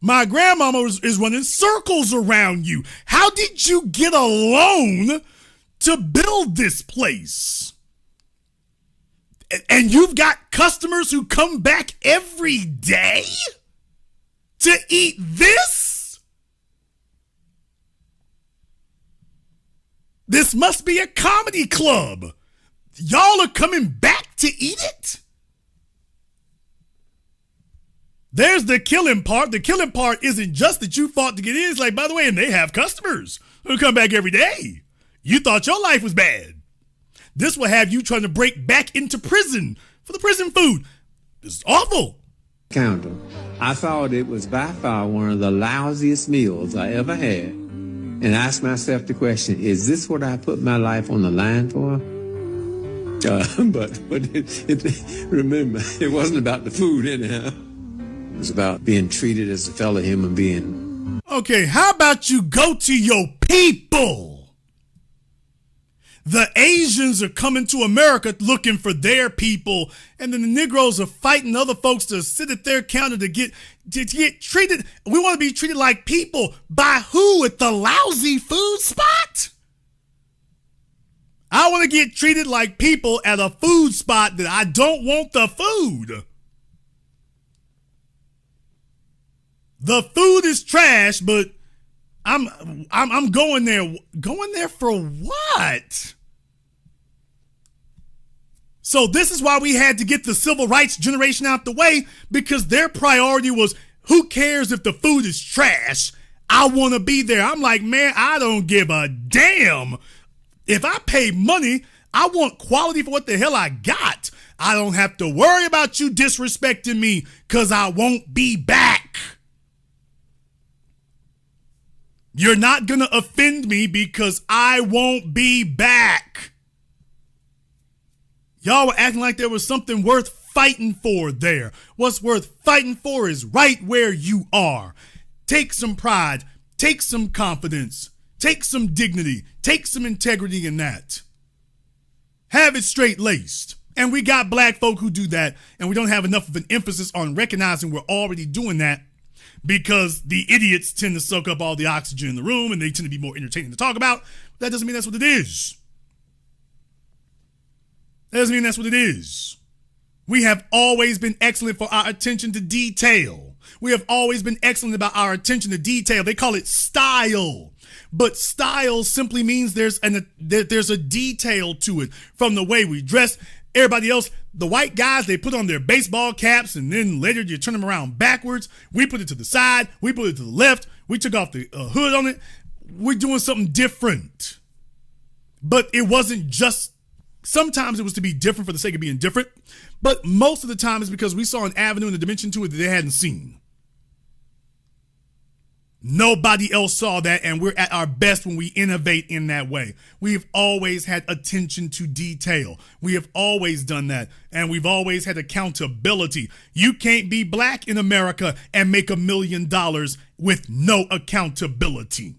My grandmama is running circles around you. How did you get a loan to build this place? And you've got customers who come back every day to eat this? This must be a comedy club. Y'all are coming back to eat it? There's the killing part. The killing part isn't just that you fought to get in. It's like, by the way, and they have customers who come back every day. You thought your life was bad. This will have you trying to break back into prison for the prison food. This is awful. Counter. I thought it was by far one of the lousiest meals I ever had. And asked myself the question, is this what I put my life on the line for? But remember, it wasn't about the food anyhow. It was about being treated as a fellow human being Okay, how about you go to your people? The Asians are coming to America looking for their people, and then the Negroes are fighting other folks to sit at their counter to get treated. We want to be treated like people. By who? At the lousy food spot? I want to get treated like people at a food spot that I don't want the food. The food is trash, but I'm going there. Going there for what? So this is why we had to get the civil rights generation out the way, because their priority was, who cares if the food is trash? I want to be there. I'm like, man, I don't give a damn. If I pay money, I want quality for what the hell I got. I don't have to worry about you disrespecting me, because I won't be back. You're not going to offend me because I won't be back. Y'all were acting like there was something worth fighting for there. What's worth fighting for is right where you are. Take some pride. Take some confidence. Take some dignity. Take some integrity in that. Have it straight-laced. And we got black folk who do that, and we don't have enough of an emphasis on recognizing we're already doing that, because the idiots tend to soak up all the oxygen in the room and they tend to be more entertaining to talk about. That doesn't mean that's what it is. That doesn't mean that's what it is. We have always been excellent for our attention to detail. We have always been excellent about our attention to detail. They call it style. But style simply means there's a detail to it. From the way we dress, everybody else, the white guys, they put on their baseball caps and then later you turn them around backwards. We put it to the side. We put it to the left. We took off the hood on it. We're doing something different. But it wasn't just, sometimes it was to be different for the sake of being different. But most of the time it's because we saw an avenue and a dimension to it that they hadn't seen. Nobody else saw that, and we're at our best when we innovate in that way. We've always had attention to detail. We have always done that, and we've always had accountability. You can't be black in America and make $1 million with no accountability.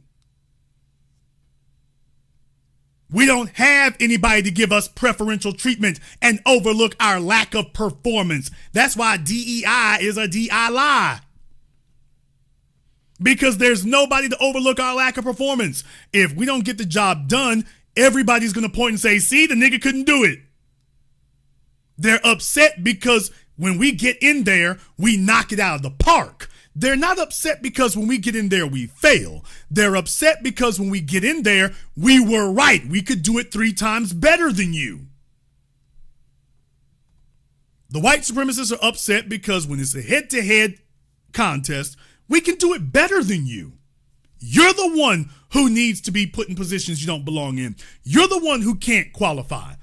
We don't have anybody to give us preferential treatment and overlook our lack of performance. That's why DEI is a DI lie. Because there's nobody to overlook our lack of performance. If we don't get the job done, everybody's going to point and say, see, the nigga couldn't do it. They're upset because when we get in there, we knock it out of the park. They're not upset because when we get in there, we fail. They're upset because when we get in there, we were right. We could do it 3 times better than you. The white supremacists are upset because when it's a head-to-head contest, we can do it better than you. You're the one who needs to be put in positions you don't belong in. You're the one who can't qualify.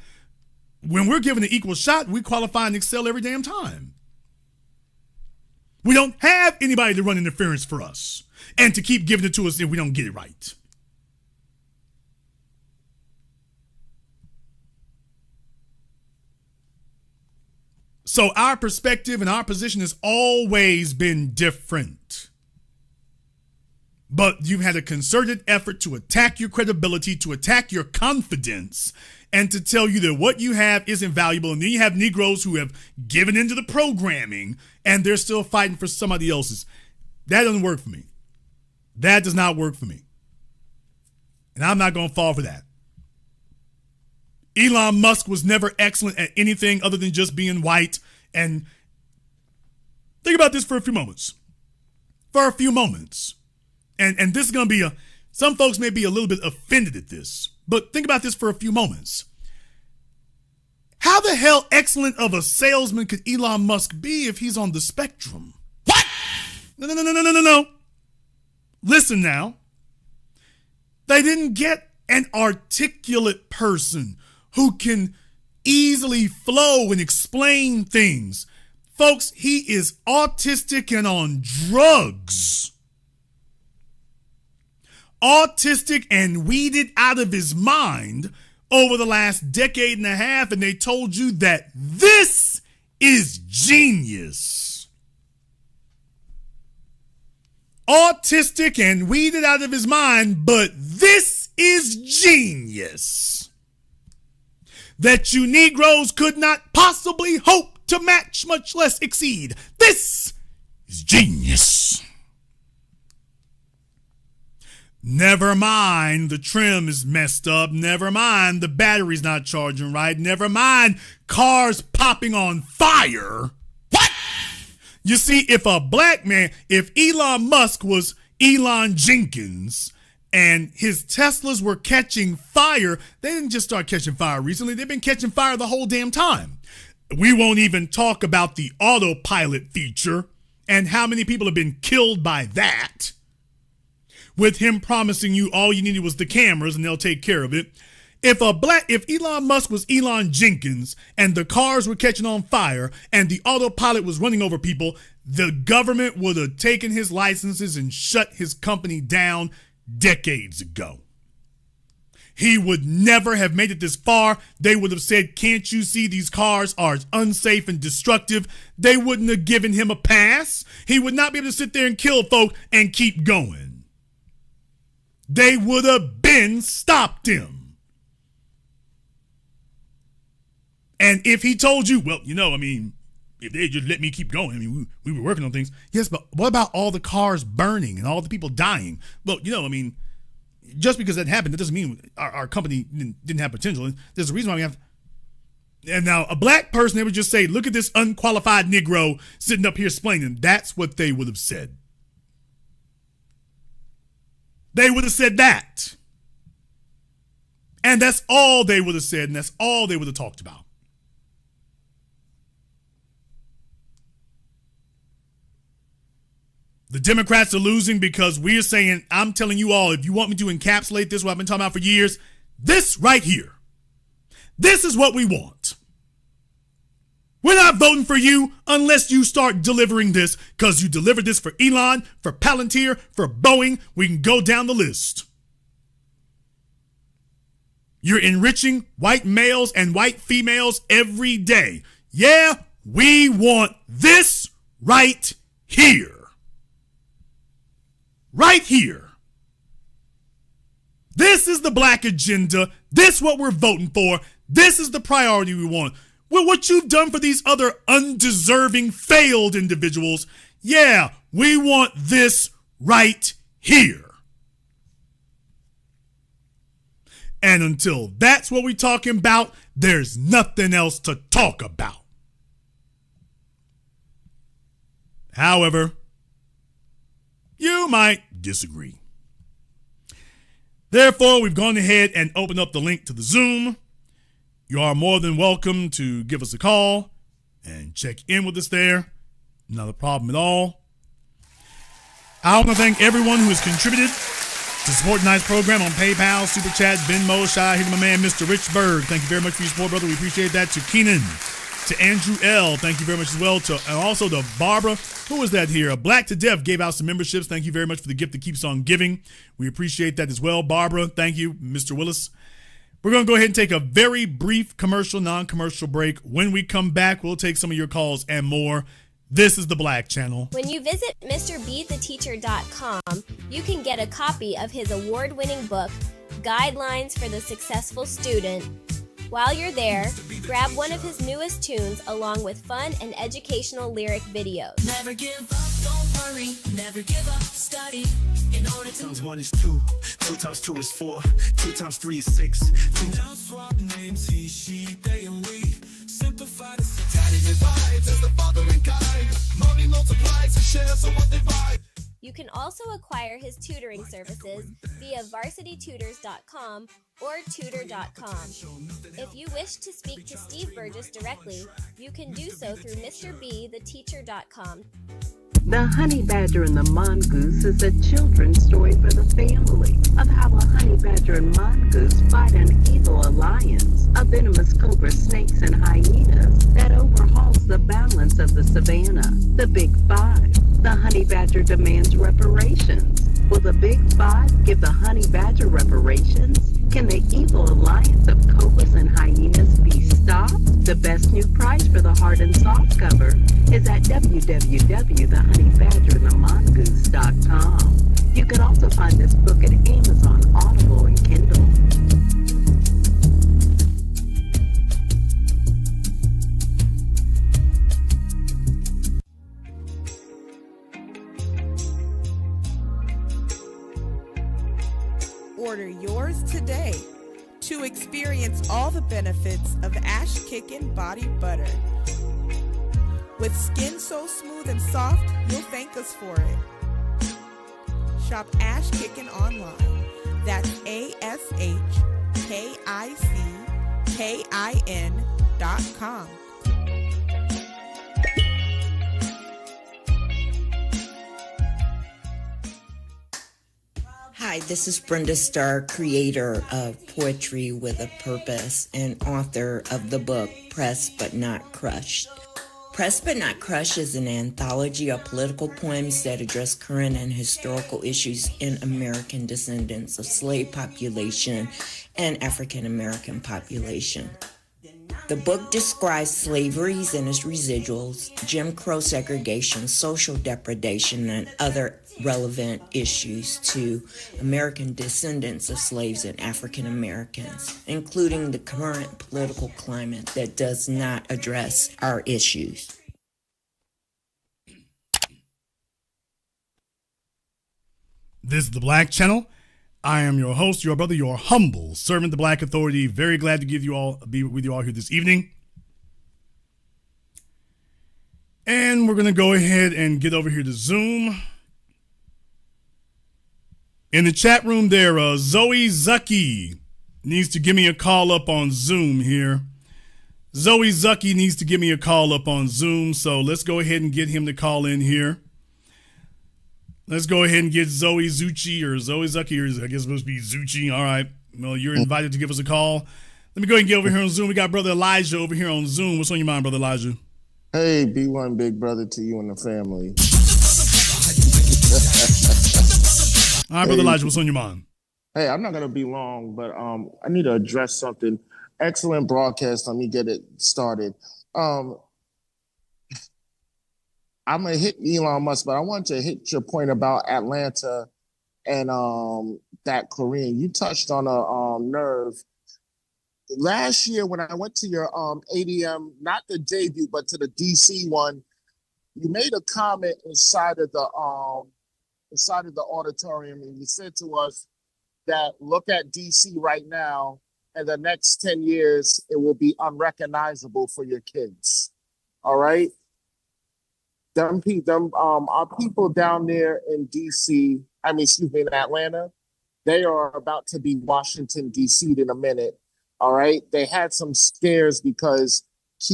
When we're given an equal shot, we qualify and excel every damn time. We don't have anybody to run interference for us and to keep giving it to us if we don't get it right. So our perspective and our position has always been different. But you've had a concerted effort to attack your credibility, to attack your confidence, and to tell you that what you have isn't valuable. And then you have Negroes who have given into the programming and they're still fighting for somebody else's. That doesn't work for me. That does not work for me. And I'm not going to fall for that. Elon Musk was never excellent at anything other than just being white. And think about this for a few moments. For a few moments. And this is going to be some folks may be a little bit offended at this, but think about this for a few moments. How the hell excellent of a salesman could Elon Musk be if he's on the spectrum? What? No. Listen now. They didn't get an articulate person who can easily flow and explain things. Folks, he is autistic and on drugs. Autistic and weeded out of his mind over the last decade and a half, and they told you that this is genius. autistic and weeded out of his mind, but this is genius. That you Negroes could not possibly hope to match, much less exceed. This is genius. Never mind the trim is messed up. Never mind the battery's not charging right. Never mind cars popping on fire. What? You see, if a black man, if Elon Musk was Elon Jenkins and his Teslas were catching fire, they didn't just start catching fire recently. They've been catching fire the whole damn time. We won't even talk about the autopilot feature and how many people have been killed by that. With him promising you all you needed was the cameras and they'll take care of it. If Elon Musk was Elon Jenkins and the cars were catching on fire and the autopilot was running over people, the government would have taken his licenses and shut his company down decades ago. He would never have made it this far. They would have said, can't you see these cars are unsafe and destructive? They wouldn't have given him a pass. He would not be able to sit there and kill folk and keep going. They would have been stopped him. And if he told you, well, if they just let me keep going, we were working on things. Yes, but what about all the cars burning and all the people dying? Well, just because that happened, that doesn't mean our company didn't have potential. There's a reason why we have. And now a black person, they would just say, look at this unqualified Negro sitting up here explaining. That's what they would have said. They would have said that. And that's all they would have said, and that's all they would have talked about. The Democrats are losing because we're saying, I'm telling you all, if you want me to encapsulate this, what I've been talking about for years, this right here. This is what we want. We're not voting for you unless you start delivering this, because you delivered this for Elon, for Palantir, for Boeing. We can go down the list. You're enriching white males and white females every day. Yeah, we want this right here. Right here. This is the black agenda. This is what we're voting for. This is the priority we want. Well, what you've done for these other undeserving, failed individuals, yeah, we want this right here. And until that's what we're talking about, there's nothing else to talk about. However, you might disagree. Therefore, we've gone ahead and opened up the link to the Zoom. You are more than welcome to give us a call and check in with us there. Not a problem at all. I want to thank everyone who has contributed to support tonight's program on PayPal, Super Chat, Venmo, Shy, here to my man, Mr. Rich Berg. Thank you very much for your support, brother. We appreciate that. To Keenan, to Andrew L., thank you very much as well. And also to Barbara, who was that here? Black to Deaf gave out some memberships. Thank you very much for the gift that keeps on giving. We appreciate that as well. Barbara, thank you. Mr. Willis. We're going to go ahead and take a very brief commercial, non-commercial break. When we come back, we'll take some of your calls and more. This is the Black Channel. When you visit MrBeTheTeacher.com, you can get a copy of his award-winning book, Guidelines for the Successful Student. While you're there, grab one of his newest tunes along with fun and educational lyric videos. Never give up, don't worry, never give up, study. In order to 1 is 2, 2 times 2 is 4, 2 times 3 is 6. 2 now swap names, he, she, they, and we. Simplify the daddy divides as the father and guide. Money multiplies and shares of what they buy. You can also acquire his tutoring services via varsitytutors.com or tutor.com. If you wish to speak to Steve Burgess directly, you can do so through MrBeTheTeacher.com. The Honey Badger and the Mongoose is a children's story for the family of how a honey badger and mongoose fight an evil alliance of venomous cobra snakes and hyenas that overhauls the balance of the savannah. The Big Five. The honey badger demands reparations. Will the Big Five give the honey badger reparations? Can the evil alliance of cobras and hyenas be stopped? The best new price for the hard and soft cover is at www.thehoneyBadgerandthemongoose.com. You can also find this book at Amazon, Audible, and Kindle. Order yours today to experience all the benefits of Ash Kickin' Body Butter. With skin so smooth and soft, you'll thank us for it. Shop Ash Kickin' online. That's ASHKICKIN.com. Hi, this is Brenda Starr, creator of Poetry with a Purpose and author of the book Pressed But Not Crushed. Pressed But Not Crushed is an anthology of political poems that address current and historical issues in American descendants of slave population and African American population. The book describes slaveries and its residuals, Jim Crow segregation, social depredation, and other relevant issues to American descendants of slaves and African Americans, including the current political climate that does not address our issues. This is the Black Channel. I am your host, your brother, your humble servant, the Black Authority. Very glad to be with you all here this evening. And we're going to go ahead and get over here to Zoom. In the chat room there, Zoe Zucky needs to give me a call up on Zoom here. Zoe Zucky needs to give me a call up on Zoom, so let's go ahead and get him to call in here. Let's go ahead and get Zoe Zucci or Zoe Zucky, or I guess it's supposed to be Zucci. All right. Well, you're invited to give us a call. Let me go ahead and get over here on Zoom. We got Brother Elijah over here on Zoom. What's on your mind, Brother Elijah? Hey, B1 big brother to you and the family. All right, Brother Elijah, what's on your mind? Hey, I'm not going to be long, but I need to address something. Excellent broadcast. Let me get it started. I'm going to hit Elon Musk, but I want to hit your point about Atlanta and that Korean. You touched on a nerve. Last year when I went to your ADM, not the debut, but to the DC one, you made a comment inside of the auditorium, and you said to us that look at DC right now, and the next 10 years, it will be unrecognizable for your kids. All right? Our people down there in DC, in Atlanta, they are about to be Washington, D.C. in a minute. All right. They had some scares because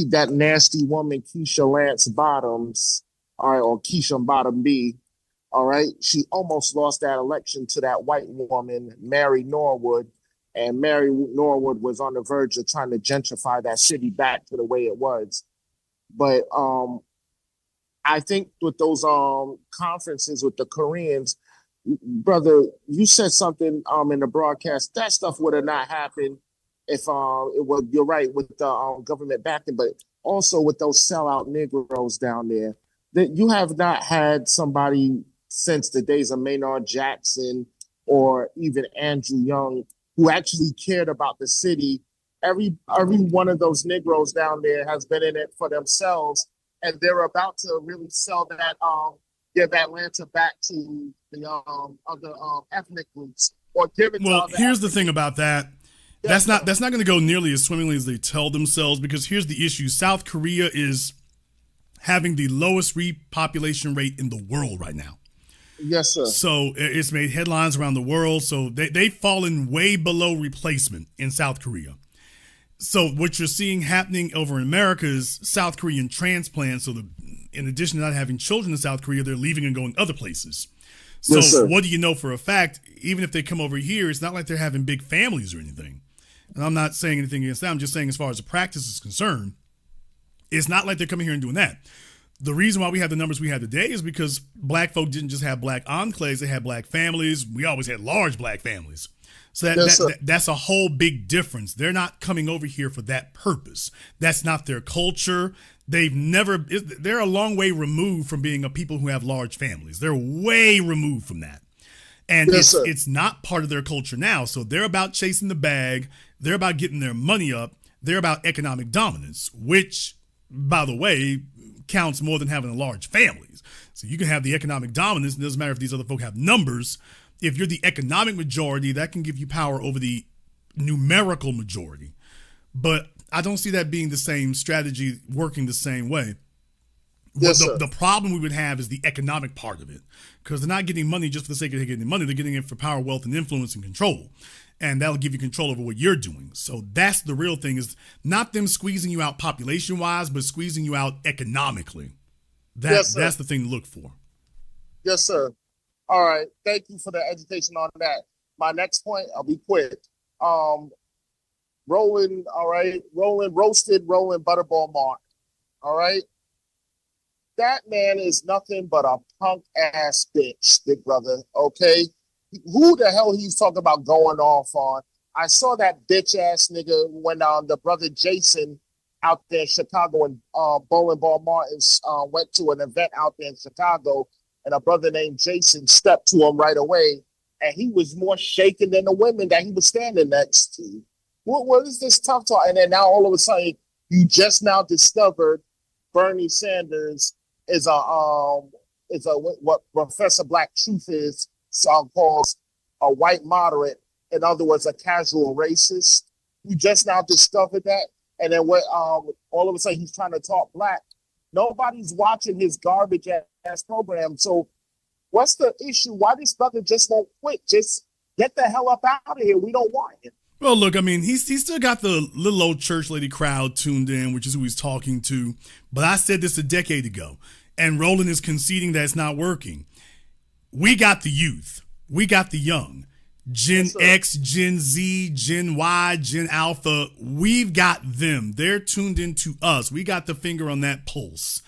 that nasty woman, Keisha Lance Bottoms, all right, or Keisha Bottom B, all right, she almost lost that election to that white woman, Mary Norwood. And Mary Norwood was on the verge of trying to gentrify that city back to the way it was. But I think with those conferences with the Koreans, brother, you said something in the broadcast. That stuff would have not happened if it was. You're right with the government backing, but also with those sellout Negroes down there. That you have not had somebody since the days of Maynard Jackson or even Andrew Young who actually cared about the city. Every one of those Negroes down there has been in it for themselves. And they're about to really sell that, give Atlanta back to the other ethnic groups, or give it. Well, here's the thing about that. That's not going to go nearly as swimmingly as they tell themselves, because here's the issue: South Korea is having the lowest repopulation rate in the world right now. Yes, sir. So it's made headlines around the world. So they've fallen way below replacement in South Korea. So what you're seeing happening over in America is South Korean transplants. So in addition to not having children in South Korea, they're leaving and going other places. So yes, what do you know for a fact? Even if they come over here, it's not like they're having big families or anything. And I'm not saying anything against that. I'm just saying as far as the practice is concerned, it's not like they're coming here and doing that. The reason why we have the numbers we have today is because black folk didn't just have black enclaves. They had black families. We always had large black families. So that's a whole big difference. They're not coming over here for that purpose. That's not their culture. They're a long way removed from being a people who have large families. They're way removed from that. And it's not part of their culture now. So they're about chasing the bag. They're about getting their money up. They're about economic dominance, which, by the way, counts more than having a large families. So you can have the economic dominance. It doesn't matter if these other folk have numbers. If you're the economic majority, that can give you power over the numerical majority. But I don't see that being the same strategy working the same way. The problem we would have is the economic part of it, because they're not getting money just for the sake of getting money. They're getting it for power, wealth, and influence and control. And that'll give you control over what you're doing. So that's the real thing, is not them squeezing you out population-wise, but squeezing you out economically. That's the thing to look for. Yes, sir. All right. Thank you for the education on that. My next point, I'll be quick. Roland Butterball Mark. All right. That man is nothing but a punk ass bitch, big brother. Okay. Who the hell he's talking about going off on? I saw that bitch ass nigga when the brother Jason out there in Chicago and Bowling Ball Martins went to an event out there in Chicago, and a brother named Jason stepped to him right away, and he was more shaken than the women that he was standing next to. What is this tough talk? And then now all of a sudden, you just now discovered Bernie Sanders is what Professor Black Truth is calls a white moderate. In other words, a casual racist. You just now discovered that, and then what? All of a sudden, he's trying to talk black. Nobody's watching his garbage ass program. So, what's the issue? Why this brother just won't quit? Just get the hell up out of here. We don't want him. Well, look, I mean, he's still got the little old church lady crowd tuned in, which is who he's talking to. But I said this a decade ago, and Roland is conceding that it's not working. We got the youth. We got the young. Gen X, Gen Z, Gen Y, Gen Alpha. We've got them. They're tuned into us. We got the finger on that pulse.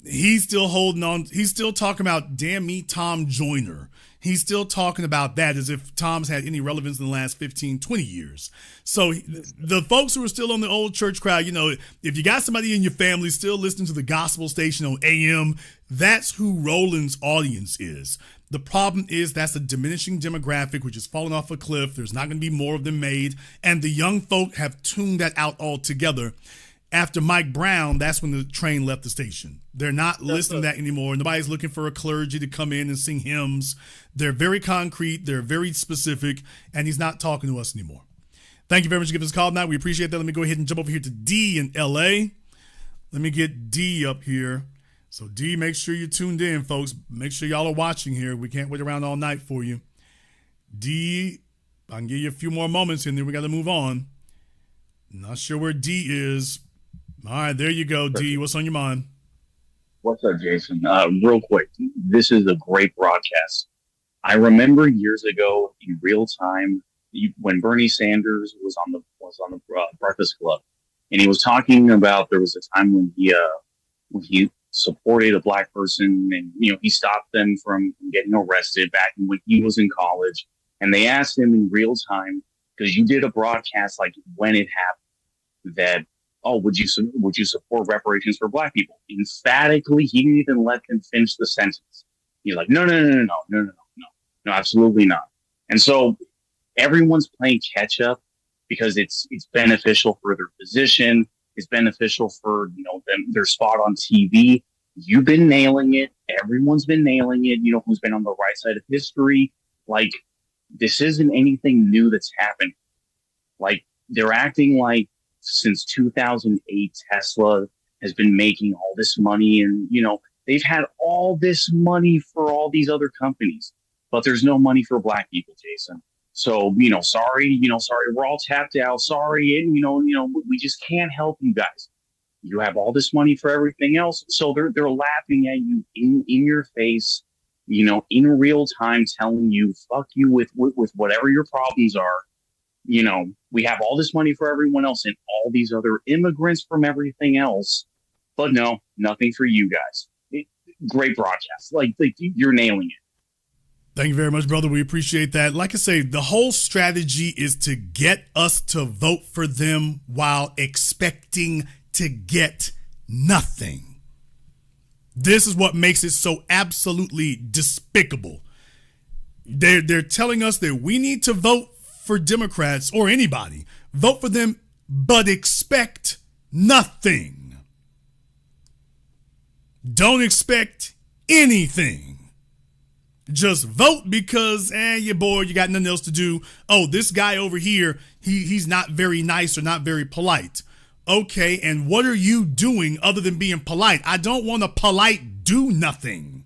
He's still holding on. He's still talking about, damn me, Tom Joyner. He's still talking about that as if Tom's had any relevance in the last 15, 20 years. So the folks who are still on the old church crowd, you know, if you got somebody in your family still listening to the gospel station on AM, that's who Roland's audience is. The problem is that's a diminishing demographic, which is falling off a cliff. There's not going to be more of them made. And the young folk have tuned that out altogether. After Mike Brown, that's when the train left the station. They're not listening to that anymore. Nobody's looking for a clergy to come in and sing hymns. They're very concrete. They're very specific. And he's not talking to us anymore. Thank you very much for giving us a call tonight. We appreciate that. Let me go ahead and jump over here to D in L.A. Let me get D up here. So, D, make sure you're tuned in, folks. Make sure y'all are watching here. We can't wait around all night for you. D, I can give you a few more moments and then we got to move on. Not sure where D is. All right, there you go, D. What's on your mind? What's up, Jason? Real quick, this is a great broadcast. I remember years ago in real time when Bernie Sanders was on the Breakfast Club, and he was talking about there was a time when he supported a black person, and he stopped them from getting arrested back when he was in college. And they asked him in real time, because you did a broadcast like when it happened, that, oh, would you support reparations for black people? Emphatically, he didn't even let them finish the sentence. He's like, no, absolutely not. And so everyone's playing catch up because it's beneficial for their position. It's beneficial for their spot on TV. You've been nailing it. Everyone's been nailing it. Who's been on the right side of history? Like, this isn't anything new that's happened. Like, they're acting like since 2008, Tesla has been making all this money, and they've had all this money for all these other companies, but there's no money for black people, Jason. So sorry, we're all tapped out. Sorry, and we just can't help you guys. You have all this money for everything else, so they're laughing at you in your face, in real time, telling you fuck you with whatever your problems are. We have all this money for everyone else and all these other immigrants from everything else, but no, nothing for you guys. Great broadcast. Like you're nailing it. Thank you very much, brother. We appreciate that. Like I say, the whole strategy is to get us to vote for them while expecting to get nothing. This is what makes it so absolutely despicable. They're telling us that we need to vote for Democrats or anybody. Vote for them, but expect nothing. Don't expect anything. Just vote because, you're bored, you got nothing else to do. Oh, this guy over here, he's not very nice or not very polite. Okay, and what are you doing other than being polite? I don't want a polite do nothing.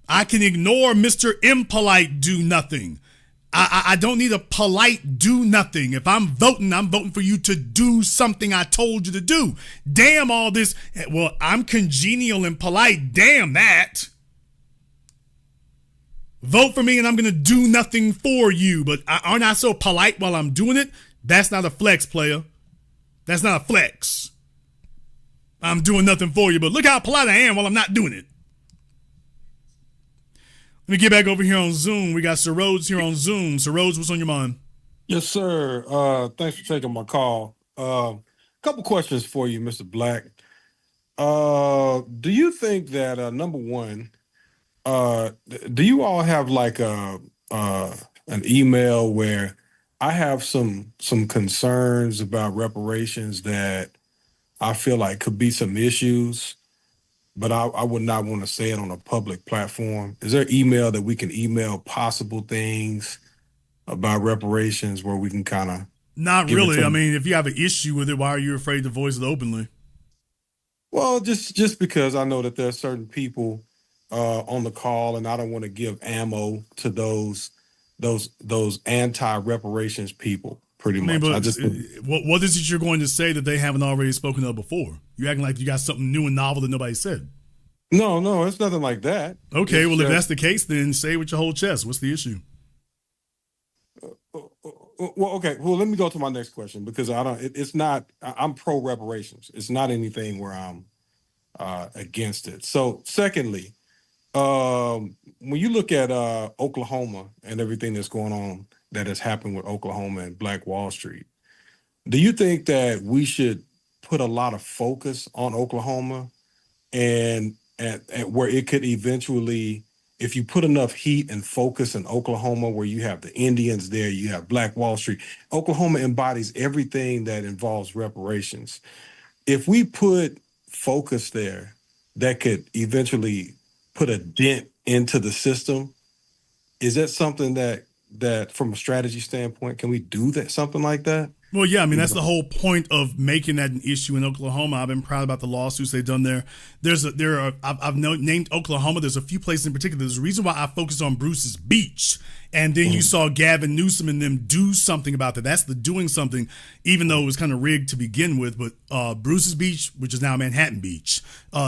I can ignore Mr. Impolite do nothing. I don't need a polite do nothing. If I'm voting for you to do something I told you to do. Damn all this. Well, I'm congenial and polite. Damn that. Vote for me and I'm going to do nothing for you. But aren't I so polite while I'm doing it? That's not a flex, player. That's not a flex. I'm doing nothing for you, but look how polite I am while I'm not doing it. Let me get back over here on Zoom. We got Sir Rhodes here on Zoom. Sir Rhodes, what's on your mind? Yes, sir. Thanks for taking my call. Couple questions for you, Mr. Black. Do you think that number one, do you all have like an email where I have some concerns about reparations that I feel like could be some issues, but I would not want to say it on a public platform? Is there email that we can email possible things about reparations where we can kind of... Not really. I mean, if you have an issue with it, why are you afraid to voice it openly? Well, just because I know that there are certain people on the call, and I don't want to give ammo to those anti-reparations people. Pretty much. But what is it you're going to say that they haven't already spoken of before? You're acting like you got something new and novel that nobody said. No, it's nothing like that. Okay, if that's the case, then say it with your whole chest. What's the issue? Well, okay. Well, let me go to my next question because it's not. I'm pro reparations. It's not anything where I'm against it. So, secondly, when you look at Oklahoma and everything that's going on that has happened with Oklahoma and Black Wall Street, do you think that we should put a lot of focus on Oklahoma and where it could eventually, if you put enough heat and focus in Oklahoma, where you have the Indians there, you have Black Wall Street, Oklahoma embodies everything that involves reparations. If we put focus there, that could eventually put a dent into the system. Is that something that from a strategy standpoint, can we do that, something like that? Well, yeah, I mean, that's the whole point of making that an issue in Oklahoma. I've been proud about the lawsuits they've done there. I've named Oklahoma. There's a few places in particular. There's a reason why I focused on Bruce's Beach. And then you saw Gavin Newsom and them do something about that. That's the doing something, even though it was kind of rigged to begin with. But Bruce's Beach, which is now Manhattan Beach,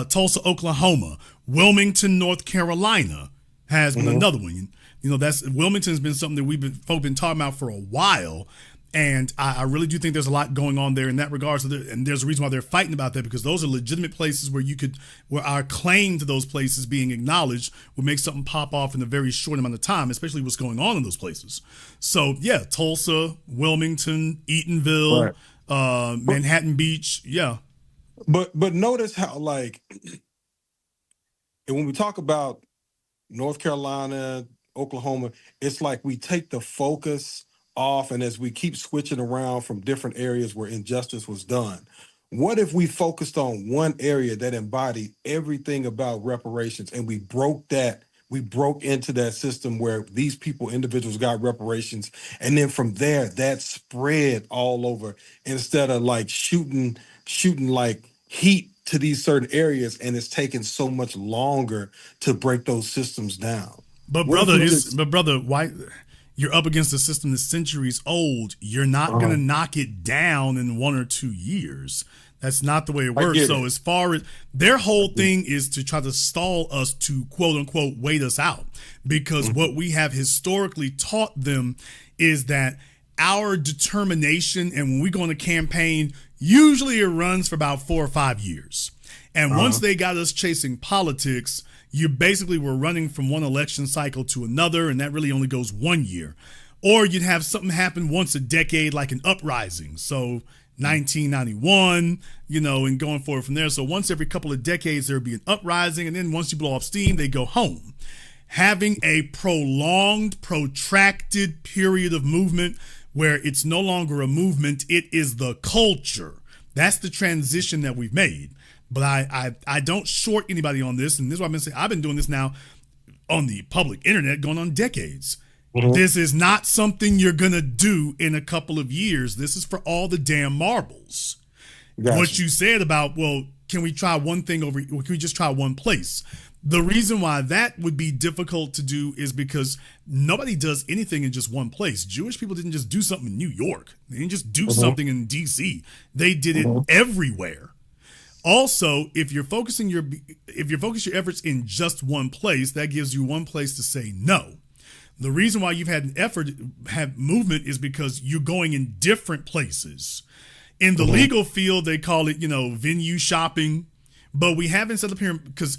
Tulsa, Oklahoma, Wilmington, North Carolina has been another one. You know, Wilmington's been something that folk been talking about for a while. And I really do think there's a lot going on there in that regard. And there's a reason why they're fighting about that, because those are legitimate places where where our claim to those places being acknowledged would make something pop off in a very short amount of time, especially what's going on in those places. So yeah, Tulsa, Wilmington, Eatonville, Manhattan Beach. Yeah. But notice how, like, and when we talk about North Carolina, Oklahoma, it's like we take the focus off, and as we keep switching around from different areas where injustice was done, what if we focused on one area that embodied everything about reparations, and we broke into that system where these individuals got reparations, and then from there that spread all over, instead of like shooting like heat to these certain areas, and it's taking so much longer to break those systems down. But brother, why? You're up against a system that's centuries old. You're not going to knock it down in 1 or 2 years. That's not the way it works. So as far as their whole thing is to try to stall us, to quote unquote wait us out, because what we have historically taught them is that our determination, and when we go on a campaign, usually it runs for about 4 or 5 years. And once they got us chasing politics, you basically were running from one election cycle to another, and that really only goes 1 year. Or you'd have something happen once a decade, like an uprising. So 1991, and going forward from there. So once every couple of decades, there would be an uprising, and then once you blow off steam, they go home. Having a prolonged, protracted period of movement where it's no longer a movement, it is the culture. That's the transition that we've made. But I don't short anybody on this, and this is what I've been saying. I've been doing this now on the public internet going on decades. Mm-hmm. This is not something you're going to do in a couple of years. This is for all the damn marbles. Gotcha. What you said about, well, can we try one thing over, or can we just try one place? The reason why that would be difficult to do is because nobody does anything in just one place. Jewish people didn't just do something in New York. They didn't just do something in DC. They did it everywhere. Also, if you're focusing your efforts in just one place, that gives you one place to say no. The reason why you've had have movement is because you're going in different places. In the legal field, they call it, venue shopping, but we haven't set up here because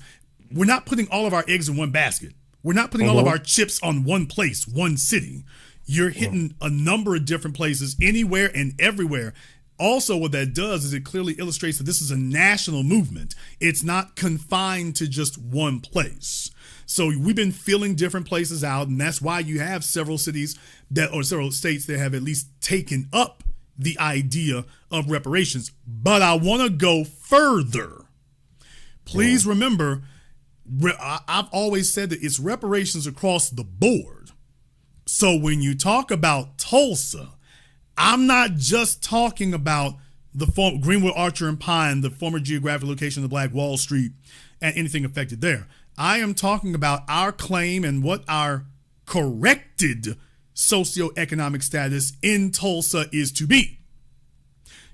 we're not putting all of our eggs in one basket. We're not putting all of our chips on one place, one city. You're hitting a number of different places, anywhere and everywhere. Also, what that does is it clearly illustrates that this is a national movement. It's not confined to just one place. So we've been filling different places out, and that's why you have several cities several states that have at least taken up the idea of reparations. But I want to go further. Please remember, I've always said that it's reparations across the board. So when you talk about Tulsa, I'm not just talking about the Greenwood, Archer, and Pine, the former geographic location of the Black Wall Street, and anything affected there. I am talking about our claim and what our corrected socioeconomic status in Tulsa is to be.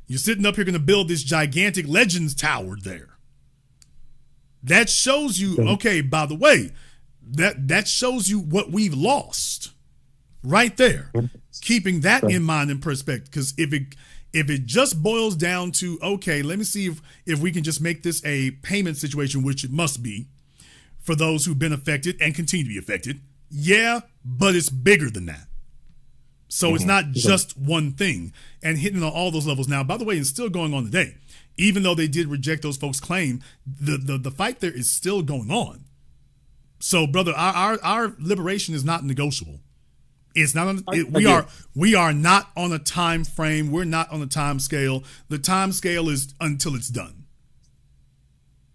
You're sitting up here going to build this gigantic Legends Tower there. That shows you, okay, by the way, that shows you what we've lost right there. Keeping that in mind and perspective, because if it just boils down to, okay, let me see if we can just make this a payment situation, which it must be for those who've been affected and continue to be affected. Yeah, but it's bigger than that. So it's not just one thing and hitting on all those levels. Now, by the way, it's still going on today. Even though they did reject those folks' claim, the fight there is still going on. So, brother, our liberation is not negotiable. It's not. We are not on a time frame. We're not on a time scale. The time scale is until it's done.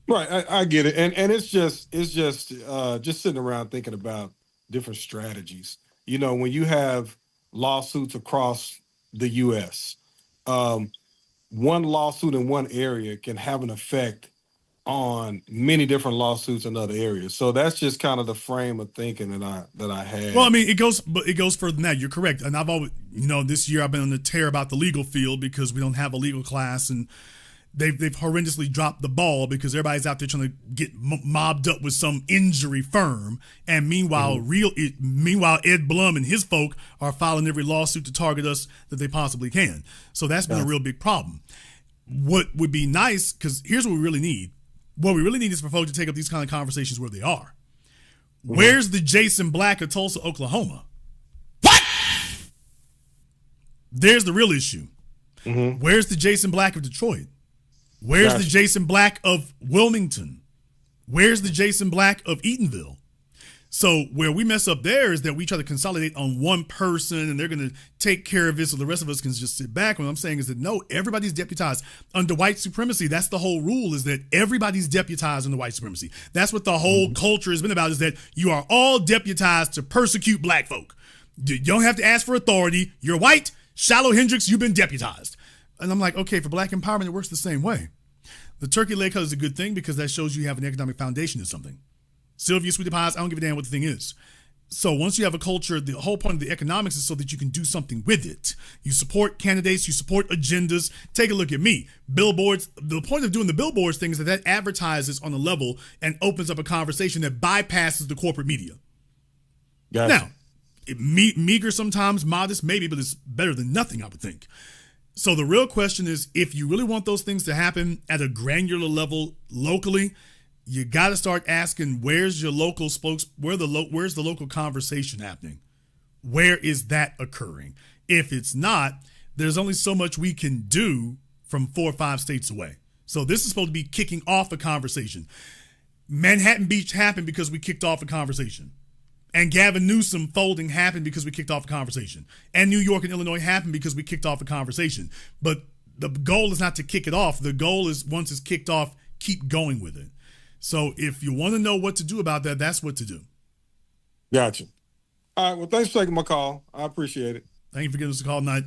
Right, I get it, and it's just sitting around thinking about different strategies. When you have lawsuits across the U.S., one lawsuit in one area can have an effect on many different lawsuits in other areas. So that's just kind of the frame of thinking that I had. Well, I mean, it goes further than that. You're correct. And I've always, this year I've been on the tear about the legal field because we don't have a legal class, and they've horrendously dropped the ball because everybody's out there trying to get mobbed up with some injury firm. And meanwhile, Ed Blum and his folk are filing every lawsuit to target us that they possibly can. So that's been a real big problem. What would be nice, because here's what we really need. What we really need is for folks to take up these kind of conversations where they are. Where's the Jason Black of Tulsa, Oklahoma? What? There's the real issue. Where's the Jason Black of Detroit? Where's the Jason Black of Wilmington? Where's the Jason Black of Eatonville? So where we mess up there is that we try to consolidate on one person and they're going to take care of it so the rest of us can just sit back. What I'm saying is that no, everybody's deputized under white supremacy. That's the whole rule, is that everybody's deputized under white supremacy. That's what the whole culture has been about, is that you are all deputized to persecute black folk. You don't have to ask for authority. You're white. Shallow Hendricks, you've been deputized. And I'm like, okay, for black empowerment, it works the same way. The turkey leg cut is a good thing because that shows you have an economic foundation to something. Sylvia Sweetie Pies, I don't give a damn what the thing is. So once you have a culture, the whole point of the economics is so that you can do something with it. You support candidates, you support agendas. Take a look at me. Billboards, the point of doing the billboards thing is that advertises on a level and opens up a conversation that bypasses the corporate media. Gotcha. Now, meager sometimes, modest maybe, but it's better than nothing, I would think. So the real question is, if you really want those things to happen at a granular level locally, you got to start asking, where's your local where's the local conversation happening? Where is that occurring? If it's not, there's only so much we can do from 4 or 5 states away. So this is supposed to be kicking off a conversation. Manhattan Beach happened because we kicked off a conversation. And Gavin Newsom folding happened because we kicked off a conversation. And New York and Illinois happened because we kicked off a conversation. But the goal is not to kick it off. The goal is, once it's kicked off, keep going with it. So if you want to know what to do about that, that's what to do. Gotcha. All right. Well, thanks for taking my call. I appreciate it. Thank you for giving us a call tonight.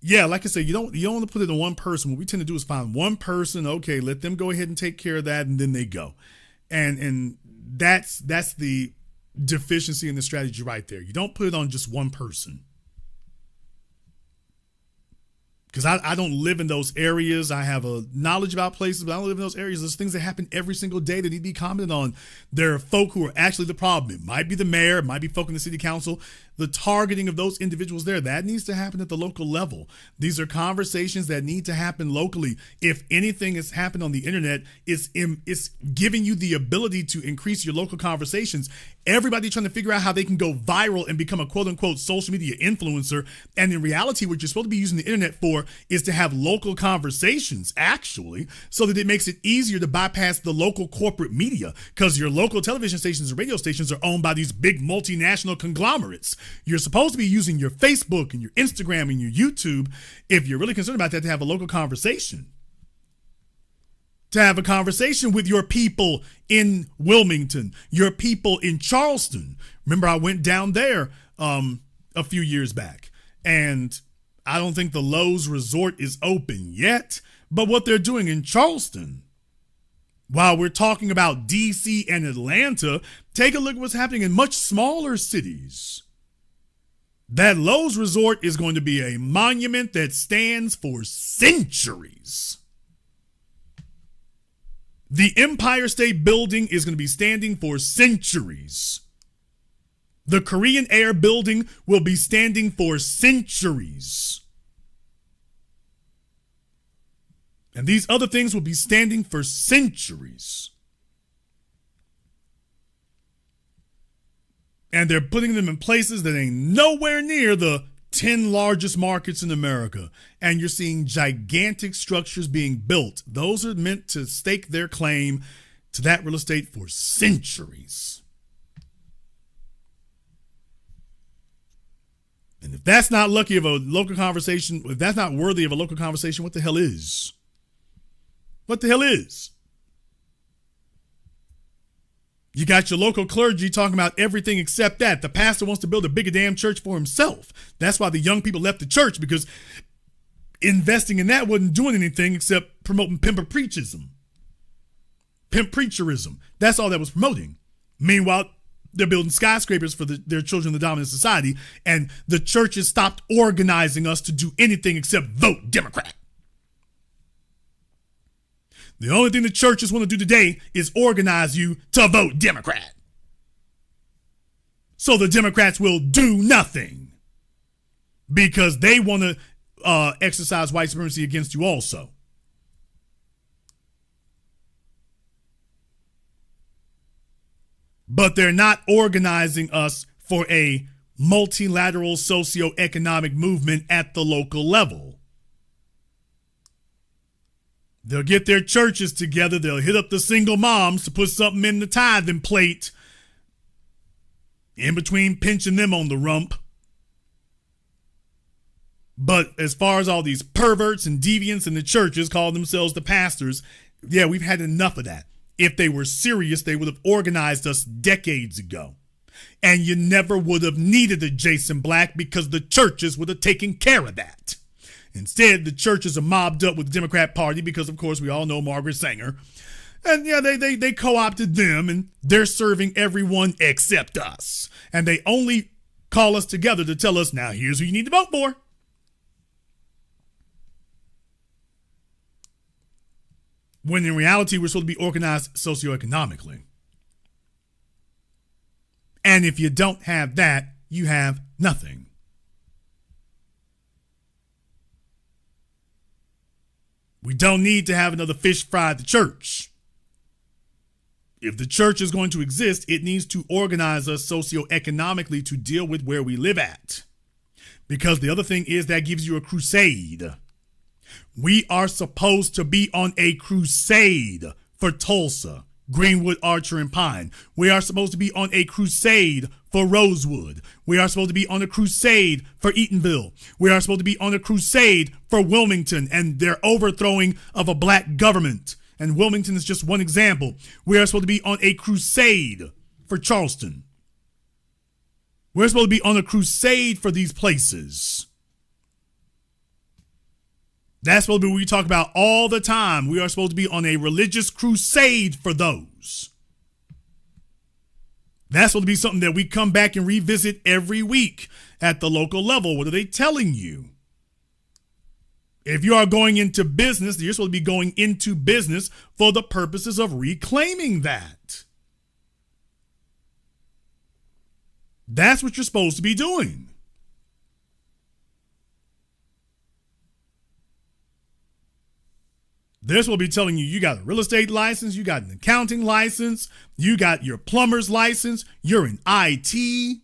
Yeah, like I said, you don't want to put it on one person. What we tend to do is find one person. Okay, let them go ahead and take care of that, and then they go. And that's the deficiency in the strategy right there. You don't put it on just one person. Because I don't live in those areas. I have a knowledge about places, but I don't live in those areas. There's things that happen every single day that need to be commented on. There are folk who are actually the problem. It might be the mayor, it might be folk in the city council. The targeting of those individuals there, that needs to happen at the local level. These are conversations that need to happen locally. If anything has happened on the internet, it's giving you the ability to increase your local conversations. Everybody trying to figure out how they can go viral and become a quote unquote social media influencer. And in reality, what you're supposed to be using the internet for is to have local conversations, actually, so that it makes it easier to bypass the local corporate media, because your local television stations and radio stations are owned by these big multinational conglomerates. You're supposed to be using your Facebook and your Instagram and your YouTube, if you're really concerned about that, to have a local conversation. To have a conversation with your people in Wilmington, your people in Charleston. Remember, I went down there a few years back, and I don't think the Lowe's Resort is open yet, but what they're doing in Charleston, while we're talking about DC and Atlanta, take a look at what's happening in much smaller cities. That Lowe's Resort is going to be a monument that stands for centuries. The Empire State Building is going to be standing for centuries. The Korean Air Building will be standing for centuries. And these other things will be standing for centuries. And they're putting them in places that ain't nowhere near the 10 largest markets in America. And you're seeing gigantic structures being built. Those are meant to stake their claim to that real estate for centuries. And if that's not lucky of a local conversation, if that's not worthy of a local conversation, what the hell is? What the hell is? You got your local clergy talking about everything except that. The pastor wants to build a bigger damn church for himself. That's why the young people left the church, because investing in that wasn't doing anything except promoting pimp preacherism. Pimp preacherism. That's all that was promoting. Meanwhile, they're building skyscrapers for their children in the dominant society, and the churches stopped organizing us to do anything except vote Democrat. The only thing the churches want to do today is organize you to vote Democrat. So the Democrats will do nothing because they want to exercise white supremacy against you also. But they're not organizing us for a multilateral socioeconomic movement at the local level. They'll get their churches together. They'll hit up the single moms to put something in the tithing plate, in between pinching them on the rump. But as far as all these perverts and deviants in the churches call themselves the pastors, yeah, we've had enough of that. If they were serious, they would have organized us decades ago. And you never would have needed a Jason Black, because the churches would have taken care of that. Instead, the churches are mobbed up with the Democrat Party because, of course, we all know Margaret Sanger. And yeah, they co-opted them, and they're serving everyone except us. And they only call us together to tell us, now here's who you need to vote for. When in reality, we're supposed to be organized socioeconomically. And if you don't have that, you have nothing. We don't need to have another fish fry at the church. If the church is going to exist, it needs to organize us socioeconomically to deal with where we live at. Because the other thing is that gives you a crusade. We are supposed to be on a crusade for Tulsa, Greenwood, Archer, and Pine. We are supposed to be on a crusade for Rosewood. We are supposed to be on a crusade for Eatonville. We are supposed to be on a crusade for Wilmington and their overthrowing of a black government. And Wilmington is just one example. We are supposed to be on a crusade for Charleston. We're supposed to be on a crusade for these places. That's supposed to be what we talk about all the time. We are supposed to be on a religious crusade for those. That's supposed to be something that we come back and revisit every week at the local level. What are they telling you? If you are going into business, you're supposed to be going into business for the purposes of reclaiming that. That's what you're supposed to be doing. They're supposed to be telling you, you got a real estate license, you got an accounting license, you got your plumber's license, you're in IT.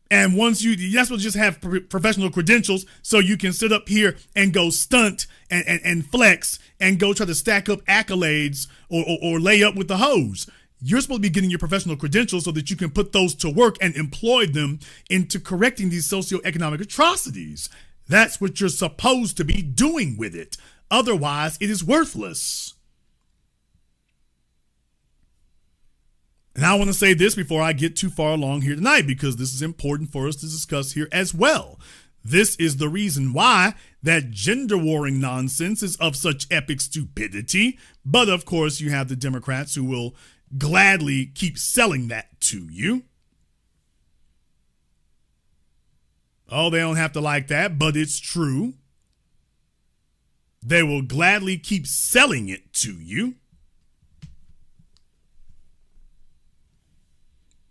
And once that's what just have professional credentials so you can sit up here and go stunt and flex and go try to stack up accolades or lay up with the hoes. You're supposed to be getting your professional credentials so that you can put those to work and employ them into correcting these socioeconomic atrocities. That's what you're supposed to be doing with it. Otherwise, it is worthless. And I want to say this before I get too far along here tonight, because this is important for us to discuss here as well. This is the reason why that gender warring nonsense is of such epic stupidity. But of course, you have the Democrats who will gladly keep selling that to you. Oh, they don't have to like that, but it's true. They will gladly keep selling it to you.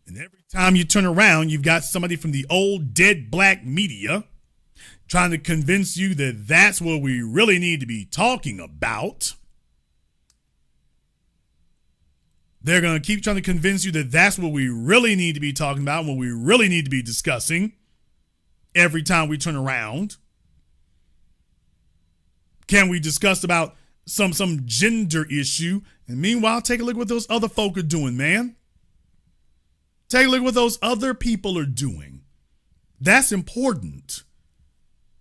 And every time you turn around, you've got somebody from the old dead black media trying to convince you that that's what we really need to be talking about. They're going to keep trying to convince you that that's what we really need to be talking about, what we really need to be discussing every time we turn around. Can we discuss about some gender issue? And meanwhile, take a look at what those other folk are doing, man. Take a look at what those other people are doing. That's important.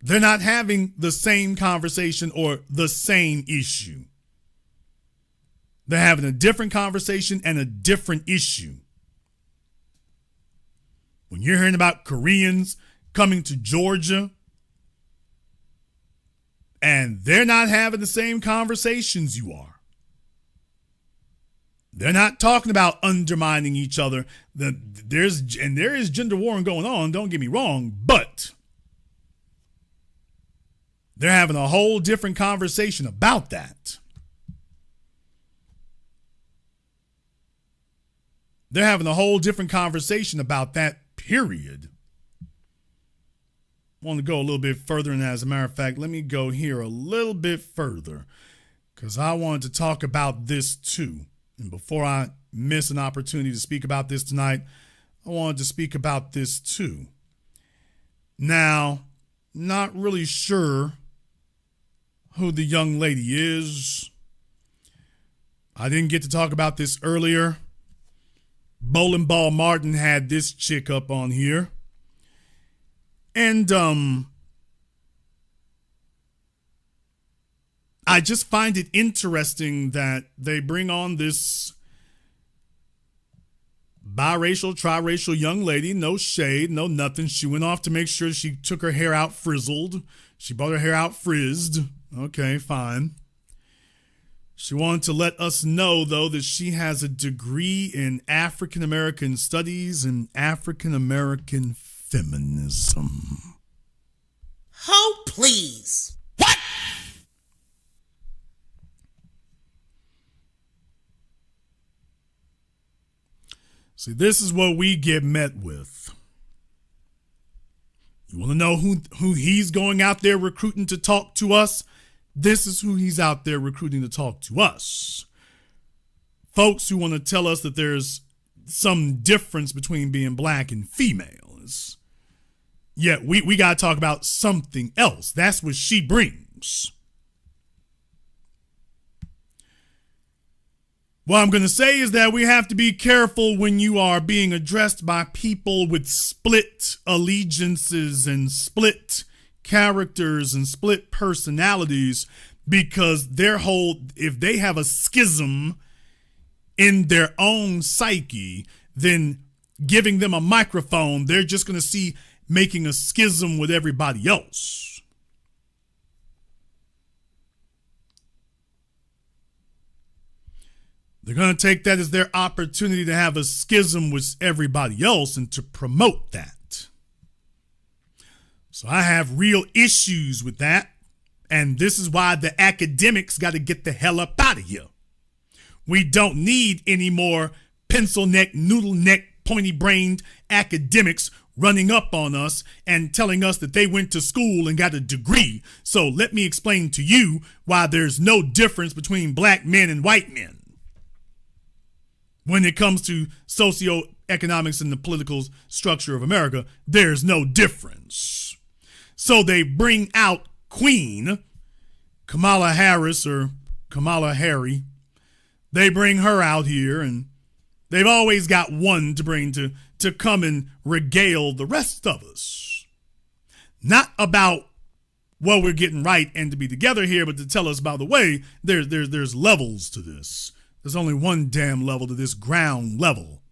They're not having the same conversation or the same issue. They're having a different conversation and a different issue. When you're hearing about Koreans coming to Georgia and they're not having the same conversations you are. They're not talking about undermining each other. There is gender warring going on, don't get me wrong, but they're having a whole different conversation about that. They're having a whole different conversation about that, period. I want to go a little bit further, and as a matter of fact, let me go here a little bit further because I wanted to talk about this too. And before I miss an opportunity to speak about this tonight, I wanted to speak about this too. Now, not really sure who the young lady is. I didn't get to talk about this earlier. Bowling Ball Martin had this chick up on here. And I just find it interesting that they bring on this biracial, triracial young lady, no shade, no nothing. She went off to make sure she took her hair out frizzled. She brought her hair out frizzed. Okay, fine. She wanted to let us know, though, that she has a degree in African American studies and African American feminism. Oh, please. See, this is what we get met with. You want to know who he's going out there recruiting to talk to us? This is who he's out there recruiting to talk to us. Folks who want to tell us that there's some difference between being black and females. Yet we got to talk about something else. That's what she brings. What I'm going to say is that we have to be careful when you are being addressed by people with split allegiances and split characters and split personalities, because if they have a schism in their own psyche, then giving them a microphone, they're just going to see making a schism with everybody else. They're going to take that as their opportunity to have a schism with everybody else and to promote that. So I have real issues with that. And this is why the academics got to get the hell up out of here. We don't need any more pencil neck, noodle neck, pointy brained academics running up on us and telling us that they went to school and got a degree. So let me explain to you why there's no difference between black men and white men when it comes to socioeconomics and the political structure of America. There's no difference. So they bring out Queen Kamala Harris, or Kamala Harry. They bring her out here, and they've always got one to bring to come and regale the rest of us. Not about what we're getting right and to be together here, but to tell us, by the way, there's levels to this. There's only one damn level to this ground level.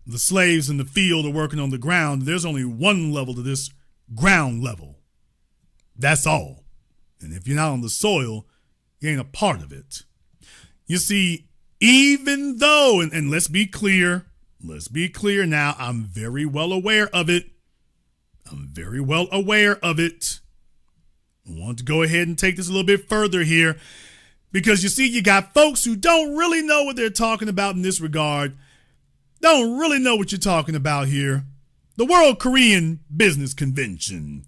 The slaves in the field are working on the ground. There's only one level to this ground level. That's all. And if you're not on the soil, you ain't a part of it. You see, even though, and let's be clear now, I'm very well aware of it. I want to go ahead and take this a little bit further here, because you see, you got folks who don't really know what they're talking about in this regard. Don't really know what you're talking about here. The World Korean Business Convention.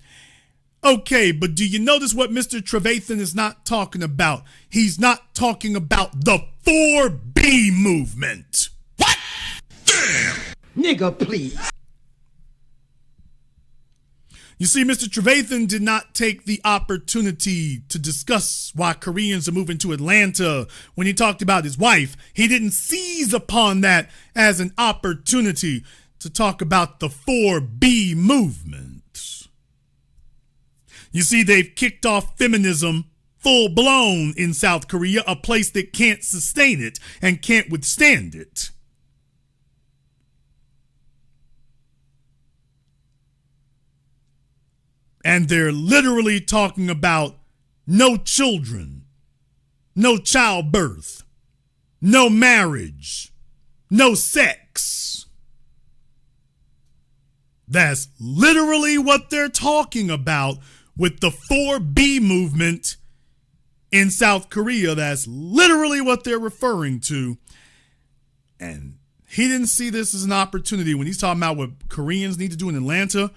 Okay, but do you notice what Mr. Trevathan is not talking about? He's not talking about the 4B movement. What? Damn! Nigga, please. You see, Mr. Trevathan did not take the opportunity to discuss why Koreans are moving to Atlanta when he talked about his wife. He didn't seize upon that as an opportunity to talk about the 4B movement. You see, they've kicked off feminism full blown in South Korea, a place that can't sustain it and can't withstand it. And they're literally talking about no children, no childbirth, no marriage, no sex. That's literally what they're talking about with the 4B movement in South Korea. That's literally what they're referring to. And he didn't see this as an opportunity when he's talking about what Koreans need to do in Atlanta.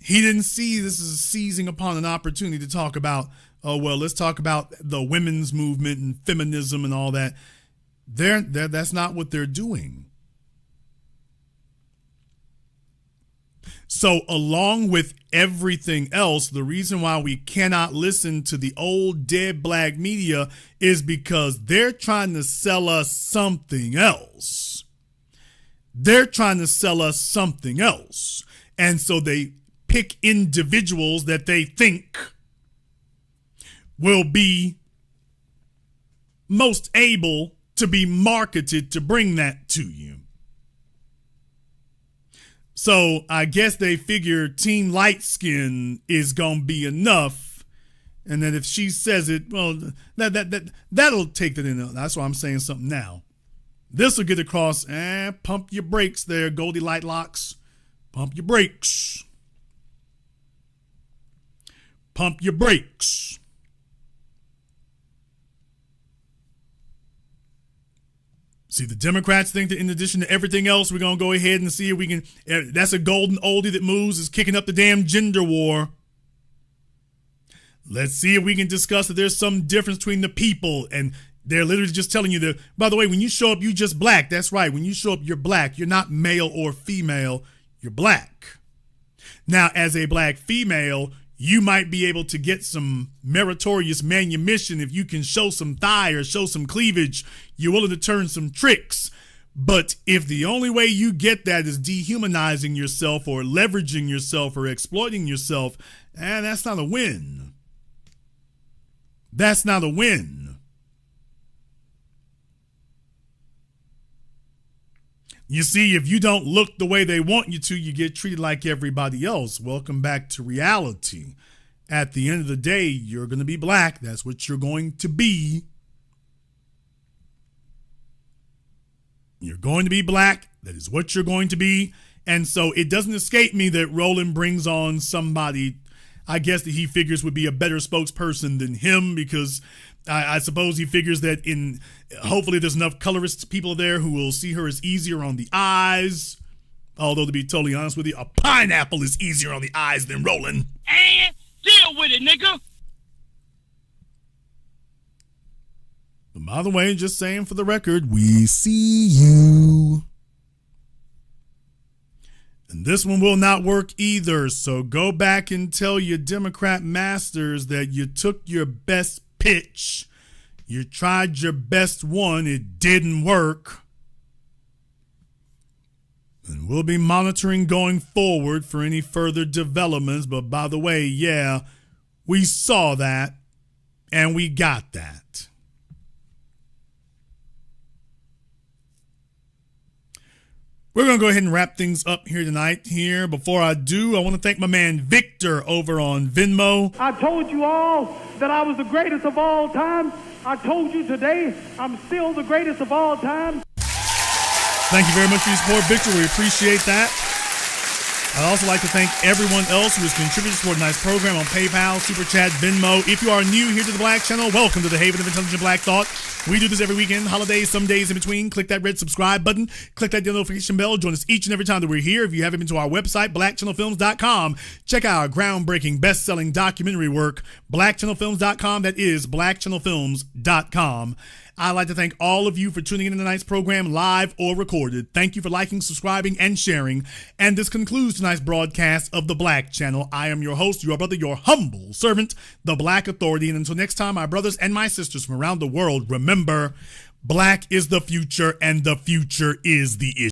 He didn't see this as seizing upon an opportunity to talk about, oh, well, let's talk about the women's movement and feminism and all that. That's not what they're doing. So along with everything else, the reason why we cannot listen to the old dead black media is because they're trying to sell us something else. They're trying to sell us something else. And so they pick individuals that they think will be most able to be marketed to bring that to you. So I guess they figure Team Light Skin is gonna be enough, and that if she says it, well, that'll take that in. That's why I'm saying something now. This will get across. Pump your brakes there, Goldie Lightlocks. Pump your brakes. Pump your brakes. See, the Democrats think that in addition to everything else, we're going to go ahead and see if we can. That's a golden oldie that moves, is kicking up the damn gender war. Let's see if we can discuss that there's some difference between the people, and they're literally just telling you that, by the way, when you show up, you just black. That's right. When you show up, you're black. You're not male or female. You're black. Now, as a black female, you might be able to get some meritorious manumission if you can show some thigh or show some cleavage. You're willing to turn some tricks. But if the only way you get that is dehumanizing yourself or leveraging yourself or exploiting yourself, that's not a win. That's not a win. You see, if you don't look the way they want you to, you get treated like everybody else. Welcome back to reality. At the end of the day, you're going to be black. That's what you're going to be. You're going to be black. That is what you're going to be. And so it doesn't escape me that Roland brings on somebody, I guess, that he figures would be a better spokesperson than him, because I suppose he figures that hopefully there's enough colorist people there who will see her as easier on the eyes. Although, to be totally honest with you, a pineapple is easier on the eyes than Roland. And deal with it, nigga. But by the way, just saying for the record, we see you. And this one will not work either. So go back and tell your Democrat masters that you took your best pitch. You tried your best one. It didn't work. And we'll be monitoring going forward for any further developments. But by the way, yeah, we saw that and we got that. We're going to go ahead and wrap things up here tonight. Before I do, I want to thank my man Victor over on Venmo. I told you all that I was the greatest of all time. I told you today I'm still the greatest of all time. Thank you very much for your support, Victor. We appreciate that. I'd also like to thank everyone else who has contributed to tonight's program on PayPal, Super Chat, Venmo. If you are new here to the Black Channel, welcome to the Haven of Intelligent Black Thought. We do this every weekend, holidays, some days in between. Click that red subscribe button. Click that notification bell. Join us each and every time that we're here. If you haven't been to our website, blackchannelfilms.com, check out our groundbreaking, best-selling documentary work, blackchannelfilms.com. That is blackchannelfilms.com. I'd like to thank all of you for tuning in to tonight's program, live or recorded. Thank you for liking, subscribing, and sharing. And this concludes tonight's broadcast of the Black Channel. I am your host, your brother, your humble servant, the Black Authority. And until next time, my brothers and my sisters from around the world, remember, black is the future, and the future is the issue.